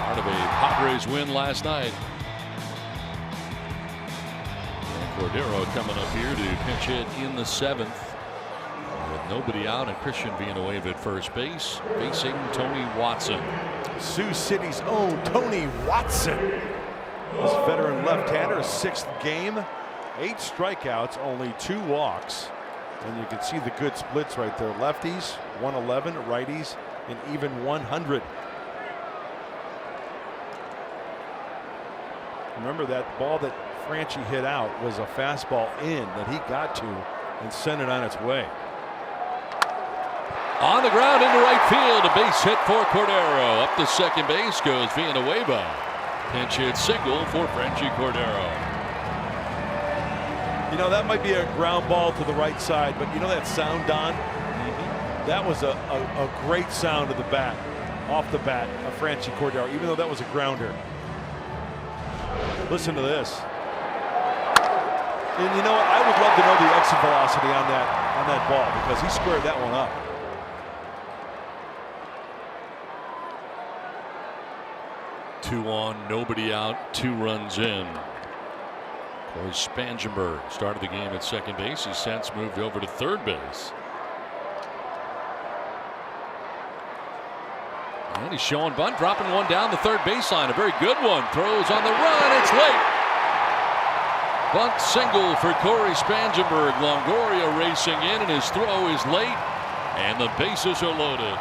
Part of a Padres win last night. And Cordero coming up here to pinch hit in the 7th. With nobody out and Christian Villanueva at first base, facing Tony Watson.
Sioux City's own Tony Watson. This veteran left-hander, 6th game, 8 strikeouts, only 2 walks. And you can see the good splits right there. Lefties, 111, righties, and even 100. Remember that ball that Franchi hit out was a fastball in that he got to and sent it on its way.
On the ground into right field, a base hit for Cordero. Up to second base goes Villanueva. Pinch hit single for Frenchie Cordero.
You know, that might be a ground ball to the right side, but you know that sound, Don? That was a great sound of the bat, off the bat of Frenchie Cordero, even though that was a grounder. Listen to this. And you know what? I would love to know the exit velocity on that ball, because he squared that one up.
Two on, nobody out, 2 runs in. Corey Spangenberg started the game at second base. He's since moved over to third base. And he's showing bunt, dropping one down the third baseline. A very good one. Throws on the run. It's late. Bunt single for Corey Spangenberg. Longoria racing in, and his throw is late. And the bases are loaded.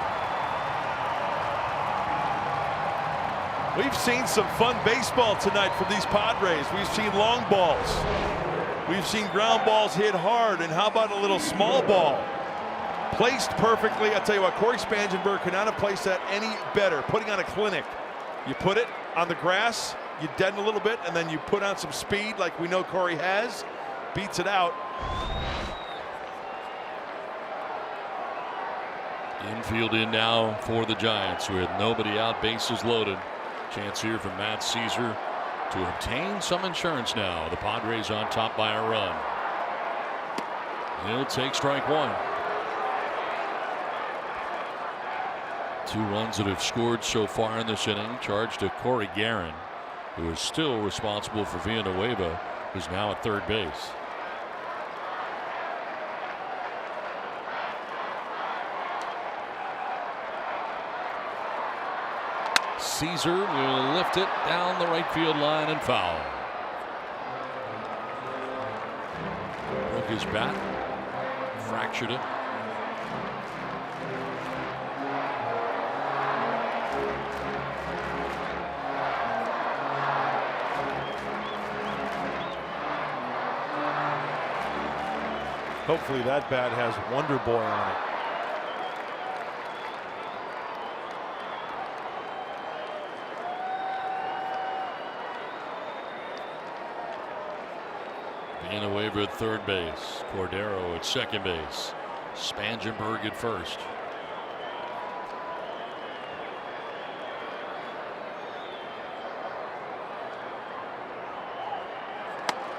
We've seen some fun baseball tonight from these Padres. We've seen long balls. We've seen ground balls hit hard. And how about a little small ball? Placed perfectly. I'll tell you what, Corey Spangenberg could not have placed that any better. Putting on a clinic. You put it on the grass, you deaden a little bit, and then you put on some speed like we know Corey has. Beats it out.
Infield in now for the Giants with nobody out, bases loaded. Chance here for Matt Caesar to obtain some insurance now. The Padres on top by a run. He'll take strike 1. 2 runs that have scored so far in this inning, charged to Corey Guerin, who is still responsible for Villanueva, who's now at third base. Caesar will lift it down the right field line and foul. Broke his bat, fractured it.
Hopefully that bat has Wonder Boy on it.
Villanueva at third base. Cordero at second base. Spangenberg at first.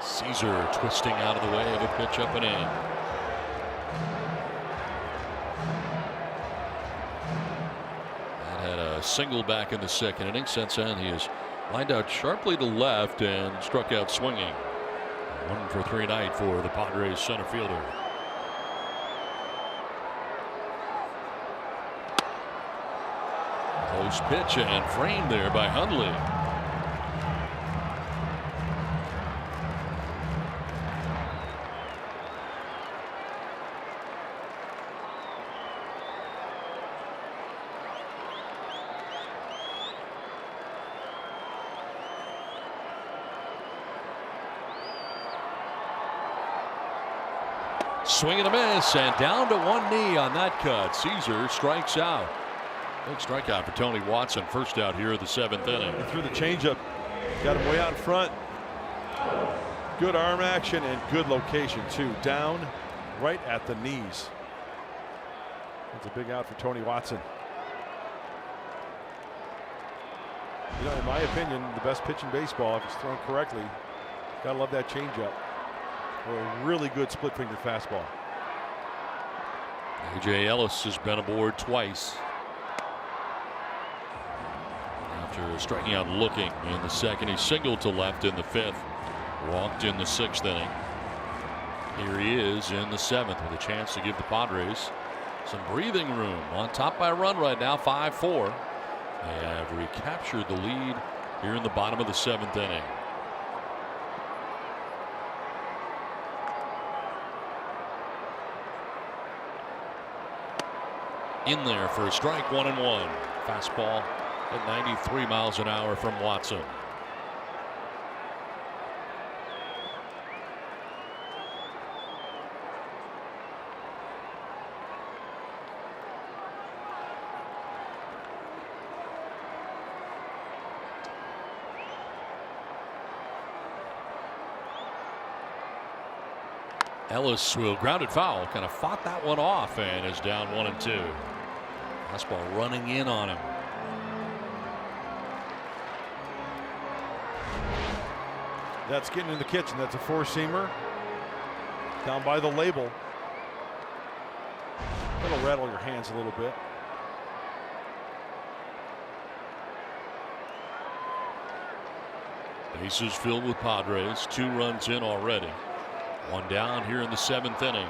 Caesar twisting out of the way of a pitch up and in. That had a single back in the second inning. Since then, he has lined out sharply to left and struck out swinging. 1 for 3 tonight for the Padres center fielder. Close pitch and framed there by Hundley. Swing and a miss, and down to one knee on that cut. Caesar strikes out. Big strikeout for Tony Watson. First out here of the 7th inning.
He threw the changeup, got him way out in front. Good arm action and good location too. Down right at the knees. That's a big out for Tony Watson. You know, in my opinion, the best pitch in baseball, if it's thrown correctly, gotta love that changeup or a really good split finger fastball.
A.J. Ellis has been aboard twice after striking out looking in the second. He singled to left in the fifth, walked in the sixth inning. Here he is in the seventh with a chance to give the Padres some breathing room. On top by a run right now, 5-4. They have recaptured the lead here in the bottom of the seventh inning. In there for a strike, 1-1. Fastball at 93 miles an hour from Watson. Ellis will ground it foul. Kind of fought that one off and is down 1-2. Fastball running in on him.
That's getting in the kitchen. That's a four-seamer. Down by the label. That'll rattle your hands a little bit.
Bases filled with Padres. 2 runs in already. 1 down here in the seventh inning.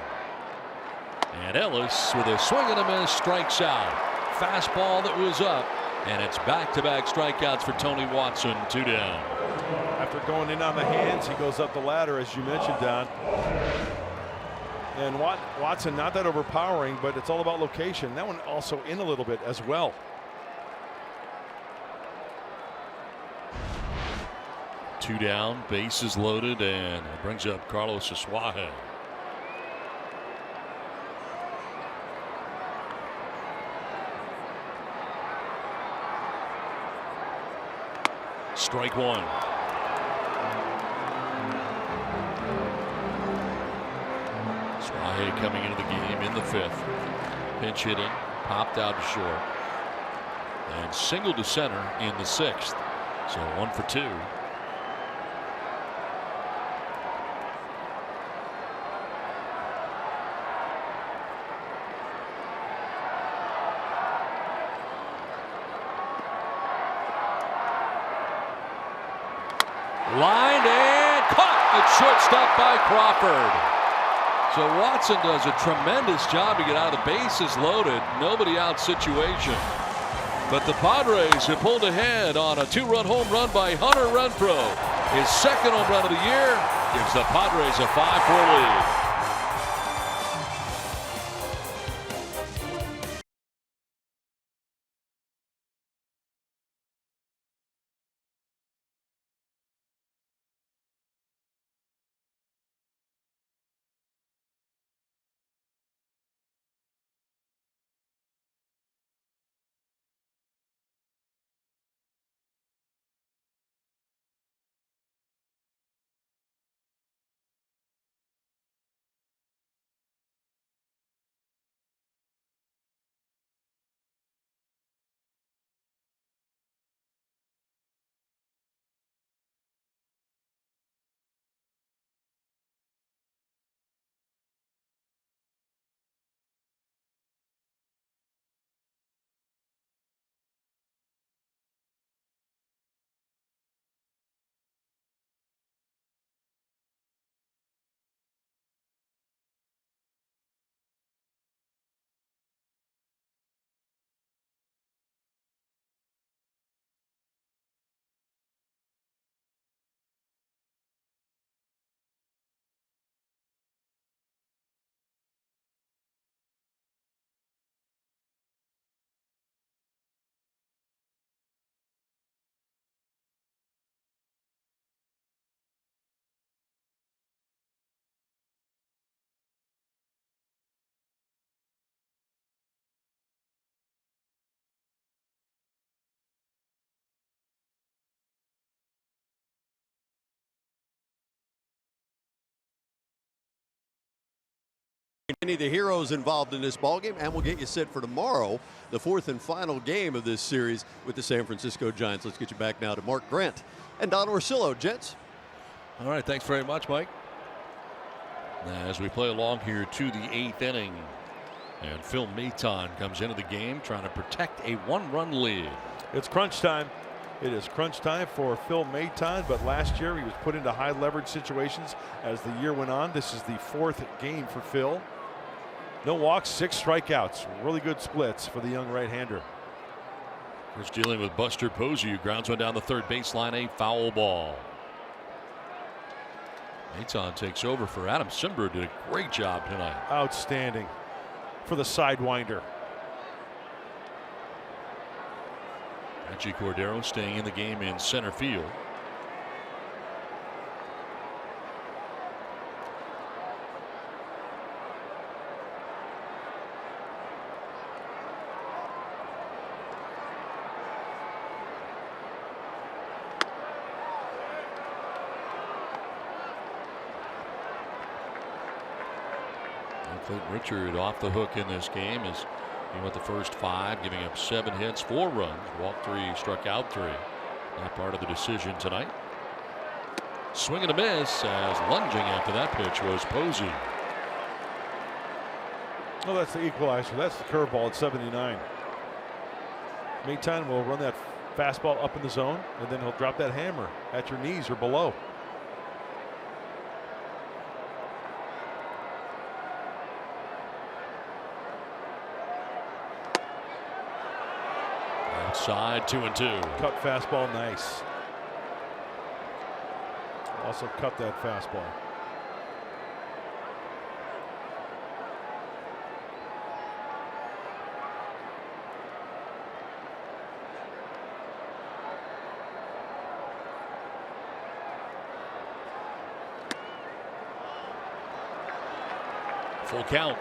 And Ellis with a swing and a miss strikes out. Fastball that was up, and it's back-to-back strikeouts for Tony Watson. 2 down.
After going in on the hands, he goes up the ladder, as you mentioned, Don. And Watson, not that overpowering, but it's all about location. That one also in a little bit as well.
Two down, bases loaded, and it brings up Carlos Asuaje. Strike one. Asuaje coming into the game in the fifth. Pinch hitting, popped out to short, and singled to center in the sixth. So 1 for 2. Lined and caught at shortstop by Crawford. So Watson does a tremendous job to get out of the bases loaded, nobody out situation. But the Padres have pulled ahead on a 2-run home run by Hunter Renfro. His second home run of the year gives the Padres a 5-4 lead.
Any of the heroes involved in this ballgame, and we'll get you set for tomorrow, the fourth and final game of this series with the San Francisco Giants. Let's get you back now to Mark Grant and Don Orsillo. Gents.
All right, thanks very much, Mike. As we play along here to the 8th inning, and Phil Maton comes into the game trying to protect a 1-run lead.
It's crunch time. It is crunch time for Phil Maton, but last year he was put into high leverage situations as the year went on. This is the 4th game for Phil. No walks, 6 strikeouts. Really good splits for the young right-hander.
First dealing with Buster Posey, who grounds one down the third baseline, a foul ball. Maton takes over for Adam Simber. Did a great job tonight.
Outstanding for the sidewinder.
Reggie Cordero staying in the game in center field. Clayton Richard off the hook in this game as he went the first 5, giving up 7 hits, 4 runs, walked 3, struck out 3. Not part of the decision tonight. Swing and a miss as lunging after that pitch was Posey.
Oh, that's the equalizer. That's the curveball at 79. Maton will run that fastball up in the zone, and then he'll drop that hammer at your knees or below.
Outside, 2-2.
Cut fastball, nice. Also cut that fastball.
Full count.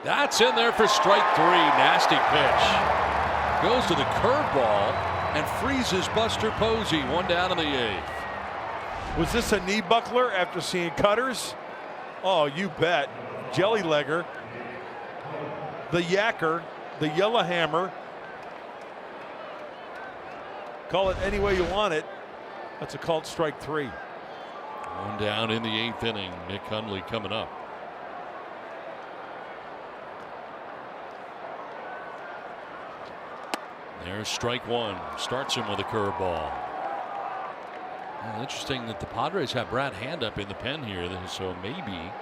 That's in there for strike 3. Nasty pitch. Goes to the curveball and freezes Buster Posey. 1 down in the 8th.
Was this a knee buckler after seeing cutters? Oh, you bet. Jellylegger, the yacker, the yellow hammer. Call it any way you want it. That's a called strike 3.
1 down in the 8th inning. Nick Hundley coming up. There's strike 1. Starts him with a curveball. Well, interesting that the Padres have Brad Hand up in the pen here. So maybe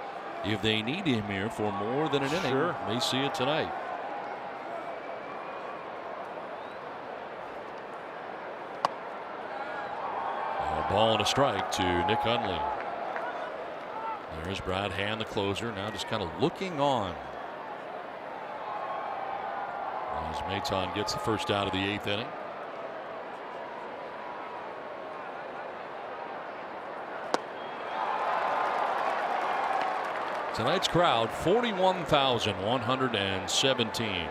if they need him here for more than an inning, they see it tonight. A ball and a strike to Nick Hundley. There's Brad Hand, the closer, now just kind of looking on. As Maton gets the first out of the 8th inning. Tonight's crowd, 41,117.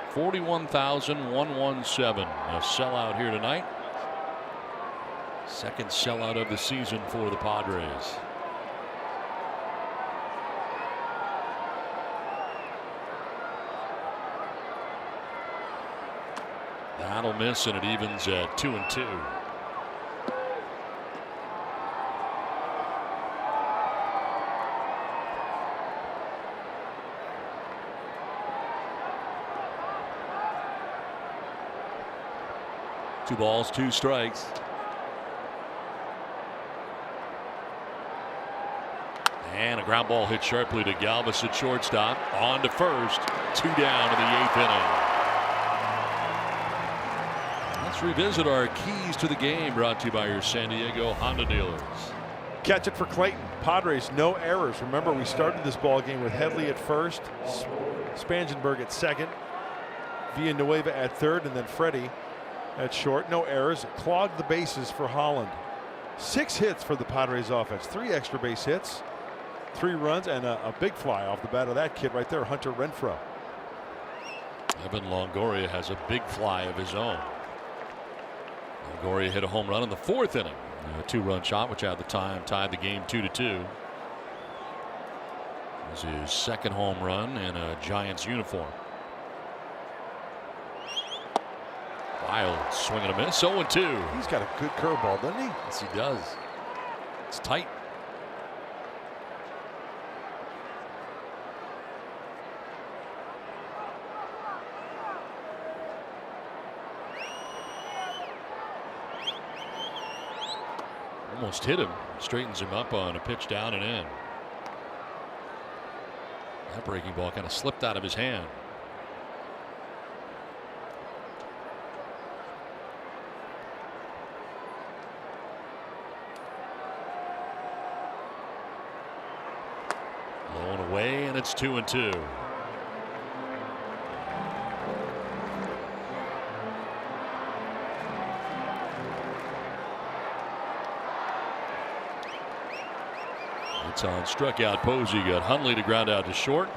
41,117. A sellout here tonight. Second sellout of the season for the Padres. That'll miss, and it evens at 2-2. Two balls, 2 strikes. And a ground ball hit sharply to Galvis at shortstop. On to first. 2 down in the 8th inning. Let's revisit our keys to the game, brought to you by your San Diego Honda dealers.
Catch it for Clayton. Padres, no errors. Remember, we started this ball game with Headley at first, Spangenberg at second, Villanueva at third, and then Freddie at short. No errors. Clogged the bases for Holland. 6 hits for the Padres offense. 3 extra base hits. 3 runs and a big fly off the bat of that kid right there, Hunter Renfro.
Evan Longoria has a big fly of his own. Longoria hit a home run in the 4th inning. A 2-run shot, which at the time tied the game 2-2. It was his 2nd home run in a Giants uniform. Wild swing and a miss. 0-2.
He's got a good curveball, doesn't he?
Yes, he does. It's tight. Almost hit him. Straightens him up on a pitch down and in. That breaking ball kind of slipped out of his hand. Low and away, and it's 2-2. It's on struck out Posey. Got Hundley to ground out to short.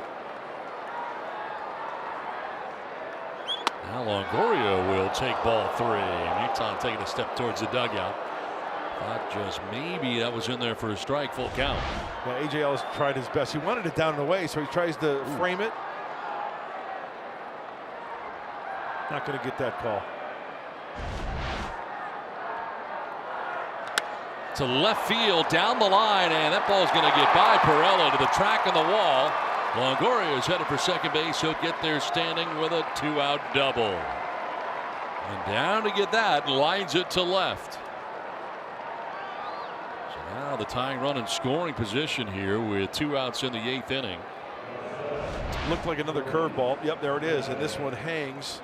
Now Longoria will take ball 3. Maton taking a step towards the dugout. Thought just maybe that was in there for a strike. Full count.
Yeah, A.J. Ellis tried his best. He wanted it down and away, so he tries to frame it. Not going to get that call.
To left field, down the line, and that ball's going to get by Perella to the track on the wall. Longoria is headed for second base. He'll get there standing with a 2-out double. And down to get that, lines it to left. So now the tying run in scoring position here with 2 outs in the 8th inning.
Looked like another curveball. Yep, there it is. And this one hangs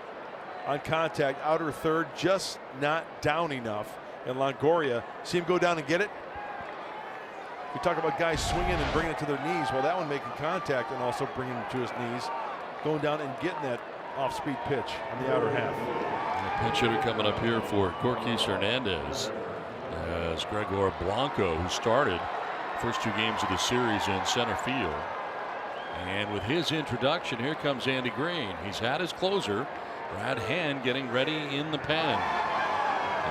on contact, outer third, just not down enough. And Longoria, see him go down and get it. We talk about guys swinging and bringing it to their knees. Well, that one making contact and also bringing him to his knees, going down and getting that off-speed pitch on the outer half.
And the pinch hitter coming up here for Corquis Hernandez as Gregor Blanco, who started the first 2 games of the series in center field. And with his introduction, here comes Andy Green. He's had his closer, Brad Hand, getting ready in the pen.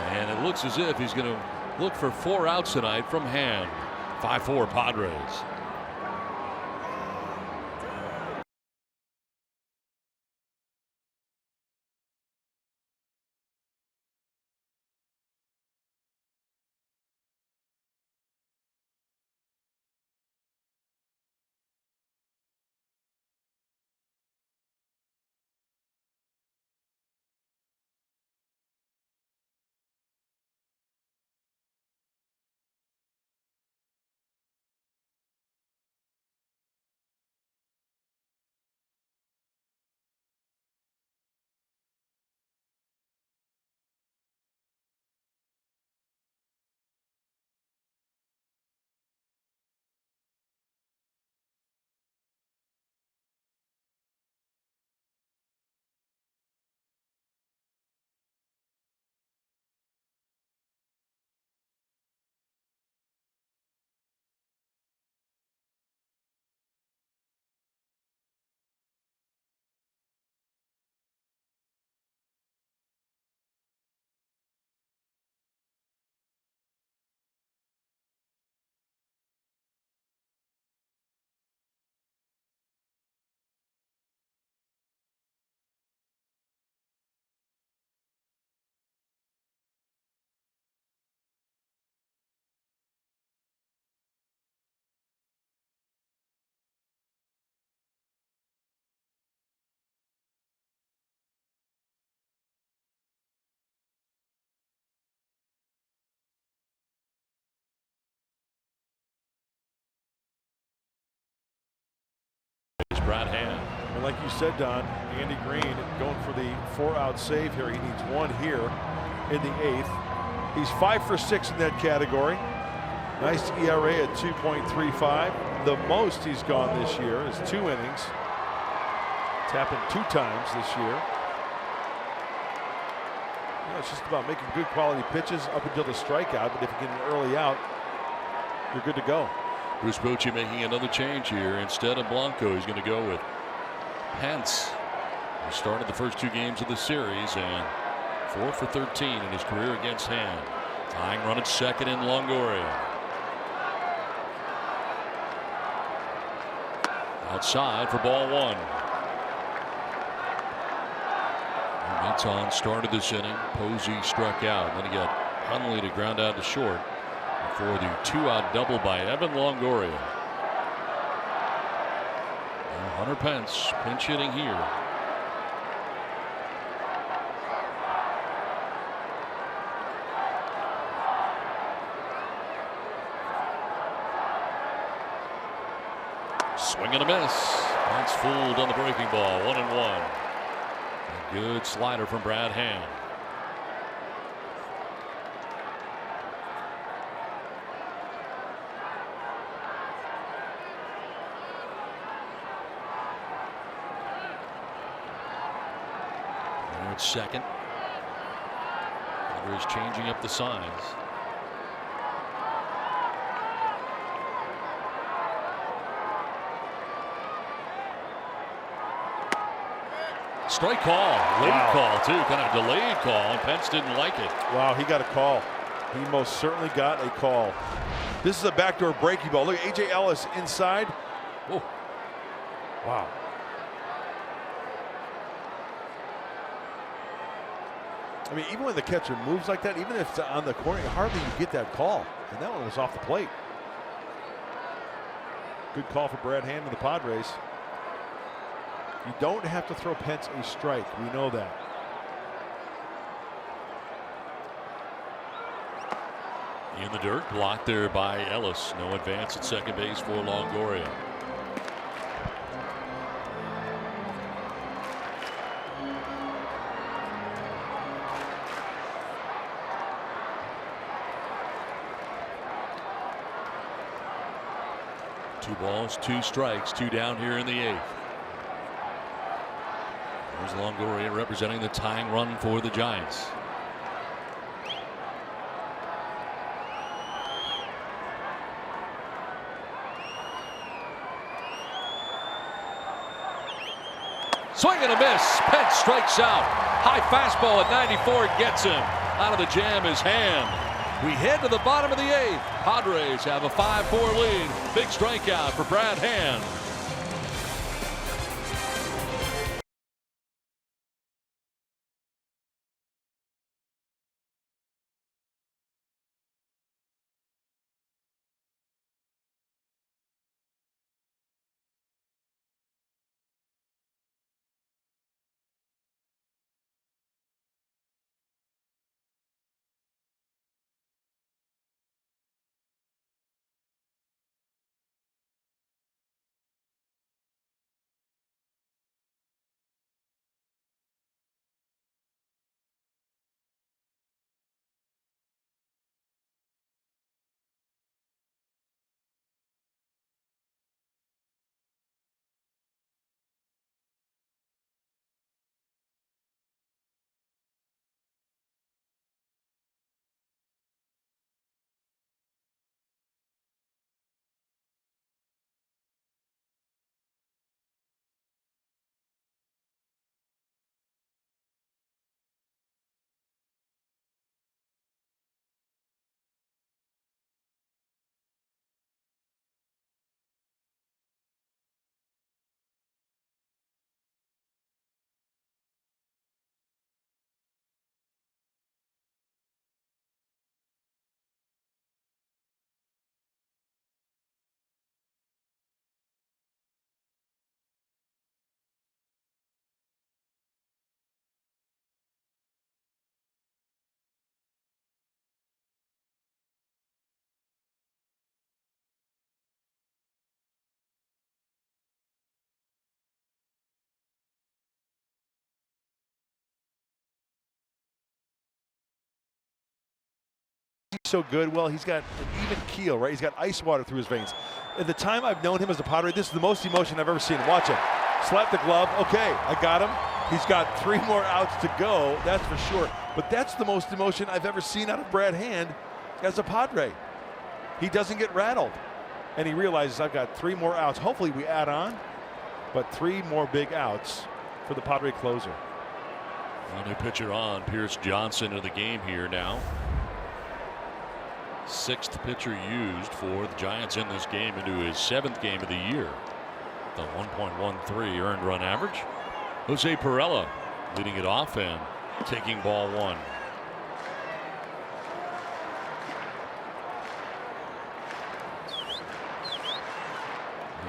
And it looks as if he's going to look for 4 outs tonight from Hand. 5-4 Padres. Brad Hand.
And like you said, Don, Andy Green going for the 4-out save here. He needs 1 here in the 8th. He's 5 for 6 in that category. Nice ERA at 2.35. The most he's gone this year is 2 innings. It's happened 2 times this year. You know, it's just about making good quality pitches up until the strikeout, but if you get an early out, you're good to go.
Bruce Bochy making another change here. Instead of Blanco, he's going to go with Pence. He started the first 2 games of the series and 4 for 13 in his career against Hand. Tying run at second in Longoria. Outside for ball 1. Menton started this inning. Posey struck out. Then he got Hundley to ground out to short before the 2-out double by Evan Longoria. And Hunter Pence pinch hitting here. Swing and a miss. Pence fooled on the breaking ball. 1-1. A good slider from Brad Hand. At second. Padres changing up the signs. Strike call, late call too, kind of delayed call, and Pence didn't like it.
Wow, he got a call. He most certainly got a call. This is a backdoor breaking ball. Look at A.J. Ellis inside.
Oh.
Wow. I mean, even when the catcher moves like that, even if it's on the corner, hardly you get that call. And that one was off the plate. Good call for Brad Hand and the Padres. You don't have to throw Pence a strike. We know that.
In the dirt, blocked there by Ellis. No advance at second base for Longoria. Two balls, 2 strikes, 2 down here in the 8th. There's Longoria representing the tying run for the Giants. Swing and a miss. Pence strikes out. High fastball at 94 gets him. Out of the jam is Hand. We head to the bottom of the 8th. Padres have a 5-4 lead. Big strikeout for Brad Hand.
So good. Well, he's got an even keel, right? He's got ice water through his veins. At the time I've known him as a Padre, this is the most emotion I've ever seen. Watch him. Slap the glove. Okay, I got him. He's got 3 more outs to go, that's for sure. But that's the most emotion I've ever seen out of Brad Hand as a Padre. He doesn't get rattled. and he realizes I've got 3 more outs. Hopefully we add on, but 3 more big outs for the Padre closer.
A new pitcher on, Pierce Johnson in the game here now. 6th pitcher used for the Giants in this game into his 7th game of the year. The 1.13 earned run average. Jose Perella leading it off and taking ball 1.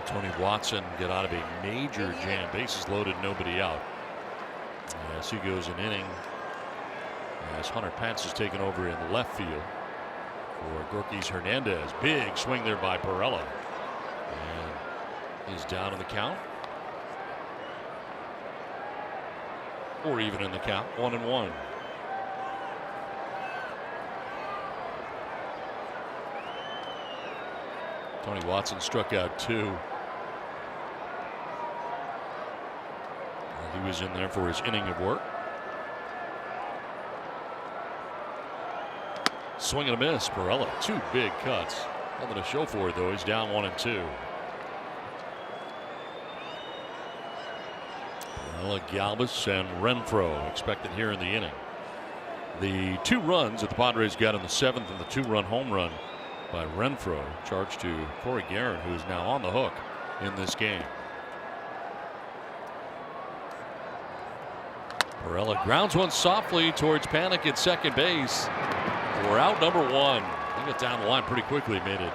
Tony Watson get out of a major jam. Bases loaded, nobody out. As he goes an inning, as Hunter Pence is taken over in left field for Gorkys Hernandez. Big swing there by Perella. And he's down in the count. Or even in the count, 1-1. Tony Watson struck out 2. He was in there for his inning of work. Swing and a miss. Perella, 2 big cuts. Nothing to show for it, though. He's down 1-2. Perella, Galvis, and Renfro expected here in the inning. The 2 runs that the Padres got in the 7th and the 2-run home run by Renfro charged to Corey Guerin, who is now on the hook in this game. Perella grounds one softly towards Panic at second base. We're out number 1. He got down the line pretty quickly, made it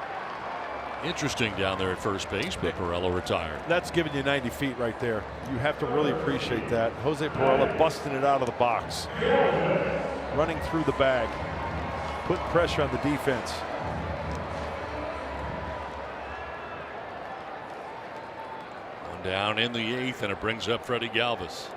interesting down there at first base, but Perella retired.
That's giving you 90 feet right there. You have to really appreciate that. Jose Perella busting it out of the box, running through the bag, putting pressure on the defense.
One down in the 8th, and it brings up Freddie Galvis.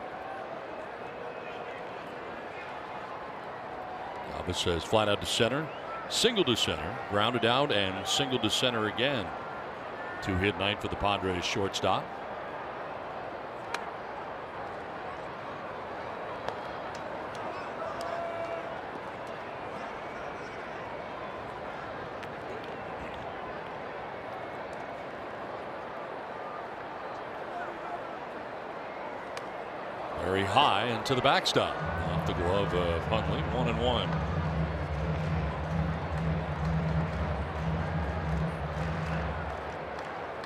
Galvis says flat out to center, single to center, grounded out, and single to center again. 2-hit night for the Padres shortstop. Very high and to the backstop. Off the glove of Hundley. 1-1.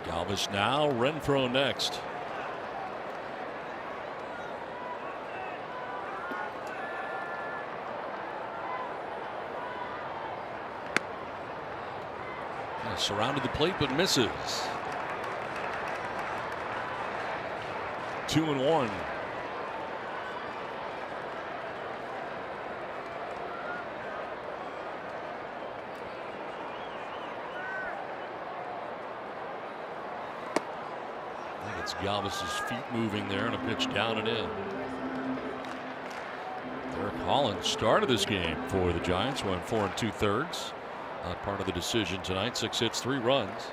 Galvis now, Renfro next. Surrounded the plate but misses. 2-1. It's Galvis's feet moving there, and a pitch down and in. Derek Holland started this game for the Giants, went 4 2/3. Not part of the decision tonight. 6 hits, 3 runs.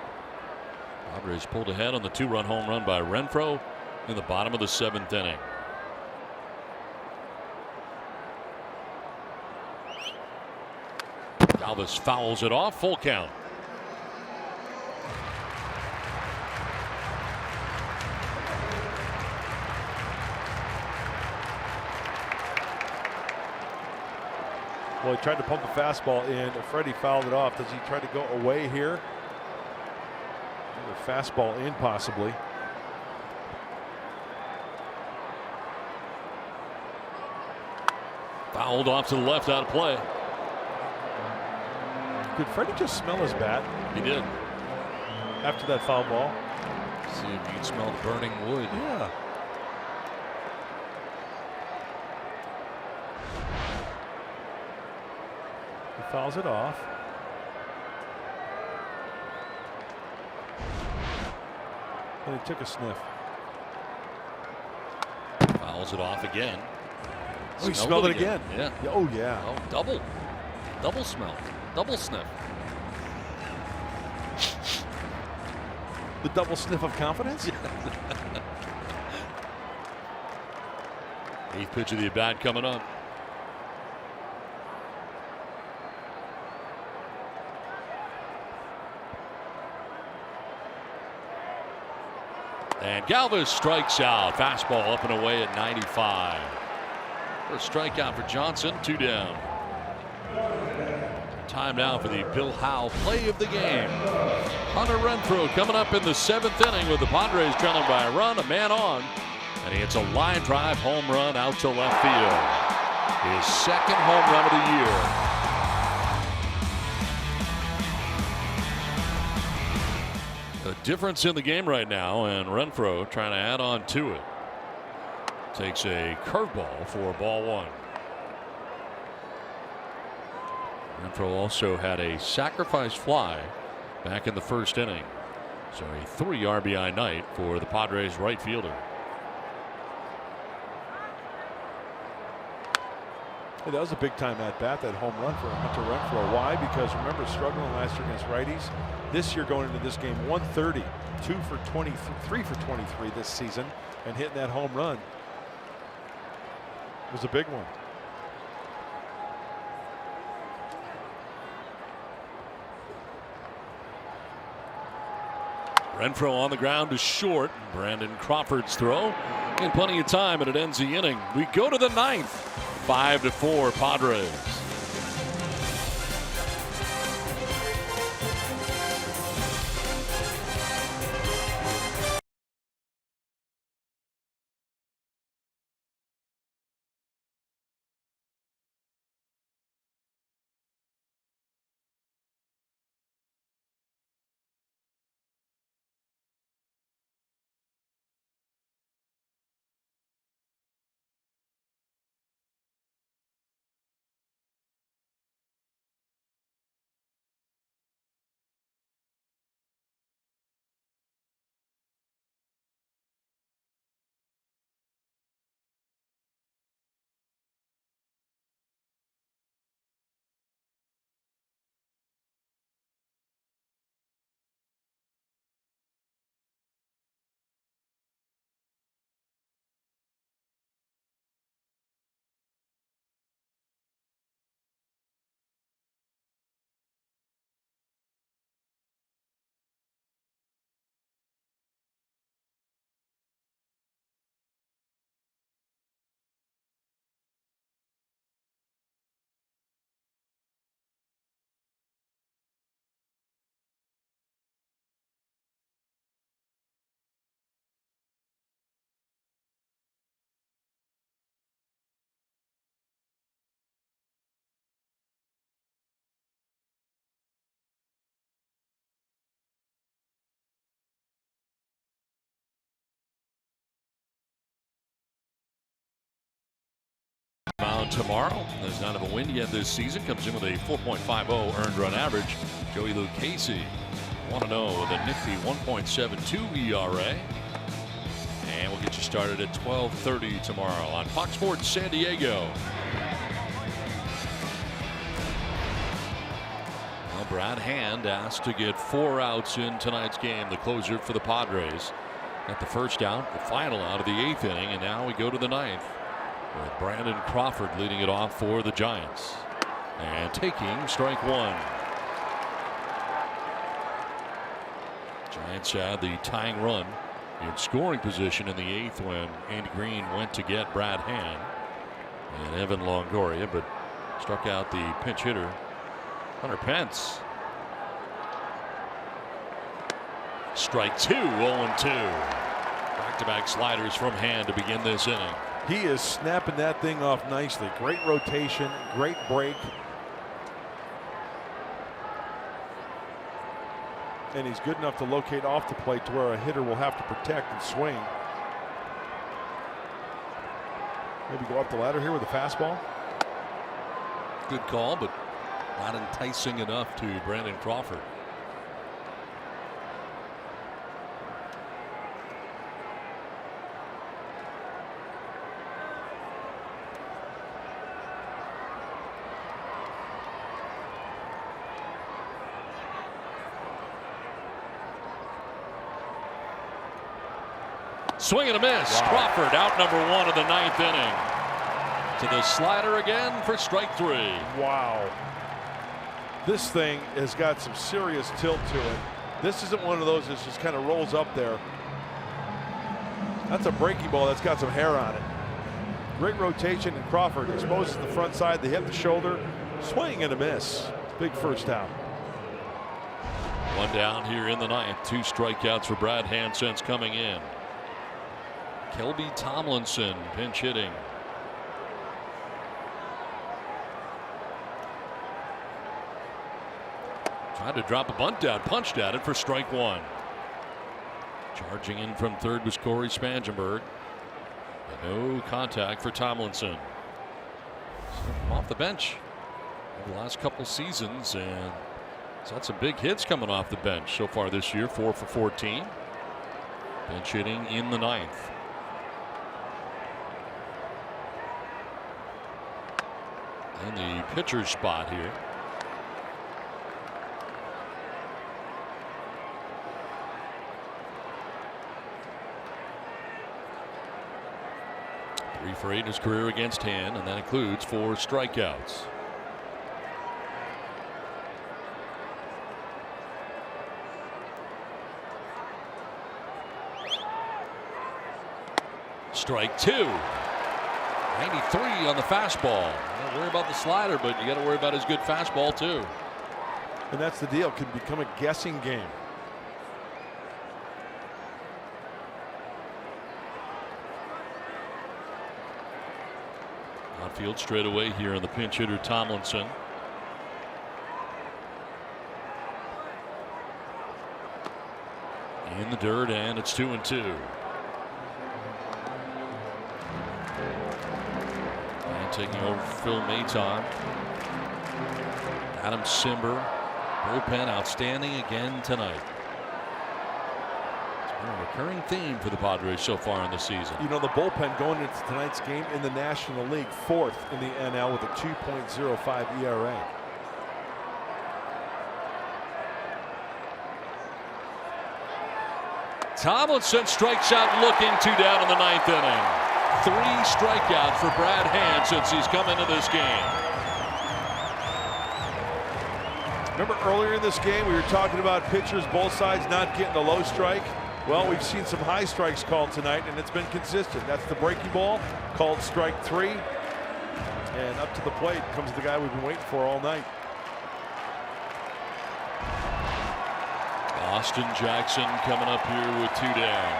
Padres pulled ahead on the 2-run home run by Renfro in the bottom of the 7th inning. Galvis fouls it off, full count.
Well, he tried to pump a fastball in. Freddie fouled it off. Does he try to go away here? A fastball in, possibly.
Fouled off to the left, out of play.
Did Freddie just smell his bat?
He did.
After that foul ball?
See if you can smell the burning wood.
Yeah. He fouls it off. And he took a sniff.
Fouls it off again.
Oh, he smelled it again.
Yeah.
Oh, yeah.
Oh, double smell. Double sniff.
The double sniff of confidence?
8th pitch of the at bat coming up. And Galvis strikes out. Fastball up and away at 95. First strikeout for Johnson. 2 down. Time now for the Bill Howe play of the game. Hunter Renfro coming up in the 7th inning with the Padres trailing by a run, a man on. And he hits a line drive home run out to left field. His 2nd home run of the year. A difference in the game right now, and Renfro trying to add on to it. Takes a curveball for ball 1. Renfro also had a sacrifice fly back in the 1st inning. So a 3 RBI night for the Padres right fielder.
Hey, that was a big time at bat, that home run for Hunter Renfro. Why? Because remember, struggling last year against righties. This year going into this game, 130, 2 for 23 for 23 this season, and hitting that home run was a big one.
Renfro on the ground to short. Brandon Crawford's throw. And plenty of time, and it ends the inning. We go to the 9th. 5-4 Padres. Mound tomorrow. There's not of a win yet this season. Comes in with a 4.50 earned run average. Joey Lucchesi 1-0 with a nifty 1.72 ERA. And we'll get you started at 12:30 tomorrow on Fox Sports San Diego. Well, Brad Hand asked to get 4 outs in tonight's game. The closer for the Padres. Got the first out, the final out of the 8th inning, and now we go to the 9th. With Brandon Crawford leading it off for the Giants. And taking strike 1. Giants had the tying run in scoring position in the 8th when Andy Green went to get Brad Hand and Evan Longoria, but struck out the pinch hitter Hunter Pence. Strike 2, 0-2. Back-to-back sliders from Hand to begin this inning.
He is snapping that thing off nicely. Great rotation, great break. And he's good enough to locate off the plate to where a hitter will have to protect and swing. Maybe go up the ladder here with a fastball.
Good call, but not enticing enough to Brandon Crawford. Swing and a miss. Wow. Crawford out number 1 of the 9th inning. To the slider again for strike 3.
Wow. This thing has got some serious tilt to it. This isn't one of those that just kind of rolls up there. That's a breaking ball that's got some hair on it. Great rotation, and Crawford exposes the front side, the hip, the shoulder, swing and a miss. Big first out.
One down here in the ninth. 2 strikeouts for Brad Hand since coming in. Kelby Tomlinson pinch hitting. Tried to drop a bunt down, punched at it for strike 1. Charging in from third was Corey Spangenberg. But no contact for Tomlinson. Off the bench over the last couple seasons, and he's had some big hits coming off the bench so far this year. 4 for 14. Bench hitting in the ninth. In the pitcher's spot here. Three for 8 in his career against Hand, and that includes 4 strikeouts. Strike 2. 93 on the fastball. Don't worry about the slider, but you got to worry about his good fastball too.
And that's the deal. It can become a guessing game.
Outfield straight away here on the pinch hitter Tomlinson. In the dirt, and it's 2-2. And taking over Phil Maton. Adam Simber. Bullpen outstanding again tonight. It's been a recurring theme for the Padres so far in the season.
You know, the bullpen going into tonight's game in the National League, 4th in the NL with a 2.05 ERA.
Tomlinson strikes out looking, 2 down in the ninth inning. 3 strikeouts for Brad Hand since he's come into this game.
Remember earlier in this game we were talking about pitchers both sides not getting a low strike? Well, we've seen some high strikes called tonight, and it's been consistent. That's the breaking ball called strike 3. And up to the plate comes the guy we've been waiting for all night.
Austin Jackson coming up here with 2 down.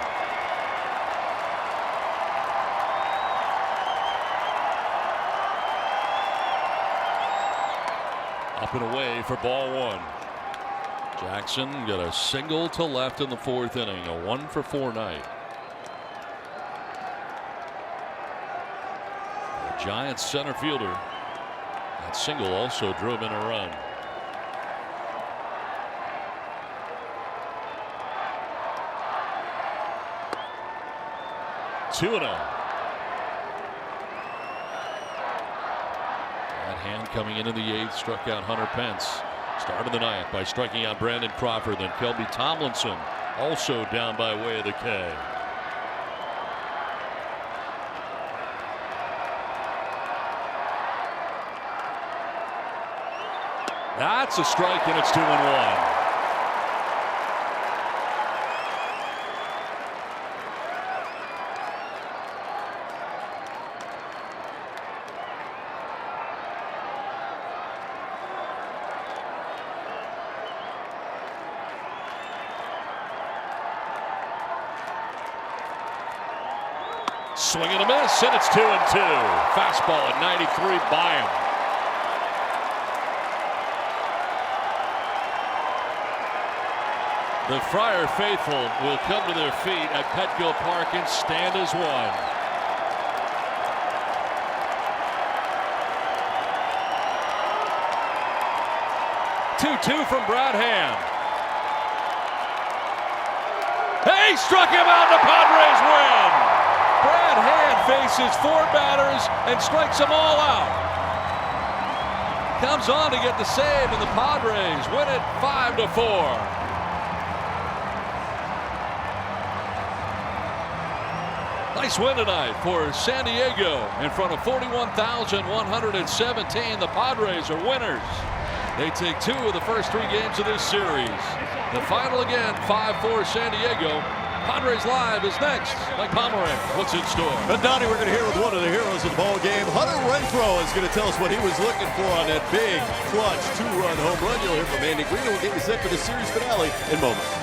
Up and away for ball 1. Jackson got a single to left in the 4th inning. A 1 for 4 night. The Giants center fielder. That single also drove in a run. 2-0. That Hand coming into the 8th struck out Hunter Pence. Start of the ninth by striking out Brandon Crawford. Then Kelby Tomlinson also down by way of the K. That's a strike, and it's 2-1. Swing and a miss, and it's 2-2. Fastball at 93 by him. The Friar faithful will come to their feet at Petco Park and stand as one. Two from Brad Hand. He struck him out, and the Padres win. Brad Hand faces 4 batters and strikes them all out. Comes on to get the save, and the Padres win it 5-4. Nice win tonight for San Diego in front of 41,117. The Padres are winners. They take 2 of the first 3 games of this series. The final again, 5-4 San Diego. Padres Live is next. Mike Pomeroy, what's in store?
And Donnie, we're going to hear with one of the heroes of the ball game. Hunter Renfro is going to tell us what he was looking for on that big, clutch, 2-run home run. You'll hear from Andy Green. We'll get you set for the series finale in moments.